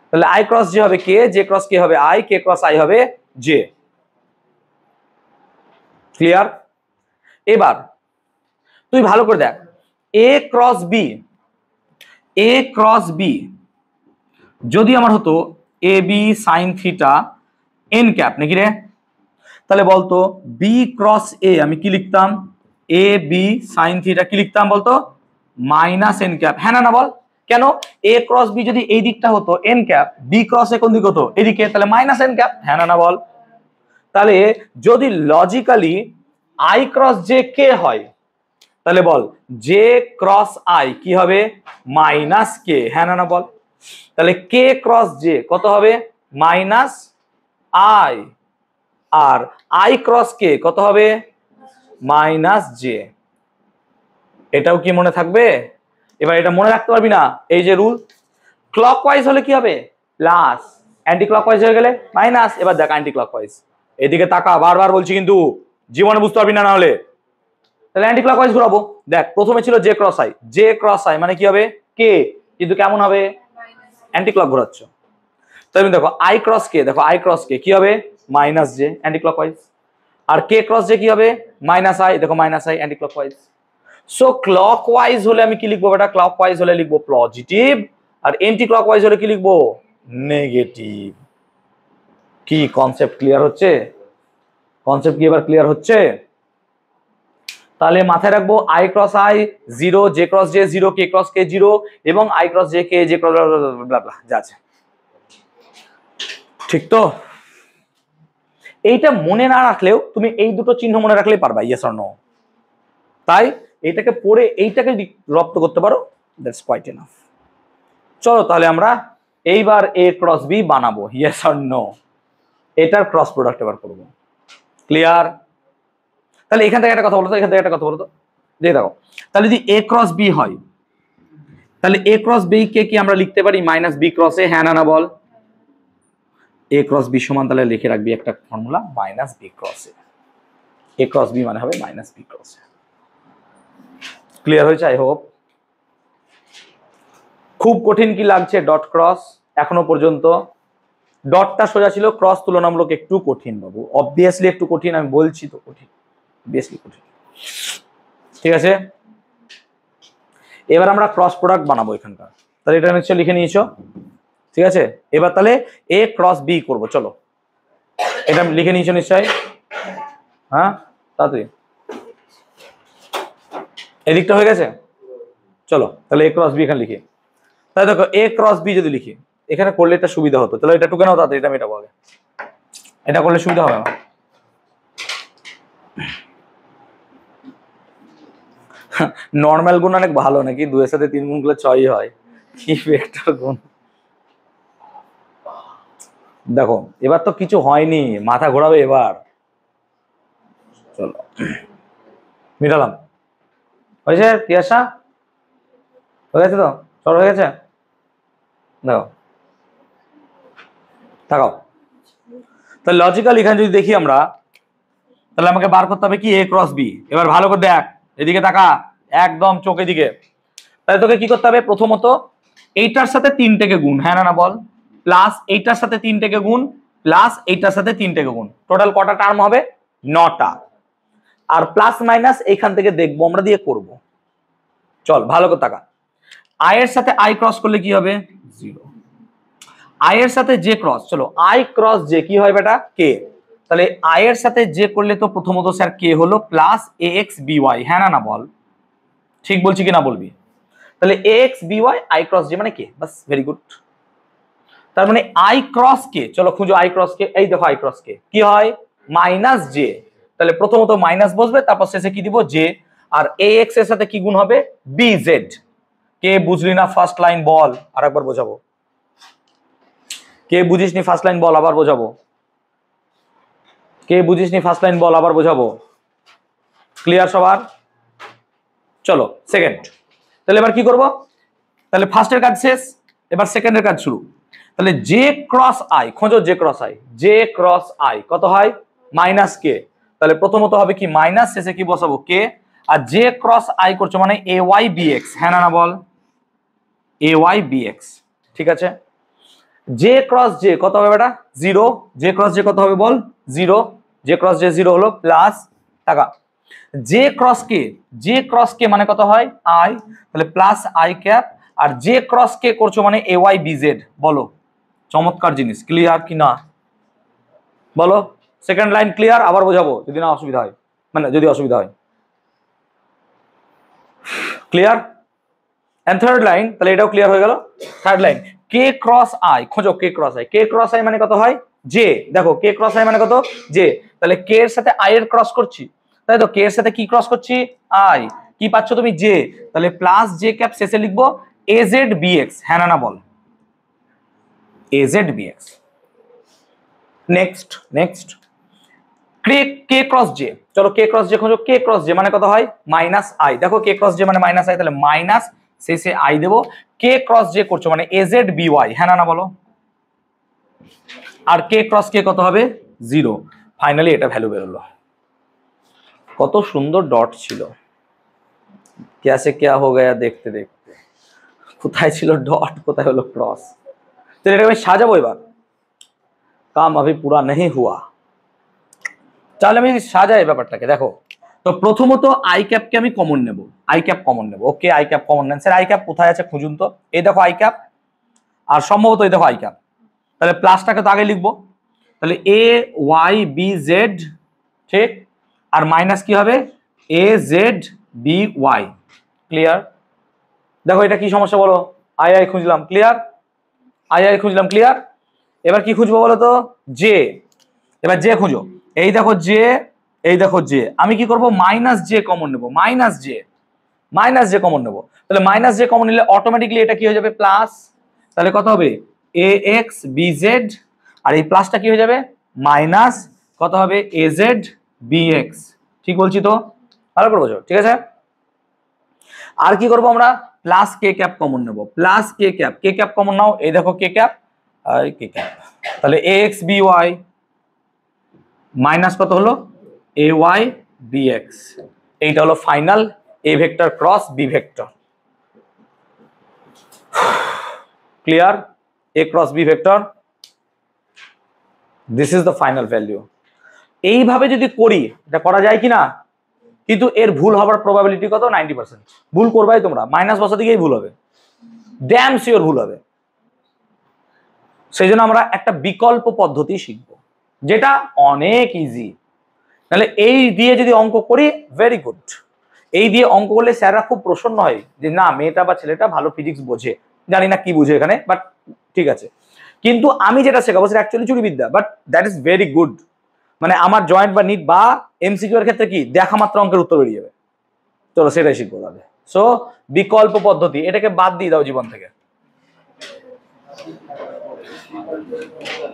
তাহলে আই ক্রস জে হবে কে, জে ক্রস কে হবে আই, কে ক্রস আই হবে জে। ক্লিয়ার? এবার তুই ভালো করে দেখ, a cross b, a cross b যদি আমার হতো a b sine theta n cap নাকি রে, তাহলে বলতো বি ক্রস এ আমি কি লিখতাম, এ বি সাইন থিটা কি লিখতাম বলতো মাইনাস এন ক্যাপ, হ্যাঁ না বল? কেন? এ ক্রস বি যদি এই দিকটা হতো এন ক্যাপ, বি ক্রস এ কোন দিক হতো এদিকে, তাহলে মাইনাস এন ক্যাপ, হ্যাঁ না বল? তাহলে যদি লজিক্যালি আই ক্রস জে কে হয়, তাহলে বল জে ক্রস আই কি হবে? মাইনাস কে, হ্যাঁ না বল? তাহলে কে ক্রস জে কত হবে? মাইনাস আই, আর আই ক্রস কে কত হবে? Minus j. এটাও কি মনে থাকবে? এবার এটা মনে রাখতে পারবি না? এই যে রুল, ক্লকওয়াইজ হলে কি হবে? প্লাস, অ্যান্টি ক্লকওয়াইজ হয়ে গেলে মাইনাস। এবার দেখ অ্যান্টি ক্লকওয়াইজ, এদিকে তাকা, বারবার বলছি কিন্তু জীবনে বুঝতে পারবি না না হলে। তাহলে অ্যান্টি ক্লকওয়াইজ ঘোরাবো। দেখ প্রথমে ছিল j cross i, j cross i মানে কি হবে? কে, কিন্তু কেমন হবে? অ্যান্টি ক্লক ঘোরাচ্ছ। তাহলে দেখো আই ক্রস কে, দেখো আই ক্রস কে কি হবে? Minus j, anti clockwise. আর কে ক্রস জে কি হবে? মাইনাস আই, দেখো minus i, anti clockwise. So clockwise হলে আমি কি লিখবো বেটা? ক্লকওয়াইজ হলে লিখবো পজিটিভ, আর এন্টি ক্লকওয়াইজ হলে কি লিখবো? নেগেটিভ। কি কনসেপ্ট ক্লিয়ার হচ্ছে? কনসেপ্ট কি এবার ক্লিয়ার হচ্ছে? তাহলে মাথায় রাখবো i cross i 0, j cross j 0, k cross k 0, এবং i cross j k, j cross blah blah যা আছে। ঠিক তো? এইটা মনে না রাখলেও তুমি এই দুটো চিহ্ন মনে রাখলেই পারবা, ইয়েস অর নো। তাই এইটাকে পড়ে এইটাকে রপ্ত করতে পারো, দ্যাটস কোয়াইট এনাফ। চলো তাহলে আমরা এইবার এ ক্রস বি বানাবো, ইয়েস অর নো। এটার ক্রস প্রোডাক্ট এবার করবো। ক্লিয়ার? তাহলে এখান থেকে একটা কথা বলো তো, এখান থেকে একটা কথা বলো তো, দেখে দেখো। তাহলে যদি এ ক্রস বি হয়, তাহলে এ ক্রস বি কে কি আমরা লিখতে পারি মাইনাস বি ক্রস এ, হ্যাঁ না বল? এ ক্রস বি সমান তাহলে লিখে রাখবি একটা ফর্মুলা, মাইনাস বি ক্রস এ। এ ক্রস বি মানে হবে মাইনাস বি ক্রস এ। ক্লিয়ার হয়েছে আই হোপ? খুব কঠিন কি লাগছে ডট ক্রস এখনো পর্যন্ত? ডটটা সোজা ছিল, ক্রস তুলনামূলক একটু কঠিন বাবু, অবভিয়াসলি একটু কঠিন, আমি বলছি তো কঠিন, অবভিয়াসলি কঠিন। ঠিক আছে, এবার আমরা ক্রস প্রোডাক্ট বানাবো এখানকার। তাহলে এটা নিশ্চয় লিখে নিয়েছো, ঠিক আছে? এবার তাহলে এ ক্রস বি করবো, চলো এটা লিখে নিয়েছো নিশ্চয়, হ্যাঁ? তাড়াতাড়ি এদিকটা হয়ে গেছে, চলো তাহলে এ ক্রস বি এখানে লিখি। তাহলে দেখো এ ক্রস বি যদি লিখি এখানে করলে এটা সুবিধা হতো, তাহলে এটা টুকে নাও তাড়াতাড়ি, এটা মেটাবো আগে, এটা করলে সুবিধা হবে আমার। নর্মাল গুণ অনেক ভালো নাকি? 2 এর সাথে 3 গুণ করলে 6ই হয়, কি ভেক্টর গুণ। দেখো এবার তো কিছু হয়নি, মাথা ঘোরাবে এবার। চলো মিটালাম, হয়েছে? তিয়াসা হয়ে গেছে তো? সব হয়ে গেছে? দেখো তাকাও, তাহলে লজিক্যাল এখানে যদি দেখি আমরা, তাহলে আমাকে বার করতে হবে কি এ ক্রস বি। এবার ভালো করে দেখ, এদিকে তাকা, একদম চোখের দিকে। তাহলে তোকে কি করতে হবে? প্রথমত এইটার সাথে 3 থেকে গুণ, হ্যাঁ না বল? প্লাস এইটার সাথে 3 থেকে গুণ, প্লাস এইটার সাথে 3 থেকে গুণ, টোটাল কটা টার্ম হবে? 9টা। আর প্লাস মাইনাস এইখান থেকে দেখবো আমরা দিয়ে করব। চল ভালো করে তাকা, আই এর সাথে আই ক্রস করলে কি হবে? 0। আই এর সাথে জে ক্রস, চলো আই ক্রস জে কি হয় বেটা? কে। তাহলে আই এর সাথে জে করলে তো প্রথমত স্যার কে হলো plus a x b y, হ্যাঁ না বল? ঠিক বলছি কি না বলবি? তাহলে a x b y i cross j মানে কে, বাস, ভেরি গুড। তার মানে আই ক্রস কে, চলো খুঁজো আই ক্রস কে। এই দেখো আই ক্রস কে কি হয়? Minus J. তাহলে প্রথমত মাইনাস বসবে, তারপর শেষে কি দিব? জে। আর এ এক্স এর সাথে কি গুণ হবে? B Z. কে বুঝলি না ফার্স্ট লাইন বল, আরেকবার বোঝাবো। কে বুঝিসনি ফার্স্ট লাইন বল, আবার বোঝাবো। কে বুঝিসনি ফার্স্ট লাইন বল, আবার বোঝাবো। ক্লিয়ার সবার? চলো সেকেন্ড, তাহলে এবার কি করব? তাহলে ফার্স্টের কাজ শেষ, এবার সেকেন্ডের কাজ শুরু। তাহলে জে ক্রস আই, খোঁজো J cross i. J cross I কত হয়? মাইনাস কে। তাহলে প্রথমত হবে কি মাইনাস, শেষে কি বসাবো? কে। আর জে ক্রস আই করছো মানে এ ওয়াই বি এক্স, হ্যাঁ না বল? এ ওয়াই বি এক্স, ঠিক আছে। জে ক্রস জে কত হবে বেটা? 0। জে ক্রস জে কত হবে বল? 0। জে ক্রস জে 0 হলো, প্লাস টাকা j cross k, j cross k মানে কত হয়? আই, তাহলে প্লাস আই ক্যাপ। আর জে ক্রস কে করছো মানে এ ওয়াই বি জেড, বলো চমৎকার জিনিস। ক্লিয়ার কি না বলো? Second line clear? আবার বোঝাবো যদি না অসুবিধা হয়, মানে যদি অসুবিধা হয়। ক্লিয়ার? এন্ড থার্ড লাইন, তাহলে এটাও ক্লিয়ার হয়ে গেল। Third line k cross i, খোঁজো k cross i. K cross i মানে কত হয় জে, দেখো কে ক্রস আই মানে কত জে, তাহলে কে এর সাথে আই এর ক্রস করছি, তাই তো কে এর সাথে কি ক্রস করছি আই, কি পাচ্ছ তুমি জে, তাহলে প্লাস জে ক্যাপ শেষে লিখবো এজেড বিএক্স, হ্যাঁ না বল এজেড বিএক্স। নেক্সট নেক্সট কে ক্রস জে, চলো কে ক্রস জে খোঁজো। কে ক্রস জে মানে কত হয় মাইনাস আই, দেখো কে ক্রস জে মানে মাইনাস আই, তাহলে মাইনাস শেষে আই দেবো। কে ক্রস জে করছো মানে এজেড বিওয়াই, হ্যাঁ না বলো, আর কে ক্রস কে কত হবে জিরো। ফাইনালি এটা ভ্যালু বেরোলো। কত সুন্দর ডট ছিল, ক্যাসে ক্যা হো গয়া দেখতে দেখতে, কোথায় ছিল ডট কোথায় হলো ক্রস। তো এটাকে আমি সাজাবো এবার, কাম আভি পুরা নেই হুয়া, তাহলে আমি সাজাই ব্যাপারটাকে। দেখো তো প্রথমত আই ক্যাপকে আমি কমন নেব, আই ক্যাপ কমন নেব, ওকে আই ক্যাপ কমন নেন। স্যার আই ক্যাপ কোথায় আছে খুঁজুন তো, এই দেখো আই ক্যাপ, আর সম্ভবত এই দেখো আই ক্যাপ, তাহলে প্লাসটাকে তো আগে লিখবো, তাহলে এ ওয়াই বি জেড, ঠিক, আর মাইনাস কি হবে a z b y, clear. দেখো এটা কি সমস্যা বলো, আই আই খুঁজলাম ক্লিয়ার, আই আই খুঁজলাম ক্লিয়ার, এবার কি খুঁজবো বলো তো জে, এবার জে খুঁজো, এই দেখো জে, এই দেখো জে, আমি কি করব মাইনাস জে কমন নেব, মাইনাস জে কমন নেব, তাহলে মাইনাস জে কমন নিলে অটোমেটিকলি এটা কি হয়ে যাবে প্লাস, তাহলে কত হবে এ এক্স বি জেড, আর এই প্লাসটা কি হয়ে যাবে মাইনাস কত হবে এ জেড বি এক্স, ঠিক বলছি তো, ভালো করে বোঝো, ঠিক আছে। আর কি করব আমরা প্লাস কে ক্যাপ কমন নেব, প্লাস কে ক্যাপ কমন নাও, এই দেখো কে ক্যাপ আর কে ক্যাপ, তাহলে a x b y minus কত হলো এ ওয়াই বি এক্স, এইটা হলো final a vector cross b vector, clear, a cross b vector, this is the final value. এইভাবে যদি করি এটা করা যায় কিনা, কিন্তু এর ভুল হবার প্রবাবিলিটি কত 90%, ভুল করবাই তোমরা, মাইনাস বসা দিকেই ভুল হবে, ড্যাম শিওর ভুল হবে। সেই জন্য আমরা একটা বিকল্প পদ্ধতি শিখবো যেটা অনেক ইজি, তাহলে এই দিয়ে যদি অঙ্ক করি ভেরি গুড, এই দিয়ে অঙ্ক করলে স্যাররা খুব প্রসন্ন হয় যে না মেয়েটা বা ছেলেটা ভালো ফিজিক্স বোঝে, জানি না কি বুঝে এখানে, বাট ঠিক আছে। কিন্তু আমি যেটা শেখাবো সেটা অ্যাকচুয়ালি চুরিবিদ্যা, but that is very good, মানে আমার জয়েন্ট বা নিট বা এমসিকিউ এর ক্ষেত্রে কি দেখা মাত্র অঙ্কের উত্তর বেরিয়ে যাবে, চলো সেটাই শিখবো তাহলে। সো বিকল্প পদ্ধতি, এটাকে বাদ দিয়ে দাও জীবন থেকে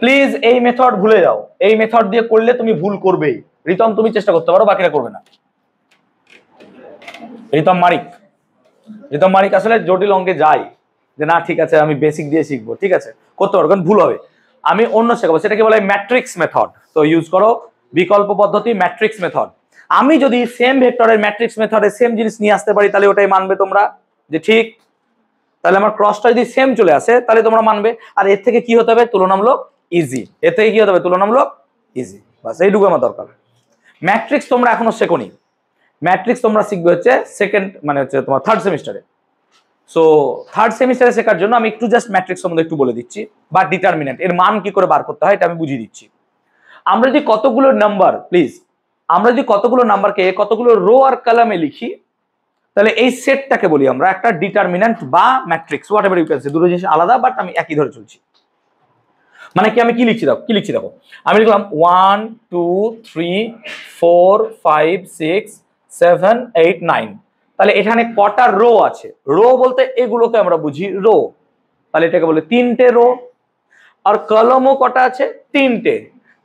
প্লিজ, এই মেথড ভুলে যাও, এই মেথড দিয়ে করলে তুমি ভুল করবেই। রিতম তুমি চেষ্টা করতে পারো, বাকিরা করবে না। রিতম মারিক আসলে জটিল অঙ্কে যায় যে না ঠিক আছে আমি বেসিক দিয়ে শিখবো, ঠিক আছে করতে পারো, কারণ ভুল হবে। আমি অন্য শেখাবো, সেটাকে বলে ম্যাট্রিক্স মেথড, তো ইউজ করো বিকল্প পদ্ধতি ম্যাট্রিক্স মেথড। আমি যদি সেম ভেক্টরের ম্যাট্রিক্স মেথডে সেম জিনিস নিয়ে আসতে পারি তাহলে ওটাই মানবে তোমরা যে ঠিক, তাহলে আমার ক্রসটা যদি সেম চলে আসে তাহলে তোমরা মানবে। আর এর থেকে কি হতে হবে তুলনামূলক ইজি, এর থেকে কি হতে হবে তুলনামূলক ইজি, বাস এইটুকু আমার দরকার। ম্যাট্রিক্স তোমরা এখনো শেখোনি, ম্যাট্রিক্স তোমরা শিখবে হচ্ছে সেকেন্ড মানে হচ্ছে তোমার থার্ড সেমিস্টারে। সো থার্ড সেমিস্টারে শেখার জন্য আমি একটু জাস্ট ম্যাট্রিক্স সম্বন্ধে একটু বলে দিচ্ছি, বা ডিটারমিনেন্ট এর মান কি করে বার করতে হয় এটা আমি বুঝিয়ে দিচ্ছি। আমরা যদি কতগুলো নাম্বার প্লিজ, আমরা যদি কতগুলো নাম্বারকে কতগুলো রো আর কলামে লিখি তাহলে এই সেটটাকে বলি আমরা একটা ডিটারমিনেন্ট বা matrix, whatever you can say, দুটো জিনিস আলাদা বাট আমি একই ধরে চলছি। মানে কি আমি কি লিখছি দেখো, আমি লিখলাম 1 2 3 4 5 6 7 8 9, তাহলে এখানে কটা রো আছে, রো বলতে এগুলোকে আমরা বুঝি রো, তাহলে এটাকে বলে তিনটে রো। আর কলমও কটা আছে তিনটে,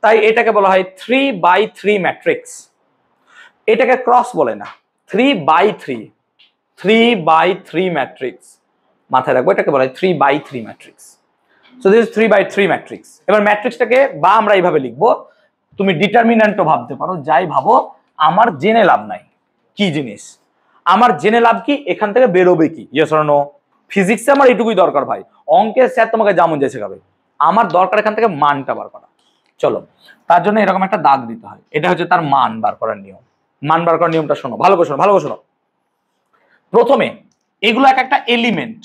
তাই এটাকে বলা হয় 3x3 ম্যাট্রিক্স। এটাকে ক্রস বলে না, 3x3 ম্যাট্রিক্স, মাথায় রাখবো এটাকে বলা হয় 3x3 matrix. So this is 3x3 matrix. এবার ম্যাট্রিক্সটাকে বা আমরা এইভাবে লিখবো, তুমি ডিটারমিন্যান্টও ভাবতে পারো, যাই ভাবো, আমার জেনে লাভ নাই কি জিনিস, আমার জেনে লাভ কি এখান থেকে বেরোবে কি, ইয়েস অর নো। ফিজিক্সে আমার এটুকুই দরকার ভাই, অঙ্কের স্যার তোমাকে যেমন যে শেখাবে, আমার দরকার এখান থেকে মানটা বার করা। চলো তার জন্য এরকম একটা দাগ দিতে হয়, এটা হচ্ছে তার মান বার করার নিয়ম। মান বার করার নিয়মটা শোনো, ভালো করে শোনো। প্রথমে এগুলো এক একটা এলিমেন্ট,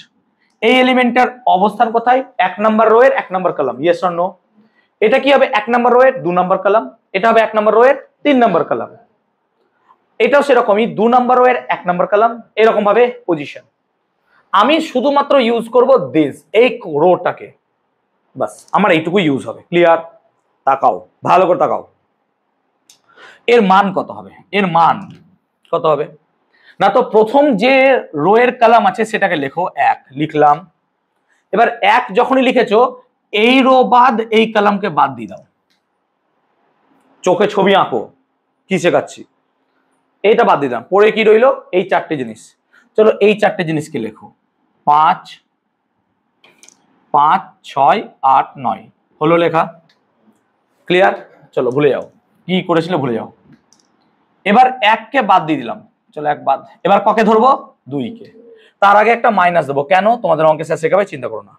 এই এলিমেন্টের অবস্থান কোথায়, 1 নাম্বার রো এর 1 number column, yes or no. এটা কি হবে 1 নাম্বার রো এর 2 নাম্বার কলাম, এটা হবে 1 নাম্বার রো এর 3 নাম্বার কলাম, এটাও সেরকমই 2 নাম্বার রো এর 1 নাম্বার কলাম, এরকম ভাবে পজিশন। আমি শুধুমাত্র ইউজ করব দিস, এই রোটাকে, বাস আমার এইটুকু ইউজ হবে। ক্লিয়ার? তাকাও ভালো করে তাকাও, এর মান কত হবে? এর মান কত হবে না, তো প্রথম যে রো এর কলাম আছে সেটাকে লেখো 1, লিখলাম। এবার 1 যখনই লিখেছো এই রো বাদ এই কলামকে বাদ দিয়ে দাও, চোখে ছবি আঁকো, কি শেখাচ্ছি এইটা বাদ দিয়ে দাও, পরে কি রইলো এই 4টে জিনিস। চলো এই 4টে জিনিসকে লেখো, 5 5 6 8 9 হলো লেখা। ক্লিয়ার? চলো ভুলে যাও কি করেছিল, ভুলে যাও। এবার 1 কে বাদ দিয়ে দিলাম, চলো 1 বাদ। এবার ককে ধরবো? 2 কে। তার আগে একটা মাইনাস দেবো, কেন? তোমাদের অঙ্কে স্যার শেখাবে, চিন্তা করো না,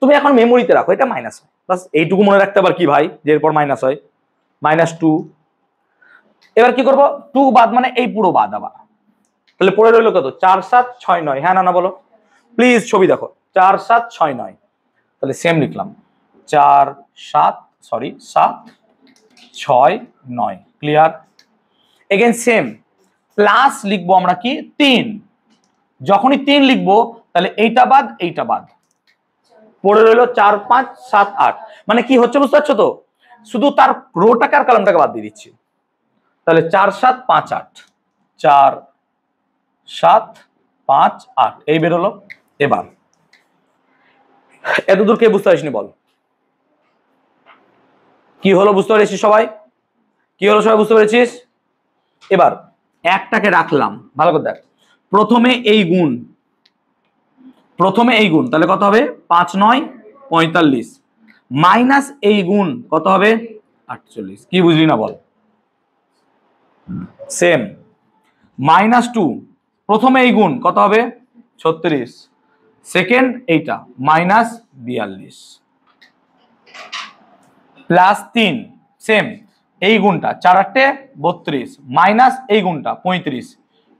তুমি এখন মেমোরিতে রাখো এটা মাইনাস হয়, বাস এইটুকু মনে রাখতে আবার কি ভাই যে এরপর মাইনাস হয়, -2। এবার কি করব? 2 বাদ মানে এই পুরো বাদ আবার, তাহলে পড়ে রইলো কত? 4 7 6 9। হ্যাঁ না না বলো প্লিজ, ছবি দেখো, 4 7 6 9। তাহলে সেম লিখলাম 4 7 6 9। ক্লিয়ার? এগেন সেম, প্লাস লিখবো আমরা কি 3। যখনই 3 লিখবো তাহলে এইটা বাদ এইটা বাদ, পড়ে রইলো 4 5 7 8। মানে কি হচ্ছে বুঝতে পারছো তো? শুধু তার রোটাকে আর কলামটাকে বাদ দিয়ে দিচ্ছি। তাহলে 4 7 5 8, 4 7 5 8 এই বেরোলো। এবার এতদূর কে বুঝতে পারিসনি বল? কি হলো বুঝতে পেরেছিস সবাই? কি হলো সবাই বুঝতে পেরেছিস? এবার একটাকে রাখলাম, ভালো করে দেখ, প্রথমে এই গুণ, তাহলে কত হবে? 5 9 45 মাইনাস এই গুণ কত হবে? 48। কি বুঝলি না বল? সেম -2, প্রথমে এই গুণ কত হবে? 36, সেকেন্ড এইটা -42 প্লাস 3, সেম এই গুণটা 4 8 32 মাইনাস এই গুণটা 35।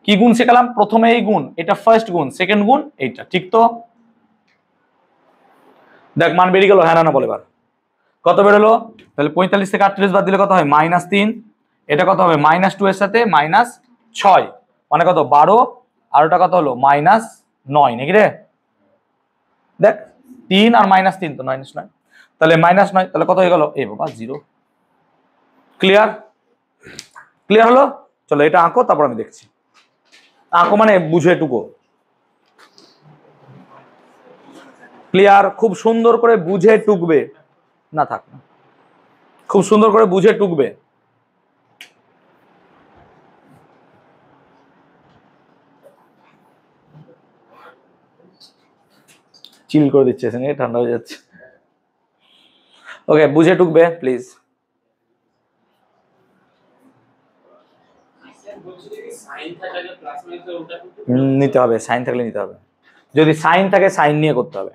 কি গুণ শেখালাম? প্রথমে এই গুণ, এটা ফার্স্ট গুণ, সেকেন্ড গুণ এইটা, ঠিক তো? দেখ মান বেরিয়ে গেল, হ্যাঁ না বল এবার কত বেরোলো? তাহলে 45 থেকে 38 বাদ দিলে কত হয়? -3। এটা কত হবে? -2 এর সাথে -6 মানে কত? 12। আর ওটা কত হলো? -9 নাকি রে? দেখ 3 আর -3 তো -9, তাহলে -9, তাহলে কত হয়ে গেল? এই বাবা 0। ক্লিয়ার? ক্লিয়ার হলো? চলো এটা আঁকো, তারপর আমি দেখছি। আঁকো মানে বুঝে টুকো। ক্লিয়ার? খুব সুন্দর করে বুঝে টুকবে, না থাক না, খুব সুন্দর করে বুঝে টুকবে। চিল করে দিচ্ছে, ঠান্ডা হয়ে যাচ্ছে। ওকে বুঝে টুকবে প্লিজ। নিতে হবে, সাইন থাকলে নিতে হবে, যদি সাইন থাকে সাইন নিয়ে করতে হবে।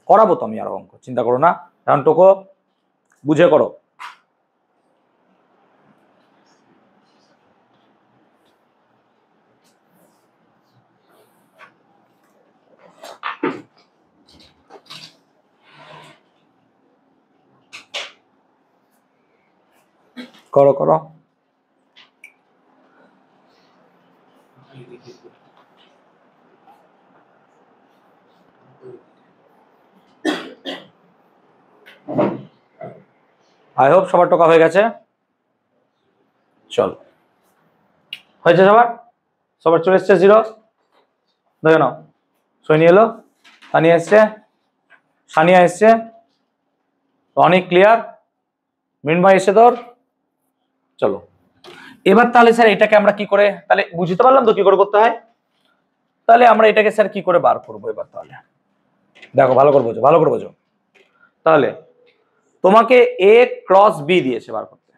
করাবো তো আমি আরো অঙ্ক, চিন্তা করো না, কারণ টোকো বুঝে করো। করো করো। আই হোপ সবার টোকা হয়ে গেছে। চল হয়েছে সবার? সবার চলে এসছে 0? দেখে নাও, সৈনি এলো, সানিয়া এসছে, সানিয়া এসছে, অনেক ক্লিয়ার, মিনময় এসছে তোর। চলো এবার তাহলে স্যার এটাকে আমরা কি করে, তাহলে বুঝতে পারলাম তো কি করে করতে হয়। তাহলে আমরা এটাকে স্যার কি করে বার করবো এবার? তাহলে দেখো ভালো করে বোঝো, ভালো করে বোঝো। তাহলে তোমাকে A × B দিয়েছে বার করতে,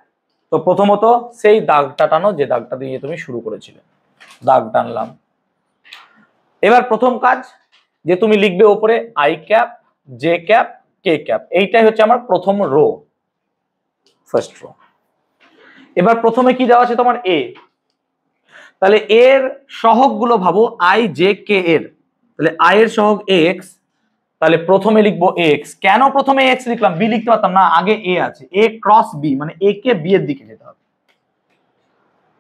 তো প্রথমত সেই দাগটা টানো যে দাগটা দিয়ে তুমি শুরু করেছিলে, দাগ টানলাম। এবার প্রথম কাজ যে তুমি লিখবে উপরে I cap J cap K cap, এইটাই হচ্ছে আমার প্রথম রো, ফার্স্ট রো। এবার প্রথমে কি দেওয়া আছে তোমার? A, তাহলে এর সহগ গুলো ভাবো I J K এর, তাহলে I এর সহগ X, তাহলে প্রথমে লিখবো X। কেন প্রথমে X লিখলাম? B লিখতে পারতাম না, আগে A আছে, A × B মানে A কে B এর দিকে যেতে হবে।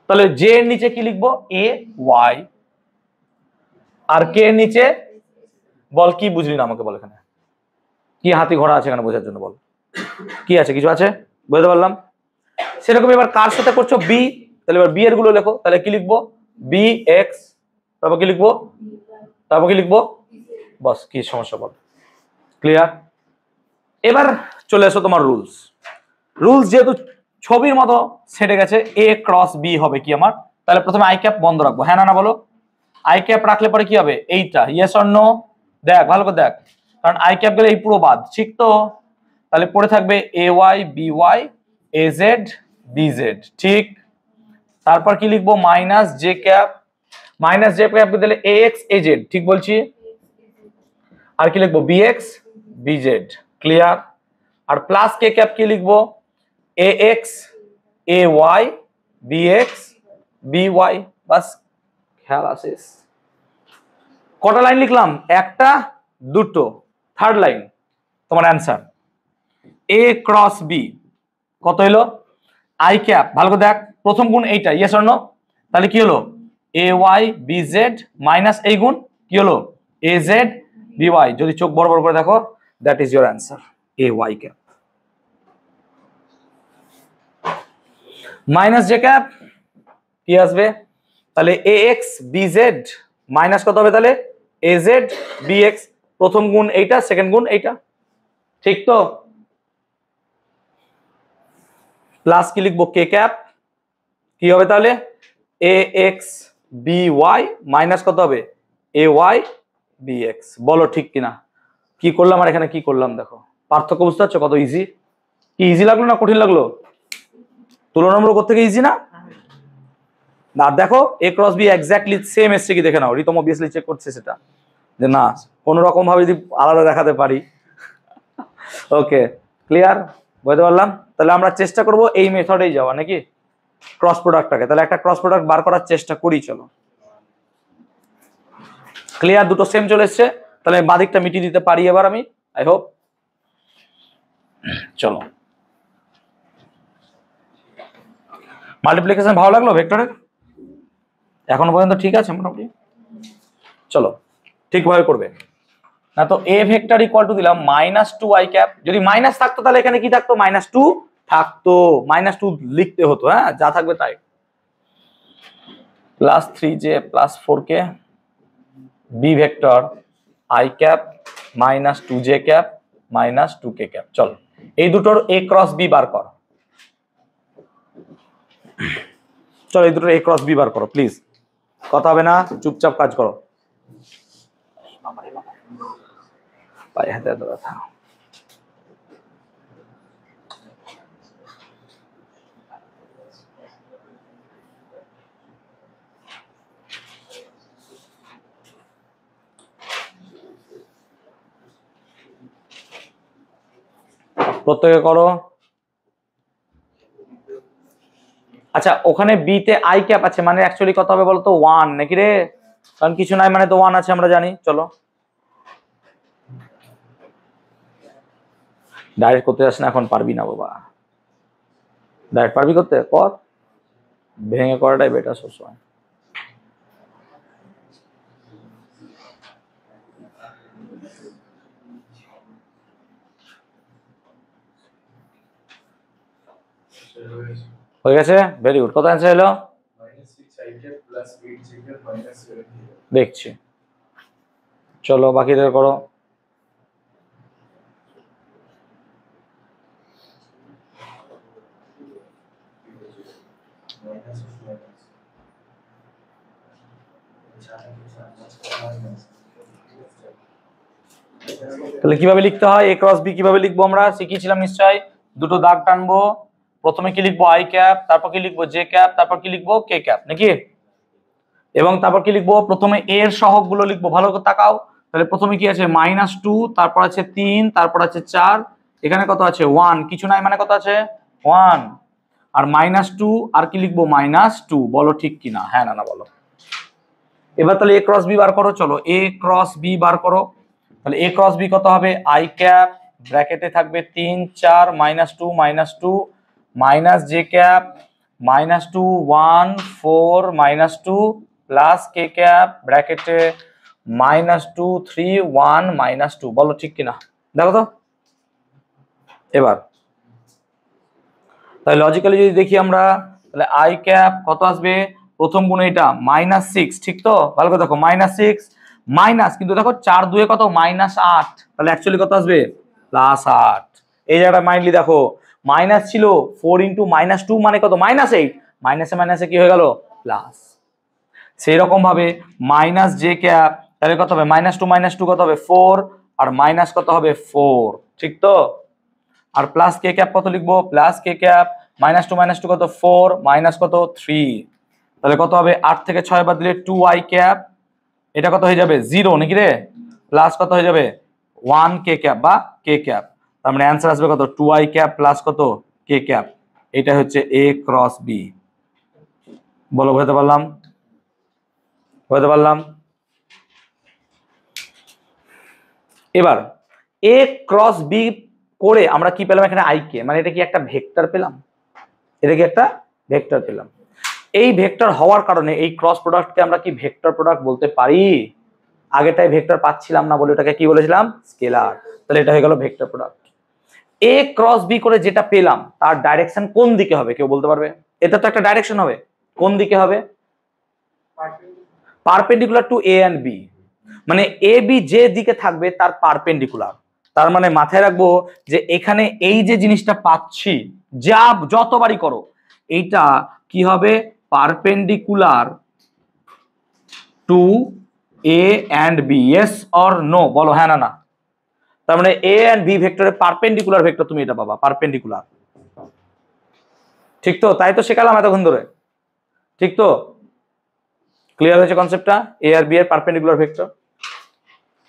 তাহলে J এর নিচে কি লিখবো? A Y, আর K এর নিচে বল কি বুঝলি না আমাকে বল, এখানে কি হাতি ঘোড়া আছে এখানে বোঝার জন্য বল, কি আছে? কিছু আছে? বুঝতে পারলাম। সেরকম এবার কার সাথে করছো? বি, তাহলে এবার বি এর গুলো লেখো। তাহলে কি লিখবো? বি এক্স, তারপর কি লিখবো? তারপর কি লিখবো? বস, কি সমস্যা বল? ক্লিয়ার? এবার চলে আসো তোমার রুলস। রুলস যেহেতু ছবির মতো সেটে গেছে, এ ক্রস বি হবে কি আমার, তাহলে প্রথমে আই ক্যাপ বন্ধ রাখবো, হ্যাঁ না না বলো? আই ক্যাপ রাখলে পরে কি হবে? এইটা ইয়েস অর নো? দেখ ভালো করে দেখ, কারণ আই ক্যাপ গেলে এই পুরো বাদ, ঠিক তো? তাহলে পড়ে থাকবে a y b y a z b z, ঠিক? তারপর কি লিখবো? Minus j cap, minus j cap দিলে এ এক্স এ জেড, ঠিক বলছি? আর কি লিখবো? B x b z, clear? আর প্লাস কে ক্যাপ কি লিখবো? A x a y b x b y, বাস খেয়াল আসিস। কটা লাইন লিখলাম? একটা, দুটো, থার্ড লাইন তোমার অ্যান্সার এ ক্রস বি কত হলো? আই ক্যাপ ভালো করে দেখ, প্রথম গুণ এইটা, ইয়েস অর নো? তাহলে কি হলো? A y b z minus এই গুণ কি হলো? A z b y. যদি চোখ বড় বড় করে দেখো, that is your answer, a y cap. Minus j cap কি আসবে? তাহলে a x b z minus কত হবে? তাহলে এ জেড বি এক্স, প্রথম গুণ এইটা, সেকেন্ড গুণ এইটা, ঠিক তো? প্লাস কি লিখবো? কে ক্যাপ কি হবে তাহলে? A x b y minus কত হবে? এ ওয়াই বি এক্স। বলো ঠিক কিনা? কি করলাম আর এখানে কি করলাম দেখো, পার্থক্য বুঝতে পারছো? কত ইজি। কি ইজি লাগলো না কঠিন লাগলো? তুলনামূলক করতে গিয়ে ইজি না? না দেখো এ ক্রস বি এক্স্যাক্টলি সেম এসছে কি দেখে নাও, রিতম অবভিয়াসলি চেক করছে সেটা, যে না কোনো রকম ভাবে যদি আলাদা দেখাতে পারি। ওকে, ক্লিয়ার? বুঝতে পারলাম। তাহলে আমরা চেষ্টা করব এই মেথডেই যাওয়া, নাকি ক্রস প্রোডাক্টটাকে। তাহলে একটা ক্রস প্রোডাক্ট বার করার চেষ্টা করি, চলো। ক্লিয়ার? দুটো সেম চলে এসছে, তাহলে বাদিকটা মিটিয়ে দিতে পারি এবার আমি, আই হোপ। চলো, মাল্টিপ্লিকেশন ভালো লাগলো ভেক্টরের? এখনো পর্যন্ত ঠিক আছে মোটামুটি? চলো ঠিকভাবে করবে না তো। এ ভেক্টর ইকুয়াল টু দিলাম মাইনাস টু আই ক্যাপ, যদি মাইনাস থাকতো তাহলে এখানে কি থাকতো? মাইনাস টু থাকতো, মাইনাস টু লিখতে হতো, হ্যাঁ যা থাকবে তাই। Plus three j plus four k b vector i cap minus two j cap minus two k cap. চলো এই দুটোর এ ক্রস বি বার কর। চলো এই দুটোর এ ক্রস বি বার করো প্লিজ, কথা হবে না, চুপচাপ কাজ করো। পায়ে হাতে এত ব্যথা। প্রত্যেকে করো। আচ্ছা ওখানে বি তে আই ক্যাপ আছে, মানে অ্যাকচুয়ালি কত হবে বলতো? ওয়ান নাকি রে? কারণ কিছু নাই মানে তো ওয়ান আছে, আমরা জানি। চলো ডাইরেক্ট করতে যাস না, এখন পারবি না বাবা। ডাইরেক্ট পারবি করতে? কর, ভেঙে করাটাই বেটার সবসময়। হয়ে গেছে, ভেরি গুড। কত অ্যান্সার হলো? দেখছি, চলো বাকিদের করো। তাহলে কিভাবে লিখতে হয় এ ক্রস বি, কিভাবে লিখবো আমরা শিখিয়েছিলাম নিশ্চয়ই। দুটো দাগ টানবো, প্রথমে কি লিখবো? আই ক্যাপ, তারপর কি লিখবো? জে ক্যাপ, তারপর কি লিখবো? কে ক্যাপ, নাকি? এবং তারপর কি লিখবো? প্রথমে এর সহগ গুলো লিখবো, ভালো করে তাকাও। তাহলে প্রথমে কি আছে? মাইনাস টু, তারপর আছে তিন, তারপর আছে চার, এখানে কত আছে? ওয়ান, কিছু নাই মানে কত আছে? ওয়ান। আর মাইনাস টু, আর কি লিখবো? Minus two. বলো ঠিক কিনা, হ্যাঁ না না বলো। এবার তাহলে এ ক্রস বি বার করো, চলো এ ক্রস বি বার করো। তাহলে এ ক্রস বি কত হবে? আই ক্যাপ ব্র্যাকেটে থাকবে তিন চার minus two minus j cap minus two one four minus two plus k cap ব্র্যাকেটে -2 3 1 -2, বলো ঠিক কিনা দেখো তো এবার। তাহলে লজিক্যালি যদি দেখি আমরা, তাহলে আই ক্যাপ কত আসবে, প্রথম গুণ এটা -6, ঠিক তো, ভালো করে দেখো -6 মাইনাস, কিন্তু দেখো 4 2 কত -8, তাহলে অ্যাকচুয়ালি কত আসবে +8। এই জায়গাটা মাইন্ডলি দেখো, মাইনাস ছিল 4 × -2 মানে কত -8, মাইনাসে মাইনাসে কি হয়ে গেল প্লাস। সেই রকম ভাবে মাইনাস জে ক্যাপ, তাহলে কত হবে -2 কত হবে 4, আর মাইনাস কত হবে 4, ঠিক তো। আর প্লাস কে ক্যাপ কত লিখবো, প্লাস কে ক্যাপ -2 কত 4 মাইনাস কত 3, তাহলে কত হবে 8 থেকে 6 বাদ দিলে 2i ক্যাপ, এটা কত হয়ে যাবে 0 নাকি রে, প্লাস কত হয়ে যাবে 1 কে ক্যাপ বা কে ক্যাপ, তার মানে অ্যান্সার আসবে কত 2i ক্যাপ প্লাস কত কে ক্যাপ। এটা হচ্ছে a ক্রস b। বলো বুঝতে পারলাম, বুঝতে পারলাম। এবার a ক্রস b করে আমরা কি পেলাম এখানে i কে, মানে এটা কি একটা ভেক্টর পেলাম, এটা কি একটা ভেক্টর পেলাম। এই ভেক্টর হওয়ার কারণে এই ক্রস প্রোডাক্টকে আমরা কি ভেক্টর প্রোডাক্ট বলতে পারি। আগেটাই ভেক্টর পাচ্ছিলাম না বলে ওটাকে কি বলেছিলাম স্কেলার, তাহলে এটা হয়ে গেল ভেক্টর প্রোডাক্ট। এ ক্রস বি করে যেটা পেলাম তার ডাইরেকশন কোন দিকে হবে কেউ বলতে পারবে, এটা তো একটা ডাইরেকশন হবে, কোন দিকে হবে, perpendicular to a and b, মানে এ বি যে দিকে থাকবে তার পারপেন্ডিকুলার। তার মানে মাথায় রাখবো যে এখানে এই যে জিনিসটা পাচ্ছি যা যতবারই করো এইটা কি হবে perpendicular to a and b, yes or no, বলো হ্যাঁ না না। তার মানে এ এন্ড বি ভেক্টরের পারপেন্ডিকুলার ভেক্টর তুমি এটা পাবা, পারপেন্ডিকুলার, ঠিক তো, তাই তো শেখালাম এতক্ষণ ধরে, ঠিক তো, ক্লিয়ার হয়েছে কনসেপ্টটা, এ আর বি এর পারপেন্ডিকুলার ভেক্টর।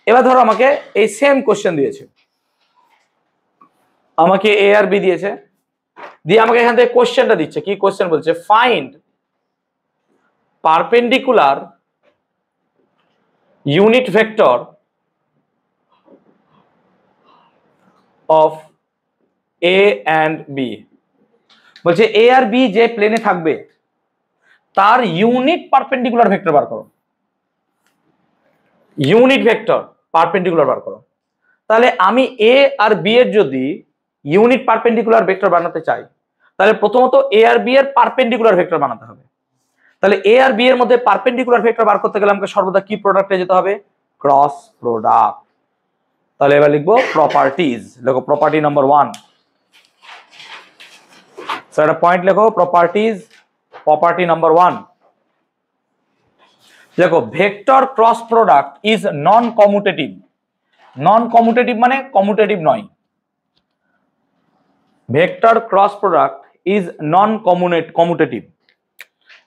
এবার ধরো আমাকে এই সেম কোশ্চেন দিয়েছে, আমাকে এ আর বি দিয়েছে, দিয়ে আমাকে এখান থেকে কোশ্চেনটা দিচ্ছে, কি কোশ্চেন বলছে, find perpendicular unit vector of a and b, বলছে এ আর বি যে প্লেনে থাকবে তার ইউনিট পারপেন্ডিকুলার ভেক্টর বার করো, ইউনিট ভেক্টর পারপেন্ডিকুলার বার করো। তাহলে আমি এ আর বি এর যদি ইউনিট পারপেন্ডিকুলার ভেক্টর বানাতে চাই, তাহলে প্রথমত এ আর বি এর পারপেন্ডিকুলার ভেক্টর বানাতে হবে। তাহলে এ আর বি এর মধ্যে পারপেন্ডিকুলার ভেক্টর বার করতে গেলে আমাকে সর্বদা কি প্রোডাক্টে যেতে হবে, ক্রস প্রোডাক্ট। তাহলে এবার লিখবো প্রপার্টিজ, লেখো প্রপার্টি নাম্বার 1, স্যার একটা পয়েন্ট লেখো প্রপার্টিজ, প্রপার্টি নাম্বার 1 দেখো, vector cross product is non commutative. Non commutative মানে কমিউটেটিভ নয়, vector cross product is non commutative,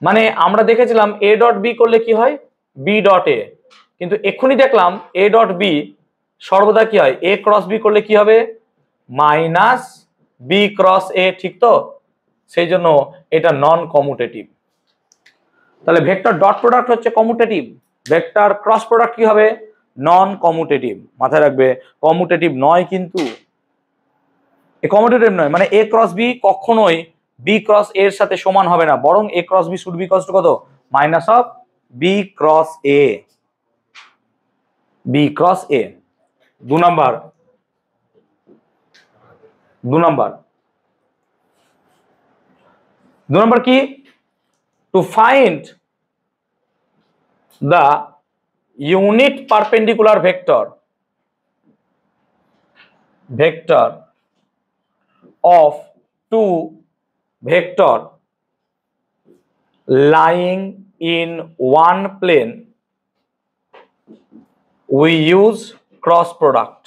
মানে আমরা দেখেছিলাম এ ডট বি করলে কি হয় বি ডট এ, কিন্তু এক্ষুনি দেখলাম এ ডট বি সর্বদা কি হয় এ ক্রস বি করলে কি হবে মাইনাস বি ক্রস এ, ঠিক তো, সেই জন্য এটা নন কমিউটেটিভ। তাহলে ভেক্টর ডট প্রোডাক্ট হচ্ছে কমিউটেটিভ, ভেক্টর ক্রস প্রোডাক্ট কি হবে নন কমিউটেটিভ, মাথায় রাখবে কমিউটেটিভ নয়, কিন্তু কমিউটেটিভ নয় মানে এ ক্রস বি কখনোই বি ক্রস এর সাথে সমান হবে না, বরং a cross b should be equals to কত minus of b cross a, b cross a. 2 number কি, to find the unit perpendicular vector of two vector lying in one plane we use cross product।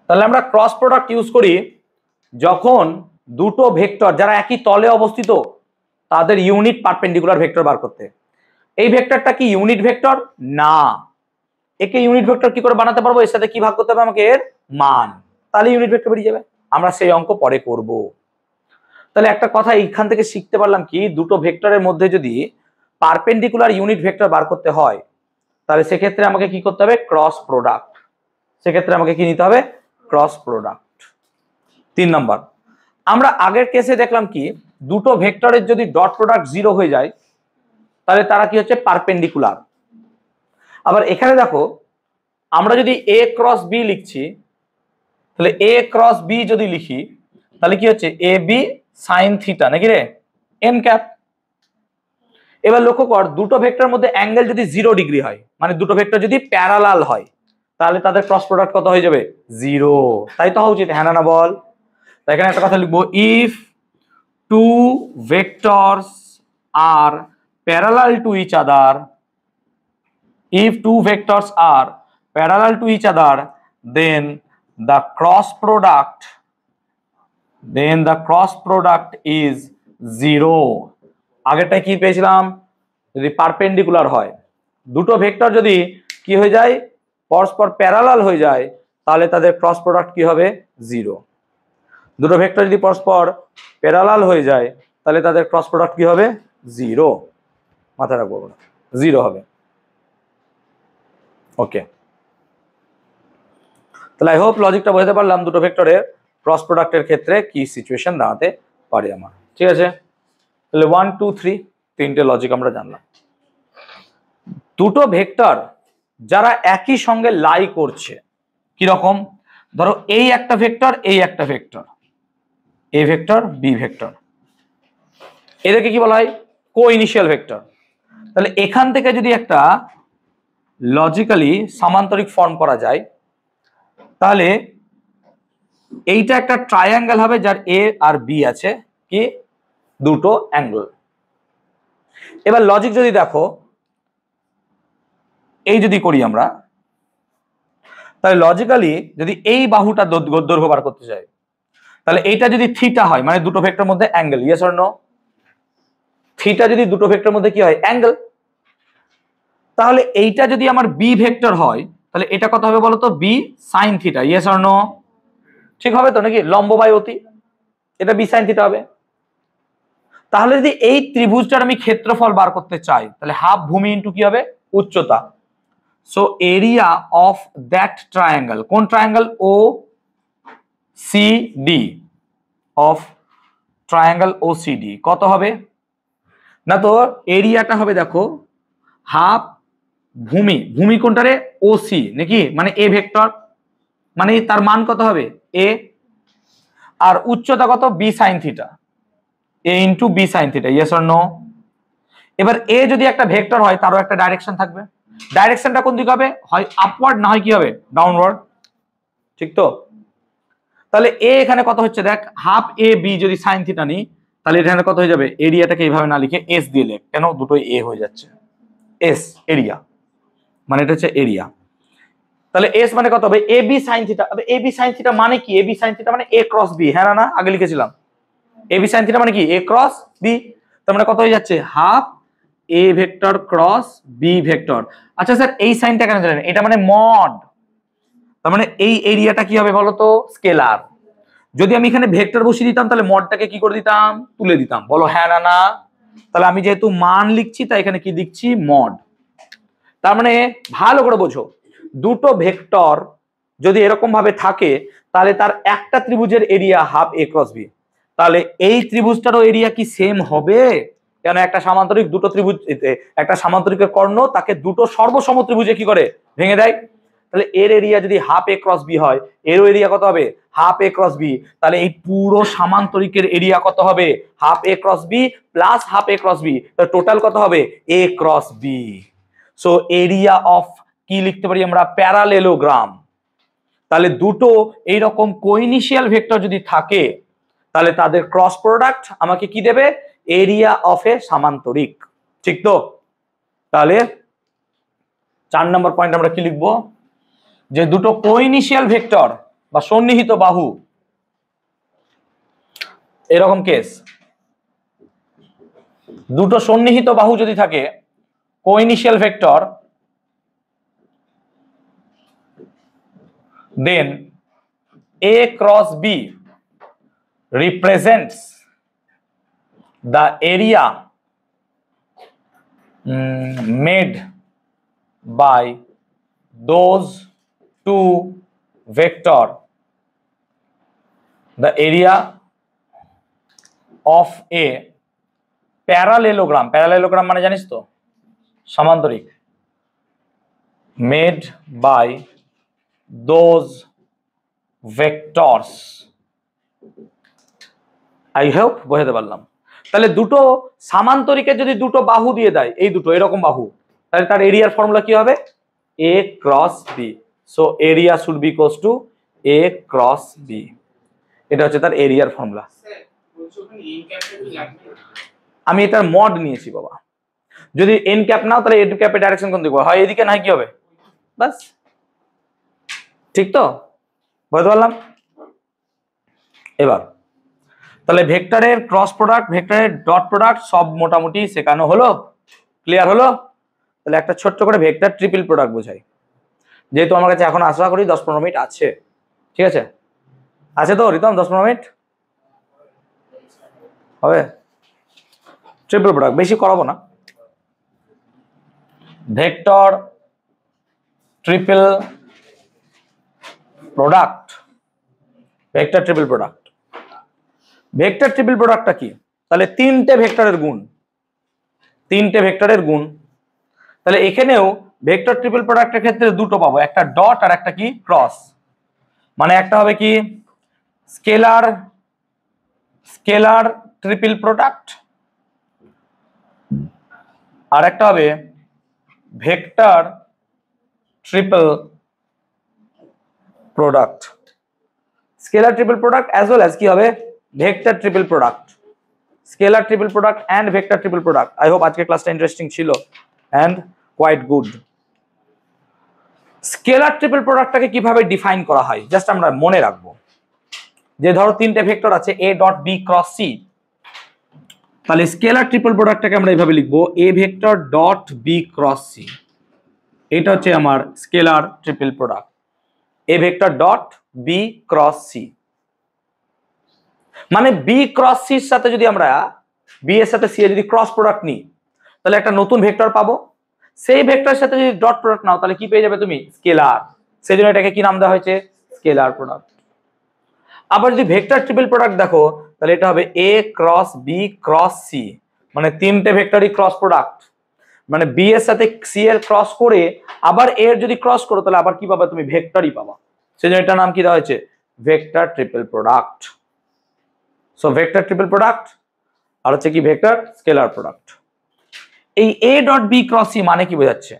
তাহলে আমরা cross product use করি যখন দুটো vector যারা একই তলে অবস্থিত তাদের ইউনিট পারপেন্ডিকুলার ভেক্টর বার করতে। এই ভেক্টরটা কি ইউনিট ভেক্টর না, একে ইউনিট ভেক্টর কি করে বানাতে পারবো, এর সাথে কি ভাগ করতে হবে আমাকে এর মান, তাহলে ইউনিট ভেক্টর বেরিয়ে যাবে, আমরা সেই অঙ্ক পরে করব। তাহলে একটা কথা এইখান থেকে শিখতে পারলাম কি, দুটো ভেক্টরের মধ্যে যদি পারপেন্ডিকুলার ইউনিট ভেক্টর বার করতে হয় তাহলে সেক্ষেত্রে আমাকে কি করতে হবে ক্রস প্রোডাক্ট, সেক্ষেত্রে আমাকে কি নিতে হবে ক্রস প্রোডাক্ট। 3 নাম্বার, আমরা আগের কেসে দেখলাম কি দুটো ভেক্টরের যদি ডট প্রোডাক্ট 0 হয়ে যায় তাহলে তারা কি হচ্ছে পারপেন্ডিকুলার, আবার এখানে দেখো আমরা যদি a ক্রস b লিখছি, তাহলে a ক্রস b যদি লিখি তাহলে কি হচ্ছে এ বি সাইন থিটা নাকি রে এন ক্যাপ। এবার লক্ষ্য কর দুটো ভেক্টর মধ্যে অ্যাঙ্গেল যদি 0 ডিগ্রি হয়, মানে দুটো ভেক্টর যদি প্যারালাল হয়, তাহলে তাদের ক্রস প্রোডাক্ট কত হয়ে যাবে 0। তাই তো হওয়া উচিত, হ্যাঁ না বল। তাই এখানে একটা কথা লিখবো, if two vectors are parallel to each other, if two vectors are parallel to each other, then the cross product is 0। আগেরটা কি পেয়েছিলাম, যদি পারপেন্ডিকুলার হয়, দুটো ভেক্টর যদি কি হয়ে যায় পরস্পর প্যারালাল হয়ে যায়, তাহলে তাদের ক্রস প্রোডাক্ট কি হবে 0। দুটো ভেক্টর যদি পরস্পর প্যারালাল হয়ে যায় তাহলে তাদের ক্রস প্রোডাক্ট কি হবে 0। মাথায় রাখবো 0 হবে। ওকে, তাহলে আই হোপ লজিকটা বোঝাতে পারলাম দুটো ভেক্টরের ক্রস প্রোডাক্টের ক্ষেত্রে কি সিচুয়েশন দাঁড়াতে পারে আমার। ঠিক আছে, তাহলে 1 2 3 তিনটে লজিক আমরা জানলাম। দুটো ভেক্টর যারা একই সঙ্গে লাই করছে, কি রকম, ধরো এই একটা ভেক্টর, এই একটা vector, a vector b vector, এদেরকে কি বলা হয় কোইনিশিয়াল ভেক্টর। তাহলে এখান থেকে যদি একটা লজিক্যালি সামান্তরিক ফর্ম করা যায়, তাহলে এইটা একটা ট্রায়াঙ্গেল হবে যার এ আর বি আছে কি দুটো অ্যাঙ্গেল। এবার লজিক যদি দেখো, এই যদি করি আমরা, তাহলে লজিক্যালি যদি এই বাহুটা দৈর্ঘ্য বার করতে চাই, তাহলে এইটা যদি থিটা হয়, মানে দুটো ভেক্টর মধ্যে angle, yes or no, theta যদি দুটো ভেক্টর মধ্যে কি হয় অ্যাঙ্গেল, তাহলে এইটা যদি আমার বি ভেক্টর হয় তাহলে এটা কত হবে বলতো b sine theta, yes or no, ঠিক হবে তো নাকি, লম্ব বাই অতি, এটা বি সাইন থিটা হবে। তাহলে যদি এই ত্রিভুজটার আমি ক্ষেত্রফল বার করতে চাই, তাহলে হাফ ভূমি ইন্টু কি হবে উচ্চতা, so area of that triangle, কোন triangle O C D, of triangle O C D কত হবে না, তো এরিয়াটা হবে দেখো হাফ ভূমি, ভূমি কোনটারে ও সি নাকি, মানে এ ভেক্টর, মানে তার মান কত হবে এ, আর উচ্চতা কত b sine theta, a into b sine theta, yes or no. এবার এ যদি একটা ভেক্টর হয় তারও একটা ডাইরেকশন থাকবে, ডাইরেকশনটা কোন দিকে হবে, হয় আপওয়ার্ড না হয় কি হবে ডাউনওয়ার্ড, ঠিক তো। তাহলে এ এখানে কত হচ্ছে দেখ, হাফ এ বি যদি সাইন থিটা নিই, তাহলে এখানে কত হয়ে যাবে, এরিয়াটাকে এইভাবে না লিখে এস দিয়ে লেখ, কেন দুটোই এ হয়ে যাচ্ছে, এস এরিয়া, মানে এটা হচ্ছে এরিয়া। তাহলে এস মানে কত হবে a b sine theta, a b sine theta মানে কি, এ বি সাইন থিটা মানে এ ক্রস বি, হ্যাঁ না আগে লিখেছিলাম, এ বি সাইন থিটা মানে কি এ ক্রস বি, তার মানে কত হয়ে যাচ্ছে half a vector cross b vector. আচ্ছা স্যার এই সাইনটা কেন জানেন, এটা মানে মড, তার মানে এই এরিয়াটা কি হবে বলতো স্কেলার। যদি আমি এখানে ভেক্টর বসিয়ে দিতাম তাহলে মডটাকে কি করে দিতাম তুলে দিতাম, বলো হ্যাঁ না। তাহলে আমি যেহেতু মান লিখছি তাই এখানে কি লিখছি মড। তার মানে ভালো করে বোঝো, দুটো ভেক্টর যদি এরকম ভাবে থাকে তাহলে তার একটা ত্রিভুজের area half a cross B, তাহলে এই ত্রিভুজটারও এরিয়া কি সেম হবে, কেন একটা সামান্তরিক দুটো ত্রিভুজ, একটা সামান্তরিকের কর্ণ তাকে দুটো সর্বসম ত্রিভুজে কি করে ভেঙে দেয়, তাহলে এর এরিয়া যদি হাফ এ ক্রস বি হয়, এরও এরিয়া কত হবে হাফ এ ক্রস বি, তাহলে এই পুরো সামান্তরিকের এরিয়া কত হবে half a cross b plus half a cross b, total কত হবে a cross b. So area of কি লিখতে পারি আমরা প্যারালেলোগ্রাম। তাহলে দুটো এইরকম কোইনিশিয়াল ভেক্টর যদি থাকে তাহলে তাদের ক্রস প্রোডাক্ট আমাকে কি দেবে এরিয়া অফ এ সামান্তরিক, ঠিক তো। তাহলে 4 নম্বর পয়েন্ট আমরা কি লিখবো, যে দুটো কোইনিশিয়াল ভেক্টর বা সন্নিহিত বাহু, এরকম কেস দুটো সন্নিহিত বাহু যদি থাকে কোইনিশিয়াল vector, then A cross B represents the area made by those two vector, the area of a parallelogram, parallelogram মানে জানিস তো সামান্তরিক, made by those vectors. I hope বোঝাতে পারলাম। তাহলে দুটো সামান্তরিকের যদি দুটো বাহু দিয়ে দেয়, এই দুটো এরকম বাহু, তাহলে তার এরিয়ার ফর্মুলা কি হবে? a cross b। So area should be equals two a cross b। এটা হচ্ছে তার এরিয়ার ফর্মুলা। আমি এটার মড নিয়েছি বাবা। যদি এন ক্যাপ নাও তাহলে এন ক্যাপের ডাইরেকশন কোন দিকে হয়? এদিকে, না কি হবে? বাস, ঠিক তো? বুঝতে পারলাম। এবার তাহলে ভেক্টরের ক্রস প্রোডাক্ট, ভেক্টরের ডট প্রোডাক্ট সব মোটামুটি শেখানো হলো, ক্লিয়ার হলো। তাহলে একটা ছোট্ট করে ভেক্টর ট্রিপল প্রোডাক্ট বোঝাই, যেহেতু আমার কাছে এখন আশা করি 10-15 মিনিট আছে। ঠিক আছে, আছে তো রিতম? 10-15 মিনিট হবে। ট্রিপল প্রোডাক্ট বেশি করাবো না। Vector triple product, vector triple product. Vector triple প্রোডাক্টটা কি? তাহলে তিনটে ভেক্টরের গুণ, তিনটে ভেক্টরের গুণ। তাহলে এখানেও ভেক্টর ট্রিপল প্রোডাক্টের ক্ষেত্রে দুটো পাবো, একটা ডট আর একটা কি ক্রস। মানে একটা হবে কি স্কেলার, স্কেলার ট্রিপল প্রোডাক্ট, আর একটা হবে vector triple product. Scalar triple product as well as কি হবে vector triple product. Scalar triple product and vector triple product. I hope আজকে ক্লাসটা ইন্টারেস্টিং ছিল and quite good. Scalar triple প্রোডাক্টটাকে কিভাবে ডিফাইন করা হয় জাস্ট আমরা মনে রাখবো। যে ধরো তিনটে ভেক্টর আছে a dot b cross c, তাহলে স্কেলার ট্রিপল প্রোডাক্টটাকে আমরা এইভাবে লিখবো a vector dot b cross c। এটা হচ্ছে আমার scalar triple product, a vector dot b cross c। মানে b ক্রস c এর সাথে যদি আমরা b এর সাথে c এর যদি ক্রস প্রোডাক্ট নিই তাহলে একটা নতুন ভেক্টর পাবো। সেই ভেক্টরের সাথে যদি ডট প্রোডাক্ট নাও তাহলে কি পেয়ে যাবে তুমি? স্কেলার। সেই জন্য এটাকে কি নাম দেওয়া হয়েছে? Scalar product. আবার যদি ভেক্টর ট্রিপল প্রোডাক্ট দেখো তাহলে এটা হবে a cross b cross c, মানে তিনটে ভেক্টরই ক্রস প্রোডাক্ট। মানে b এর সাথে c এর ক্রস করে আবার a এর যদি ক্রস করো তাহলে আবার কি পাবা তুমি? ভেক্টরই পাবা। সেই জন্য এটার নাম কি দেওয়া হয়েছে? Vector triple product. So vector triple product আর হচ্ছে কি ভেক্টর স্কেলার প্রোডাক্ট। এই a dot b cross c মানে কি বোঝাচ্ছে?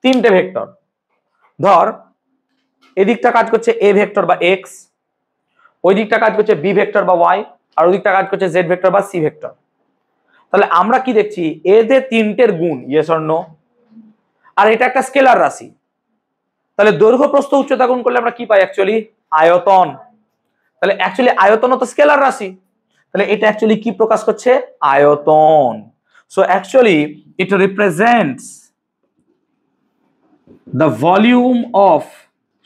তিনটে ভেক্টর, ধর এদিকটা কাজ করছে a ভেক্টর বা x, ওই দিকটা কাজ করছে b ভেক্টর বা y, আর ওই দিকটা কাজ করছে z ভেক্টর বা c ভেক্টর। তাহলে আমরা কি দেখছি? এদের তিনটের গুণ, ইয়েস অর নো? আর এটা একটা স্কেলার রাশি, তাহলে দৈর্ঘ্য প্রস্থ উচ্চতা গুণ করলে আমরা কি পাই? অ্যাকচুয়ালি আয়তন। তাহলে অ্যাকচুয়ালি আয়তনও তো স্কেলার রাশি, তাহলে এটা অ্যাকচুয়ালি কি প্রকাশ করছে? আয়তন। So actually it represents the volume of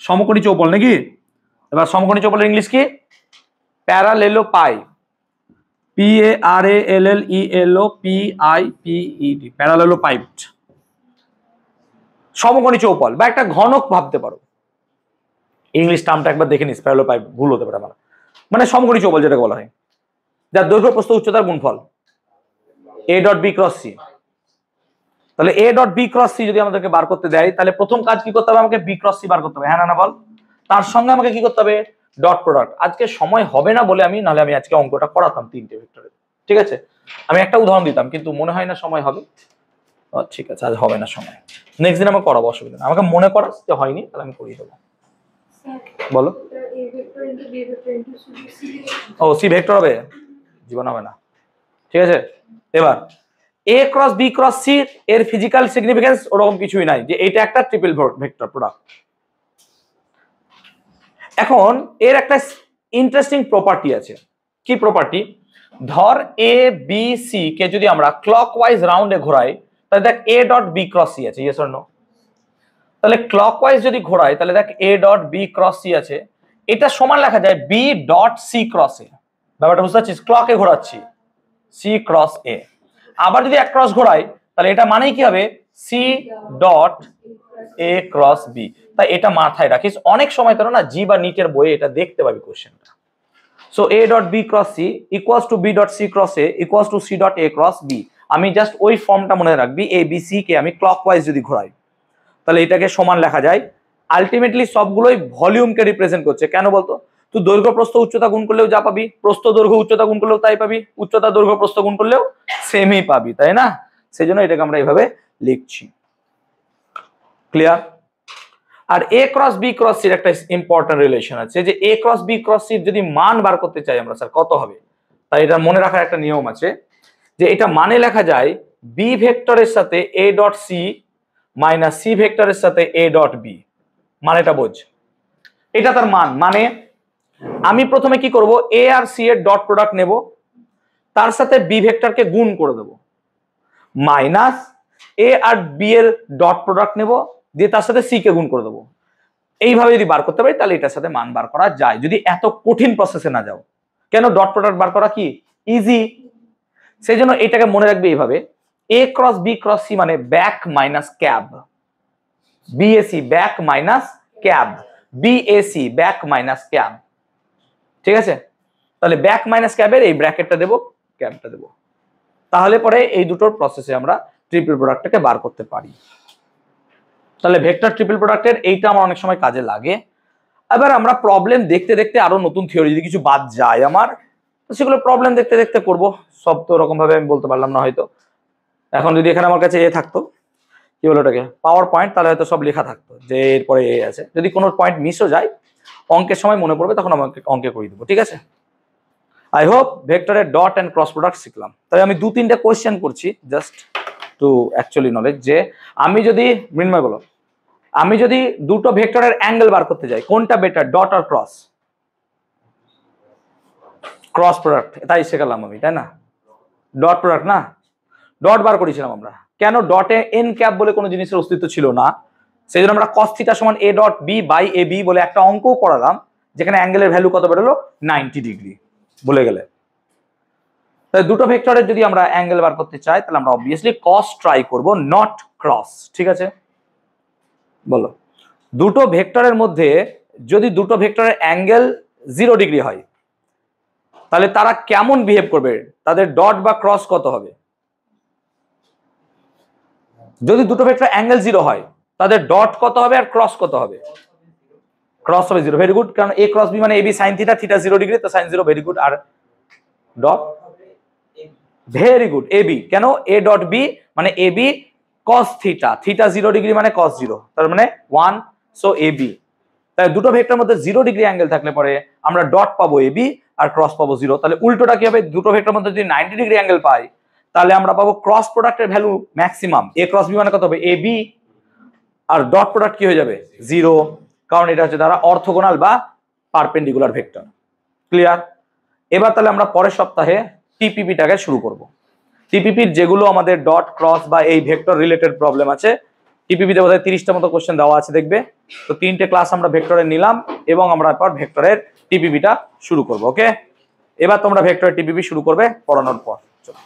সমকোণী চৌবল, নাকি? এবার সমকোণী চৌবলের ইংলিশ কি? প্যারালেলোপাই, PARALLELOPIPED, প্যারালেলোপাইড। সমকোণী চৌবল বা একটা ঘনক ভাবতে পারো। ইংলিশ টার্মটা একবার দেখে নিস, প্যারালেলোপাইড ভুল হতে পারে আমার। মানে সমকোণী চৌবল যেটা বলা হয়, যার দৈর্ঘ্য প্রস্থ উচ্চতার গুণফল a dot b cross c। তাহলে a dot b cross c যদি আমাদেরকে বার করতে দেয় তাহলে প্রথম কাজ কি করতে হবে? আমাকে b ক্রস c বার করতে হবে, হ্যাঁ না বল? তার সঙ্গে আমাকে কি করতে হবে? Dot product. আজকে সময় হবে না বলে নাহলে আমি আজকে অঙ্কটা করাতাম তিনটে ভেক্টরের, ঠিক আছে? আমি একটা উদাহরণ দিতাম কিন্তু মনে হয় না সময় হবে। ঠিক আছে, আজ হবে না সময়, নেক্সট দিন আমি করাবো, অসুবিধা নেই। আমাকে মনে করা যে হয়নি তাহলে আমি করিয়ে দেবো। বলো। ও সি ভেক্টর হবে? জীবন হবে না, ঠিক আছে? এবার a cross b cross c এর ফিজিক্যাল সিগনিফিকেন্স ওরকম কিছুই নাই, যে এটা একটা ট্রিপল ভেক্টর প্রোডাক্ট। এখন এর একটা ইন্টারেস্টিং প্রপার্টি আছে। কি প্রপার্টি? ধর a b c কে যদি আমরা ক্লকওয়াইজ রাউন্ডে ঘোরাই তাহলে দেখ a dot b cross c আছে, ইয়েস অর নো? তাহলে ক্লকওয়াইজ যদি ঘোরাই তাহলে দেখ a dot b cross c আছে, এটা সমান লেখা যায় b dot c cross a। ব্যাপারটা বুঝতে পারছিস? ক্লকে ঘোরাচ্ছি c ক্রস a। আবার যদি এক ক্রস ঘোরাই তাহলে এটা মানেই কি হবে? c dot a cross b। তাই এটা মাথায় রাখিস, অনেক সময় তোরা না জি বা নিটের বইয়ে এটা দেখতে পাবি কোশ্চেনটা। So a dot b cross c equals to b dot c cross a equals to c dot a cross b। আমি জাস্ট ওই ফর্মটা মনে রাখবি, a b c কে আমি ক্লকওয়াইজ যদি ঘোরাই তাহলে এটাকে সমান লেখা যায়। আলটিমেটলি সবগুলোই ভলিউমকে রিপ্রেজেন্ট করছে। কেন বলতো? তুই দৈর্ঘ্য প্রস্থ উচ্চতা গুণ করলেও যা পাবি, প্রস্থ দৈর্ঘ্য উচ্চতা গুণ করলেও তাই পাবি, উচ্চতা দৈর্ঘ্য প্রস্থ গুণ করলেও সেমই পাবি, তাই না? সেই জন্য এটাকে আমরা এইভাবে লিখছি। ক্লিয়ার? আর এ ক্রস বি ক্রস সির একটা ইম্পর্টেন্ট রিলেশন আছে, যে এ ক্রস বি ক্রস সির যদি মান বার করতে চাই আমরা, স্যার কত হবে? তাই এটা মনে রাখার একটা নিয়ম আছে, যে এটা মানে লেখা যায় বি ভেক্টরের সাথে a dot c minus c ভেক্টরের সাথে এ ডট বি। মানেটা বোঝ, এটা তার মান। মানে আমি প্রথমে কি করব, এ আর সি এর ডট প্রোডাক্ট নেব, তার সাথে বি ভেক্টরকে গুণ করে দেব, মাইনাস এ আর বি এর ডট প্রোডাক্ট নেব, দিয়ে তার সাথে সি কে গুণ করে দেবো। এইভাবে যদি বার করতে পারি তাহলে এটার সাথে মান বার করা যায়, যদি এত কঠিন প্রসেসে না যাও। কেন? ডট প্রোডাক্ট বার করা কি ইজি। সেই জন্য এটাকে মনে রাখবে এইভাবে, এ ক্রস বি ক্রস সি মানে back minus cab, BAC back minus cab, BAC back minus cab. ঠিক আছে? তাহলে ব্যাক মাইনাস ক্যাবের এই ব্র্যাকেটটা দেবো, ক্যাবটা দেবো, তাহলে পরে এই দুটোর প্রসেসে আমরা ট্রিপল প্রোডাক্টটাকে বার করতে পারি। তাহলে ভেক্টর ট্রিপল প্রোডাক্টের এইটা আমার অনেক সময় কাজে লাগে। এবার আমরা প্রবলেম দেখতে দেখতে আরো নতুন থিওরি যদি কিছু বাদ যায় আমার, সেগুলো প্রবলেম দেখতে দেখতে করব। সব তো ওরকম ভাবে আমি বলতে পারলাম না হয়তো। এখন যদি এখানে আমার কাছে এ থাকতো, কি বলো ওটাকে, পাওয়ার পয়েন্ট, তাহলে হয়তো সব লেখা থাকতো যে এরপরে এ আছে। যদি কোনো পয়েন্ট মিসও যায়, অঙ্কের সময় মনে পড়বে, তখন আমাকে অঙ্কে করে দেবো। ঠিক আছে? আই হোপ ভেক্টরের ডট অ্যান্ড ক্রস প্রোডাক্ট শিখলাম। তাই আমি 2-3টা কোয়েশ্চেন করছি জাস্ট টু অ্যাকচুয়ালি নলেজ, যে আমি যদি, মৃন্ময় বলো, আমি যদি দুটো ভেক্টরের অ্যাঙ্গেল বার করতে যাই, কোনটা বেটার, ডট আর ক্রস? ক্রস প্রোডাক্ট, তাই শেখালাম আমি, তাই না? ডট প্রোডাক্ট না, ডট বার করেছিলাম আমরা। কেন? ডটে এন ক্যাপ বলে কোনো জিনিসের অস্তিত্ব ছিল না, সেই জন্য আমরা cos থিটা সমান a dot b by a b বলে একটা অঙ্কও পড়ালাম, যেখানে অ্যাঙ্গেলের ভ্যালু কত বেরোলো, 90 ডিগ্রি বলে গেলে। তাই দুটো ভেক্টরের যদি আমরা অ্যাঙ্গেল বার করতে চাই, তাহলে আমরা অবভিয়াসলি cos ট্রাই করব, নট ক্রস। ঠিক আছে? বলো, দুটো ভেক্টরের মধ্যে যদি দুটো ভেক্টরের অ্যাঙ্গেল 0 ডিগ্রি হয়, তাহলে তারা কেমন বিহেভ করবে, তাদের ডট বা ক্রস কত হবে? যদি দুটো ভেক্টর অ্যাঙ্গেল 0 হয়, তাদের ডট কত হবে আর ক্রস কত হবে? ক্রস হবে 0। ভেরি গুড, কারণ এ ক্রস বি মানে a b sine theta, theta 0 degree, তো সাইন 0। Very good. আর ডট, ভেরি গুড, এবি। কেন? এ ডট বি মানে a b cos theta, theta 0 degree মানে cos 0, তার মানে 1, সো এবি। তাই দুটো ভেক্টরের মধ্যে 0 ডিগ্রি অ্যাঙ্গেল থাকলে পরে আমরা ডট পাবো এবি আর ক্রস পাবো 0। তাহলে উল্টোটা কি হবে, দুটো ভেক্টরের মধ্যে যদি 90 ডিগ্রি অ্যাঙ্গেল পাই, তাহলে আমরা পাবো ক্রস প্রোডাক্টের ভ্যালু ম্যাক্সিমাম, এ ক্রস বি মানে কত হবে, এবি, আর ডট প্রোডাক্ট কি হয়ে যাবে, 0, কারণ এটা হচ্ছে তারা অর্থোগোনাল বা পারপেন্ডিকুলার ভেক্টর। ক্লিয়ার? এবার তাহলে আমরা পরের সপ্তাহে টিপিপিটাকে শুরু করব। টিপিপির যেগুলো আমাদের ডট ক্রস বা এই ভেক্টর রিলেটেড প্রবলেম আছে, টিপিপিতে বোধহয় 30টা মতো কোশ্চেন দেওয়া আছে দেখবে। তো 3টে ক্লাস আমরা ভেক্টরের নিলাম এবং আমরা এরপর ভেক্টরের টিপিপিটা শুরু করব। ওকে, এবার তোমরা ভেক্টরের টিপিপি শুরু করবে পড়ানোর পর। চলো।